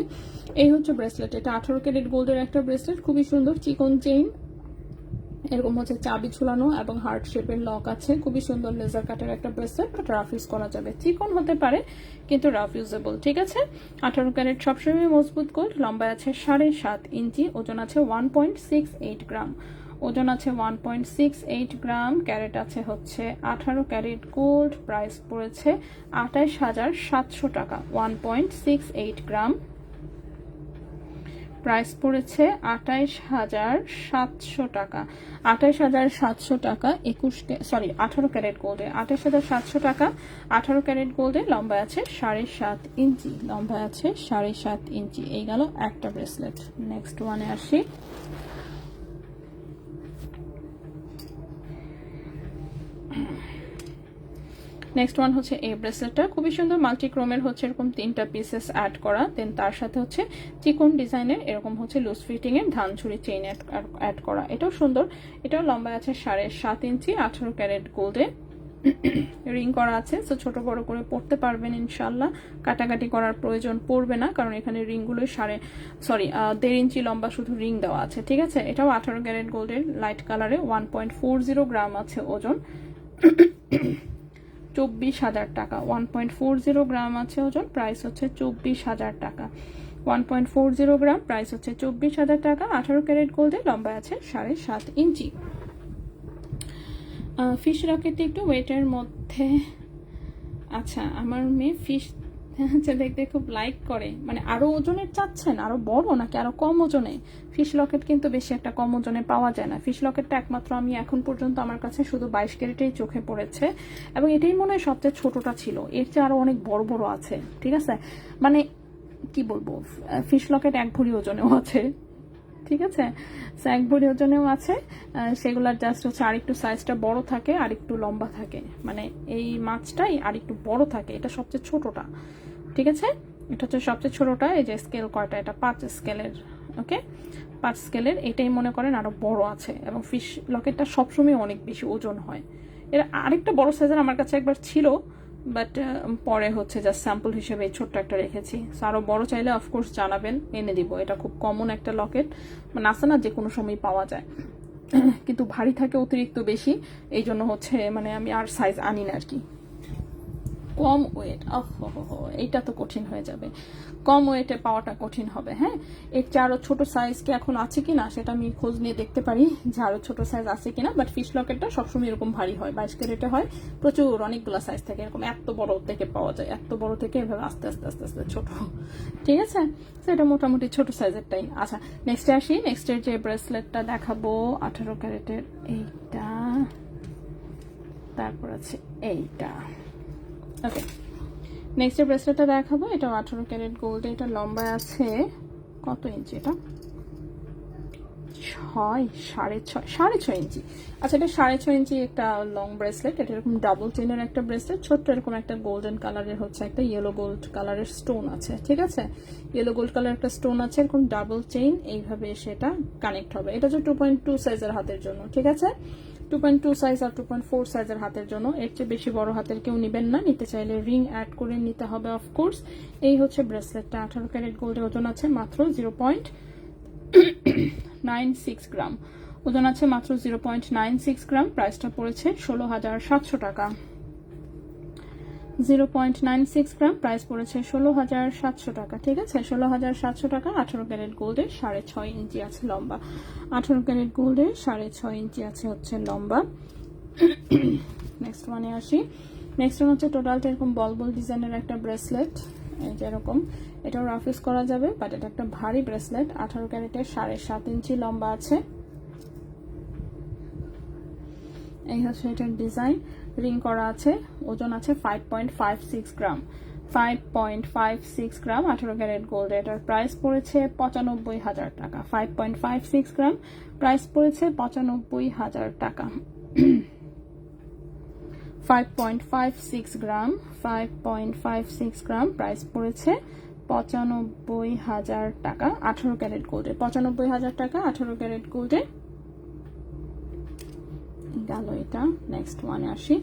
এই হচ্ছে ব্রেসলেট, এটা 18 ক্যারেট গোল্ডের একটা ব্রেসলেট, খুবই সুন্দর চিকন চেইন, এরকম হচ্ছে চাবি ঝুলানো এবং হার্ট শেপের লক আছে, খুবই সুন্দর লেজার কাটের একটা ব্রেসলেট। রাফ ইউজ করা যাবে, চিকন হতে পারে কিন্তু রাফ ইউজেবল, ঠিক আছে? 18 ক্যারেট সবসময় মজবুত গোল্ড, লম্বা আছে 7.5 ইঞ্চি, ওজন আছে 1.68 গ্রাম, ওজন আছে 1.68 গ্রাম, ক্যারেট আছে হচ্ছে 18 ক্যারেট গোল্ড, প্রাইস পড়েছে 28,700 টাকা। 1.68 গ্রাম, প্রাইস পড়েছে 28,700 টাকা। 28,700 টাকা 18 ক্যারেট গোল্ডে, 28,700 টাকা 18 ক্যারেট গোল্ডে, লম্বা আছে 7.5 ইঞ্চি, লম্বা আছে 7.5 ইঞ্চি। এই গেল একটা ব্রেসলেট। নেক্সট ওয়ানে আসি। নেক্সট ওয়ান হচ্ছে এই ব্রেসলেটটা, খুবই সুন্দর মাল্টিক্রোমের হচ্ছে এরকম 3টা পিসেস অ্যাড করা, দেন তার সাথে হচ্ছে চিকন ডিজাইনের এরকম হচ্ছে লুজ ফিটিং এর ধানছড়ি চেইন অ্যাড করা, এটাও সুন্দর। এটাও লম্বা আছে 7.5 ইঞ্চি, 18 ক্যারেট গোল্ডে, রিং করা আছে। তো ছোট বড় করে পড়তে পারবেন ইনশাল্লাহ, কাটাকাটি করার প্রয়োজন পড়বে না, কারণ এখানে রিংগুলো 1.5 ইঞ্চি লম্বা শুধু রিং দেওয়া আছে, ঠিক আছে? এটাও 18 ক্যারেট গোল্ডের লাইট কালারে, 1.40 গ্রাম আছে ওজন, 24,000 টাকা। 1.40 গ্রাম আছে ওজন, প্রাইস হচ্ছে 24,000 টাকা। 1.40 গ্রাম, প্রাইস হচ্ছে 24,000 টাকা। 18 ক্যারেট গোল্ডে, লম্বা আছে 7.5 ইঞ্চি। ফিশ রকেটটি একটু ওয়েটের মধ্যে, আচ্ছা আমার মেয়ে ফিশ হচ্ছে দেখতে খুব লাইক করে, মানে আরো ওজনের চাচ্ছেন, আরো বড় নাকি আরো কম ওজনে? ফিশ লকেট কিন্তু বেশি একটা কম ওজনে পাওয়া যায় না। ফিশ লকেটটা একমাত্র আমি এখন পর্যন্ত আমার কাছে শুধু 22 ক্যারেটেই চোখে পড়েছে, এবং এটাই মনে হয় সবচেয়ে ছোটটা ছিল, এর চেয়ে আরো অনেক বড় বড় আছে, ঠিক আছে? মানে কি বলবো, ফিশ লকেট 1 ভরি ওজনেও আছে, ঠিক আছে? 1 ভরি ওজনেও আছে, সেগুলার জাস্ট হচ্ছে আরেকটু সাইজটা বড় থাকে, আরেকটু লম্বা থাকে, মানে এই মাছটাই আরেকটু বড় থাকে, এটা সবচেয়ে ছোটটা, ঠিক আছে? এটা হচ্ছে সবচেয়ে ছোটটা। এই যে স্কেল কয়টা, এটা 5 স্কেলের, ওকে 5 স্কেলের, এটাই মনে করেন আরো বড় আছে, এবং ফিশ লকেটটা সবসময় অনেক বেশি ওজন হয়। এর আরেকটা বড় সাইজের আমার কাছে একবার ছিল, বাট পরে হচ্ছে জাস্ট স্যাম্পল হিসেবে এই ছোট্ট একটা রেখেছি। সো আরও বড় চাইলে অফকোর্স জানাবেন, এনে দিব। এটা খুব কমন একটা লকেট, মানে আসে না যে কোনো সময় পাওয়া যায়, কিন্তু ভারী থাকে অতিরিক্ত বেশি, এই জন্য হচ্ছে মানে আমি আর সাইজ আনি না আর কি। কম ওয়েট, এইটা তো কঠিন হয়ে যাবে, কম ওয়েটে পাওয়াটা কঠিন হবে। হ্যাঁ, এর চেয়ে আরও ছোটো সাইজ কি এখন আছে কিনা সেটা আমি খোঁজ নিয়ে দেখতে পারি যে আরও ছোটো সাইজ আছে কিনা। বাট ফিশ লকেটটা সবসময় এরকম ভারী হয়, 22 ক্যারেটে হয়, প্রচুর অনেকগুলো সাইজ থাকে, এরকম এত বড় থেকে পাওয়া যায়, এত বড় থেকে এভাবে আস্তে আস্তে আস্তে আস্তে ছোট। ঠিক আছে, তো এটা মোটামুটি ছোট সাইজেরটাই। আচ্ছা, নেক্সটে আসি। নেক্সটের যে ব্রেসলেটটা দেখাবো 18 ক্যারেটের, এইটা, তারপর আছে এইটা। ওকে, নেক্সট ব্রেসলেটটা দেখাবো, এটা 18 ক্যারেট গোল্ড। এটা লম্বা আছে কত ইঞ্চি? এটা 6.5 ইঞ্চি। আচ্ছা, এটা 6.5 ইঞ্চি একটা লং ব্রেসলেট। এটা এরকম ডাবল চেনের একটা ব্রেসলেট, ছোট্ট এরকম একটা গোল্ডেন কালারের হচ্ছে একটা ইয়েলো গোল্ড কালারের স্টোন আছে। ঠিক আছে, ইয়েলো গোল্ড কালার একটা স্টোন আছে, এরকম ডাবল চেইন এইভাবে সেটা কানেক্ট হবে। এটা হচ্ছে 2.2 সাইজের হাতের জন্য। ঠিক আছে, 2.2 সাইজ আর 2.4 সাইজের হাতের জন্য। এর চেয়ে বেশি বড় হাতের কেউ নেবেন না, নিতে চাইলে রিং অ্যাড করে নিতে হবে অফকোর্স। এই হচ্ছে ব্রেসলেটটা, 18 ক্যারেট গোল্ডের, ওজন আছে মাত্র 0.96 গ্রাম। ওজন আছে মাত্র 0.96 গ্রাম। প্রাইসটা পড়েছে 16,700 টাকা। 0.96 গ্রাম, প্রাইস পড়েছে 16,700 টাকা। ঠিক আছে, 16,700 টাকা। 18 ক্যারেট গোল্ডের 6.5 ইঞ্চি আছে লম্বা। 18 ক্যারেট গোল্ডের 6.5 ইঞ্চি আছে হচ্ছে লম্বা। নেক্সট ওয়ানে আসি। নেক্সট ওয়ান হচ্ছে টোটালটা এরকম বল বল ডিজাইনের একটা ব্রেসলেট, এই যে এরকম। এটাও রাফ ইউজ করা যাবে, বাট এটা একটা ভারী ব্রেসলেট। 18 ক্যারেটের 7.5 ইঞ্চি লম্বা আছে। এই হচ্ছে এটার ডিজাইন, রিং করা আছে, ওজন আছে 5.56 গ্রাম। 5.56 গ্রাম, 18 ক্যারেট গোল্ড। এটার প্রাইস পড়েছে 95,000 টাকা। 5.56 গ্রাম, প্রাইস পড়েছে 95,000 টাকা। 5.56 গ্রাম, 5.56 গ্রাম, প্রাইস পড়েছে 95,000 টাকা। 18 ক্যারেট গোল্ডের 95,000 টাকা, 18 ক্যারেট গোল্ডের গেল এটা। নেক্সট ওয়ানে আসি।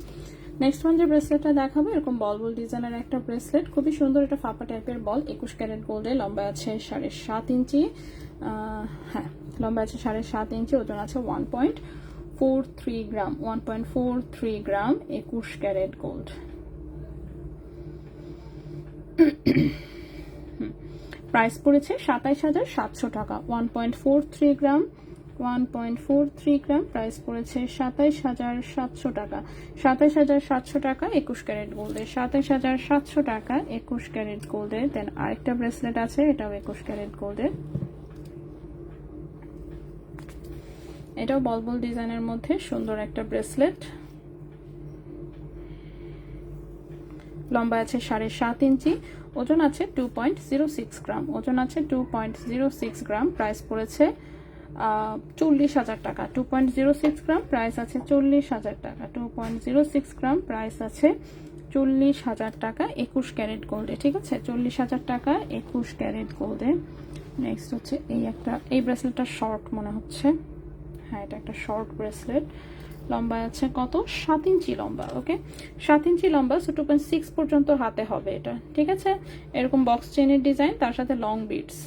নেক্সট ওয়ান যে ব্রেসলেটটা দেখাবো, এরকম বল বল ডিজাইনের একটা ব্রেসলেট, খুবই সুন্দর। এটা ফাপা টাইপের বল, 21 ক্যারেট গোল্ডে, লম্বা আছে 7.5 ইঞ্চি। হ্যাঁ, লম্বা আছে 7.5 ইঞ্চি, ওজন আছে 1.43 গ্রাম। 1.43 গ্রাম, 21 ক্যারেট গোল্ড। প্রাইস পড়েছে 27,700 টাকা। 1.43 গ্রাম, 1.43 গ্রাম, প্রাইস পড়েছে 27,700 টাকা। 27,700 টাকা 21 ক্যারেট গোল্ডে। 27,700 টাকা 21 ক্যারেট গোল্ডে। দেন আরেকটা ব্রেসলেট আছে, এটাও 21 ক্যারেট গোল্ডে। এটাও বল বল ডিজাইনের মধ্যে সুন্দর একটা ব্রেসলেট, লম্বা আছে 7.5 ইঞ্চি, ওজন আছে 2.06 গ্রাম। ওজন আছে 2.06 গ্রাম, প্রাইস পড়েছে 40,000 টাকা। 2.06 গ্রাম, প্রাইস আছে 40,000 টাকা। 2.06 গ্রাম, প্রাইস আছে 40,000 টাকা 21 ক্যারেট গোল্ডে। ঠিক আছে, 40,000 টাকা 21 ক্যারেট গোল্ডে। নেক্সট হচ্ছে এই ব্রেসলেটটা শর্ট মনে হচ্ছে। হ্যাঁ, এটা একটা শর্ট ব্রেসলেট, লম্বা আছে কত? 7 ইঞ্চি লম্বা। ওকে, 7 ইঞ্চি লম্বা, সো 2.6 পর্যন্ত হাতে হবে এটা। ঠিক আছে, এরকম বক্স চেনের ডিজাইন, তার সাথে লং বিটস,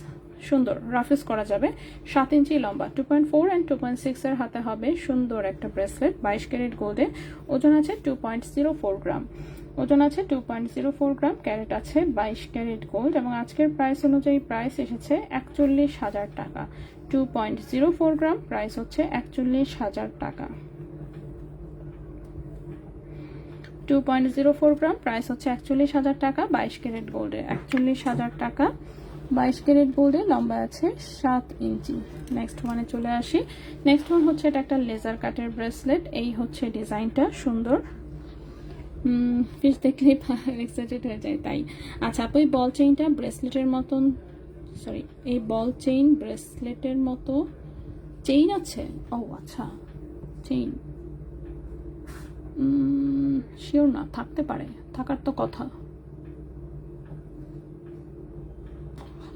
সুন্দর রাফ ইউজ করা যাবে। 7 ইঞ্চি লম্বা, 2.4 অ্যান্ড 2.6 এর হাতে হবে। সুন্দর একটা ব্রেসলেট, 22 ক্যারেট গোল্ডে। ওজন আছে 2.04 গ্রাম। ওজন আছে 2.04 গ্রাম, ক্যারেট আছে 22 ক্যারেট গোল্ড, এবং আজকের প্রাইস অনুযায়ী প্রাইস এসেছে 41,000 টাকা। 2.04 গ্রাম, প্রাইস হচ্ছে 41,000 টাকা। 2.04 গ্রাম, প্রাইস হচ্ছে 41,000 টাকা 22 ক্যারেট গোল্ডে। 41,000 টাকা 22 ক্যারেট গোল্ডে, লম্বা আছে 7 ইঞ্চি। নেক্সট ওয়ানে চলে আসি। নেক্সট ওয়ান হচ্ছে এটা একটা লেজার কাটের ব্রেসলেট। এই হচ্ছে ডিজাইনটা, সুন্দর, ফিস দেখলেই এক্সাইটেড হয়ে যায় তাই। আচ্ছা আপু, এই বল চেইনটা ব্রেসলেটের মতন, সরি, এই বল চেইন ব্রেসলেটের মতো চেইন আছে? ও আচ্ছা, চেইন শিওর না, থাকতে পারে, থাকার তো কথা।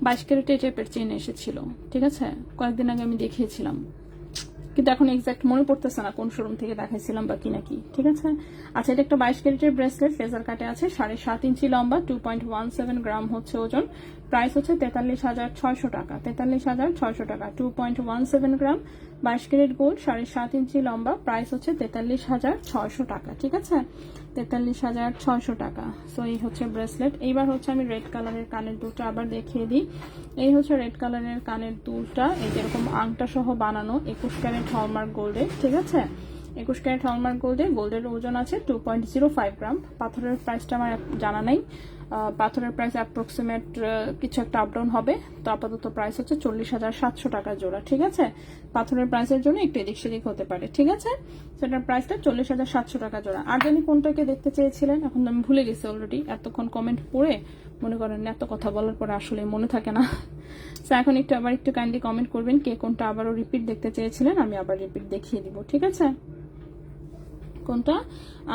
22 ক্যারেটে টাইপের চেইন এসেছিল, ঠিক আছে, কয়েকদিন আগে আমি দেখিয়েছিলাম। কিন্তু এখন এক্সাক্ট মনে পড়তেছে না কোন শোরুম থেকে দেখাইছিলাম বা কি নাকি। ঠিক আছে, আচ্ছা এটা একটা 22 ক্যারেটের ব্রেসলেট, ফেজার কাটে আছে, 7.5 ইঞ্চি লম্বা, 2.17 গ্রাম হচ্ছে ওজন, প্রাইস হচ্ছে 43,600 টাকা। 43,600 টাকা, 2.17 গ্রাম, 22 ক্যারেট গোল্ড, 7.5 ইঞ্চি লম্বা, প্রাইস হচ্ছে 43,600 টাকা। ঠিক আছে, 43,600 টাকা। সো এই হচ্ছে ব্রেসলেট। এইবার হচ্ছে আমি রেড কালারের কানের দুলটা আবার দেখিয়ে দিই। এই হচ্ছে রেড কালারের কানের দুলটা, এই যেরকম আংটা সহ বানানো, 21 ক্যারেট হলমার্ক গোল্ডে। ঠিক আছে, 21 ক্যারেট হলমার্ক গোল্ডে, গোল্ডের ওজন আছে 2.05 গ্রাম। পাথরের প্রাইসটা আমার জানা নাই, পাথরের প্রাইস অ্যাপ্রক্সিমেট কিছু একটা আপডাউন হবে। তো আপাতত প্রাইস হচ্ছে 40,700 টাকা জোড়া। ঠিক আছে, পাথরের প্রাইসের জন্য একটু এদিক সেদিক হতে পারে। ঠিক আছে, সেটার প্রাইসটা 40,700 টাকা জোড়া। আর জানি কোনটাকে দেখতে চেয়েছিলেন, এখন আমি ভুলে গেছি অলরেডি, এতক্ষণ কমেন্ট পড়ে মনে করেন এত কথা বলার পরে আসলে মনে থাকে না। তো এখন আবার একটু কাইন্ডলি কমেন্ট করবেন কে কোনটা আবারও রিপিট দেখতে চেয়েছিলেন, আমি আবার রিপিট দেখিয়ে দিব। ঠিক আছে, কোনটা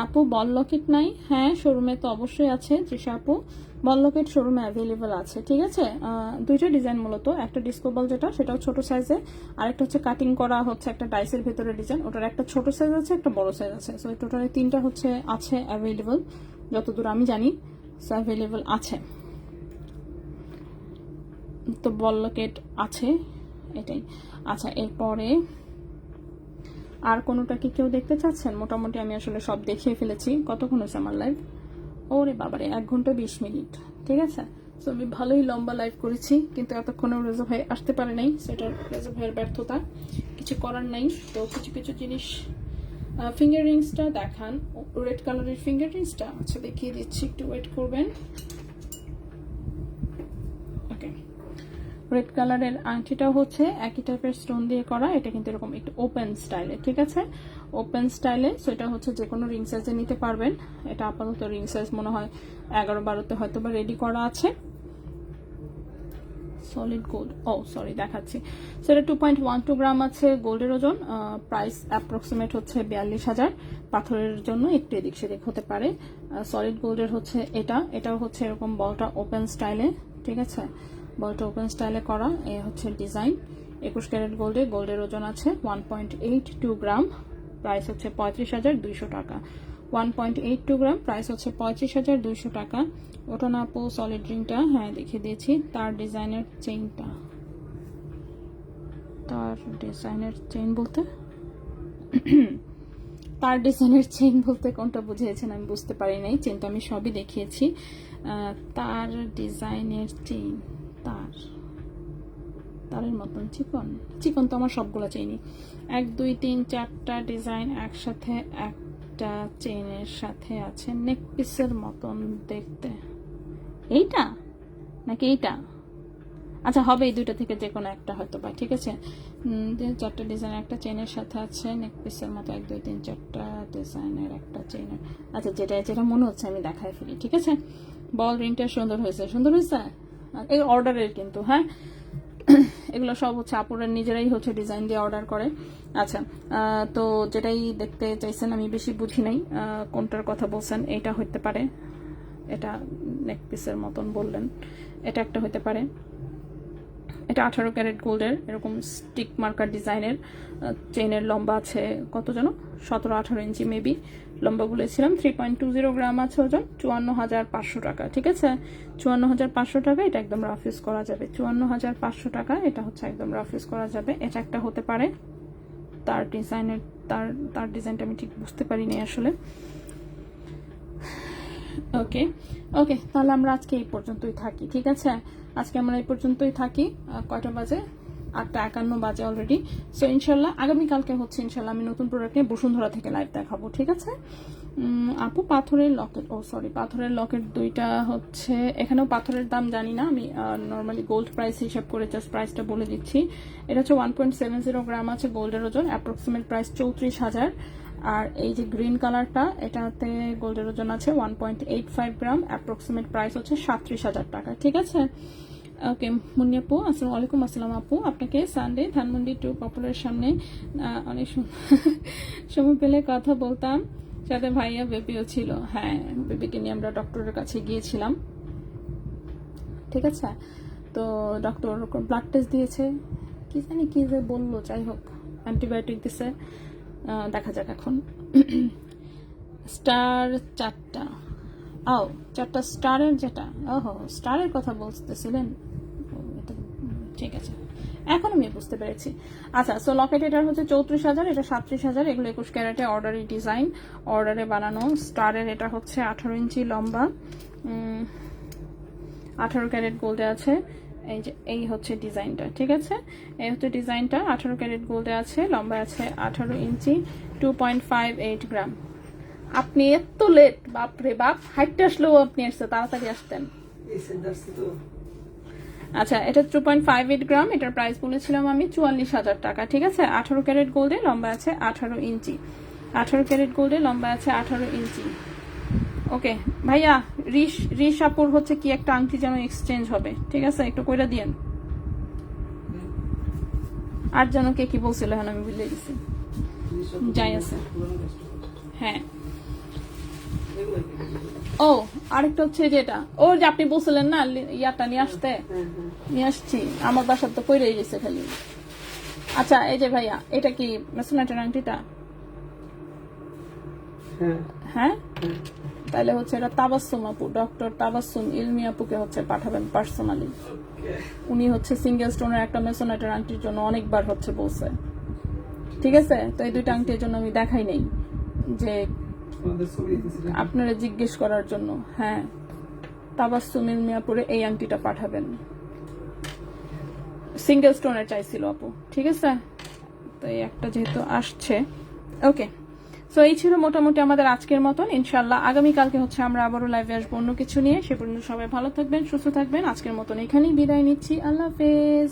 আপু বল লকেট নাই? হ্যাঁ, শোরুমে তো অবশ্যই আছে তৃষা আপু, বল লকেট শোরুমে অ্যাভেলেবেল আছে। ঠিক আছে, দুইটা ডিজাইন মূলত, একটা ডিস্কো বল যেটা সেটাও ছোট সাইজে, আর একটা হচ্ছে কাটিং করা হচ্ছে একটা ডাইসের ভেতরে ডিজাইন, ওটার একটা ছোট সাইজ আছে একটা বড় সাইজ আছে। সো টোটালি তিনটা হচ্ছে আছে অ্যাভেলেবেল, যতদূর আমি জানি সো অ্যাভেলেবেল আছে। তো বল লকেট আছে এটাই। আচ্ছা, এরপরে আর কোনোটা কি কেউ দেখতে চাচ্ছেন? মোটামুটি আমি আসলে সব দেখিয়ে ফেলেছি। কতক্ষণ হয়েছে আমার লাইভ? ওরে বাবারে, 1 ঘন্টা 20 মিনিট। ঠিক আছে, সো আমি ভালোই লম্বা লাইভ করেছি, কিন্তু এতক্ষণেও রেজা ভাই আসতে পারে নাই, সেটার রেজা ভাইয়ের ব্যর্থতা, কিছু করার নাই। তো কিছু কিছু জিনিস, ফিঙ্গার রিংসটা দেখান, রেড কালারের ফিঙ্গার রিংসটা। আচ্ছা দেখিয়ে দিচ্ছি, একটু ওয়েট করবেন। ওকে, রেড কালারের আংটিটা হচ্ছে একই টাইপের স্টোন দিয়ে করা, এটা কিন্তু এরকম একটু ওপেন স্টাইলে। ঠিক আছে, ওপেন স্টাইলে, সো এটা হচ্ছে যে কোনো রিং সাইজে নিতে পারবেন। এটা আপাতত রিং সাইজ মনে হয় 11-12তে হয়তো বা রেডি করা আছে। সলিড গোল্ড, ও সরি দেখাচ্ছি, সো এটা 2.12 গ্রাম আছে গোল্ডের ওজন, প্রাইস অ্যাপ্রক্সিমেট হচ্ছে 42,000। পাথরের জন্য একটু এদিক সেদিক হতে পারে। সলিড গোল্ডের হচ্ছে এটাও হচ্ছে এরকম বলটা ওপেন স্টাইলে। ঠিক আছে, বলটা ওপেন স্টাইলে করা, এ হচ্ছে ডিজাইন। 21 ক্যারেট গোল্ডে, গোল্ডের ওজন আছে 1.82 গ্রাম, প্রাইস হচ্ছে 35,200 টাকা। 1.82 গ্রাম, প্রাইস হচ্ছে 35,200 টাকা। ওটা না আপু সলিড রিংটা, হ্যাঁ দেখিয়ে দিয়েছি। তার ডিজাইনের চেইনটা, তার ডিজাইনের চেইন বলতে তার ডিজাইনের চেইন বলতে কোনটা বুঝিয়েছেন আমি বুঝতে পারি নাই। চেইনটা আমি সবই দেখিয়েছি। তার ডিজাইনের চেইন, তারের মতন চিকন চিকন তো আমার সবগুলো চেইনই, 1 2 3 4টা ডিজাইন একসাথে একটা চেইনের সাথে আছে, নেক পিসের মতন দেখতে। এইটা নাকি এইটা? আচ্ছা হবে, এই দুইটা থেকে যে কোনো একটা হয়তো বা। ঠিক আছে, 4টা ডিজাইনের একটা চেইনের সাথে আছে, নেক পিসের মতো 1 2 3 4টা ডিজাইনের একটা চেইনের। আচ্ছা, যেটা মনে হচ্ছে আমি দেখাই ফেলি। ঠিক আছে, বল রিংটা সুন্দর হয়েছে, সুন্দর হয়েছে। এই অর্ডারের কিন্তু, হ্যাঁ এগুলো সব হচ্ছে আপুরা নিজেরাই হচ্ছে ডিজাইন দিয়ে অর্ডার করে। আচ্ছা, তো যেটাই দেখতে চাইছেন, আমি বেশি বুঝি নাই কোনটার কথা বলছেন। এটা হইতে পারে, এটা নেক পিসের মতন বললেন, এটা একটা হইতে পারে। এটা 18 ক্যারেট গোল্ডের এরকম স্টিক মার্কার ডিজাইনের, চেইনের লম্বা আছে কত যেন 17-18 ইঞ্চি মেবি লম্বা বলেছিলাম। 3.20 গ্রাম আছে ওজন, 54,500 টাকা। ঠিক আছে, 54,500 টাকা, এটা একদম রাফ ইউজ করা যাবে। 54,500 টাকা, এটা হচ্ছে একদম রাফ ইউজ করা যাবে। এটা একটা হতে পারে। তার ডিজাইনের, তার ডিজাইনটা আমি ঠিক বুঝতে পারিনি আসলে। ওকে ওকে, তাহলে আমরা আজকে এই পর্যন্তই থাকি। ঠিক আছে, আজকে আমরা এই পর্যন্তই থাকি। কয়টা বাজে? 8:51 বাজে অলরেডি। সো ইনশাল্লাহ আগামীকালকে হচ্ছে ইনশাল্লাহ আমি নতুন প্রোডাক্ট নিয়ে বসুন্ধরা থেকে লাইভ দেখাবো। ঠিক আছে আপু, পাথরের লকেট, পাথরের লকেট দুইটা হচ্ছে, এখানেও পাথরের দাম জানি না আমি, নর্মালি গোল্ড প্রাইস হিসাব করে জাস্ট প্রাইসটা বলে দিচ্ছি। এটা হচ্ছে 1.70 গ্রাম আছে গোল্ডের ওজন, অ্যাপ্রক্সিমেট প্রাইস 34,000। আর এই যে গ্রিন কালারটা, এটাতে গোল্ডের ওজন আছে 1.85 গ্রাম, অ্যাপ্রক্সিমেট প্রাইস হচ্ছে 37,000 টাকা। ঠিক আছে, ওকে মুন্নি আপু, আসসালামু আলাইকুম। আসসালাম আপু, আপনাকে সানডে ধানমন্ডি টু পপুলার সামনে অনেক সময় পেলে কথা বলতাম, সাথে ভাইয়া বেবিও ছিল। হ্যাঁ, বেবিকে নিয়ে আমরা ডক্টরের কাছে গিয়েছিলাম। ঠিক আছে, তো ডক্টর ব্লাড টেস্ট দিয়েছে, কি জানি কি যে বললো, যাই হোক অ্যান্টিবায়োটিক দিছে, দেখা যাক এখন। স্টার 4টা, ও 4টা স্টারের যেটা, ওহো স্টারের কথা বলতেছিলেন, এটা ঠিক আছে, এখন আমি বুঝতে পেরেছি। আচ্ছা, সো লকেট এটার হচ্ছে 34,000, এটা 37,000, এগুলো 21 ক্যারেটে অর্ডারি ডিজাইন, অর্ডারে বানানো। স্টারের এটা হচ্ছে 18 ইঞ্চি লম্বা, 18 ক্যারেট গোল্ডে আছে। এই যে এই হচ্ছে ডিজাইনটা, ঠিক আছে, এই হচ্ছে ডিজাইনটা, 18 ক্যারেট গোল্ডে আছে, লম্বা আছে 18 ইঞ্চি, 2.58 গ্রাম। আপনি এত লেট, বাপরে বাপ, হাইটটা আসলেও আপনি আসছে, তাড়াতাড়ি আসতেন। এই সেন্টারসে তো আচ্ছা, এটা 2.58 গ্রাম, এটার প্রাইস বলেছিলাম আমি 44,000 টাকা, ঠিক আছে। 18 ক্যারেট গোল্ডে, লম্বা আছে 18 ইঞ্চি, 18 ক্যারেট গোল্ডে, লম্বা আছে 18 ইঞ্চি। ওকে ভাইয়া, রিশ আপুর হচ্ছে কি একটা আংটি যেন এক্সচেঞ্জ হবে, ঠিক আছে, একটু কইরা দিয়েন। আর যেন কে কি বলছিল, এখন আমি ভুলে গেছি। যাই আছে, হ্যাঁ। ও আরেকটা হচ্ছে যেটা, ও যে আপনি বলছিলেন না ইয়াটা নিয়ে আসতে, নিয়ে আসছি, আমার বাসার তো কইরাই গেছে খালি। আচ্ছা এই যে ভাইয়া, এটা কি মেসোনেটের আংটিটা? হ্যাঁ, তাহলে হচ্ছে এটা তাবাসসুম আপু, ডক্টর তাবাসসুম ইলমি আপুকে হচ্ছে পাঠাবেন পার্সোনালি। উনি হচ্ছে সিঙ্গেল স্টোনের একটা মেসোনেটের আংটির জন্য অনেকবার হচ্ছে বলছে, ঠিক আছে। তো এই দুইটা আংটির জন্য আমি দেখাই নেই, যে আপনারা জিজ্ঞেস করার জন্য। হ্যাঁ, তাবাসসুম ইলমি আপুরে এই আংটিটা পাঠাবেন, সিঙ্গেল স্টোনের চাইছিল আপু, ঠিক আছে। তো এই একটা যেহেতু আসছে, ওকে। সো এই ছিল মোটামুটি আমাদের আজকের মতন। ইনশাল্লাহ আগামীকালকে হচ্ছে আমরা আবারও লাইভে আসবো অন্য কিছু নিয়ে। সে পর্যন্ত সবাই ভালো থাকবেন, সুস্থ থাকবেন। আজকের মতন এখানেই বিদায় নিচ্ছি, আল্লাহ হাফেজ।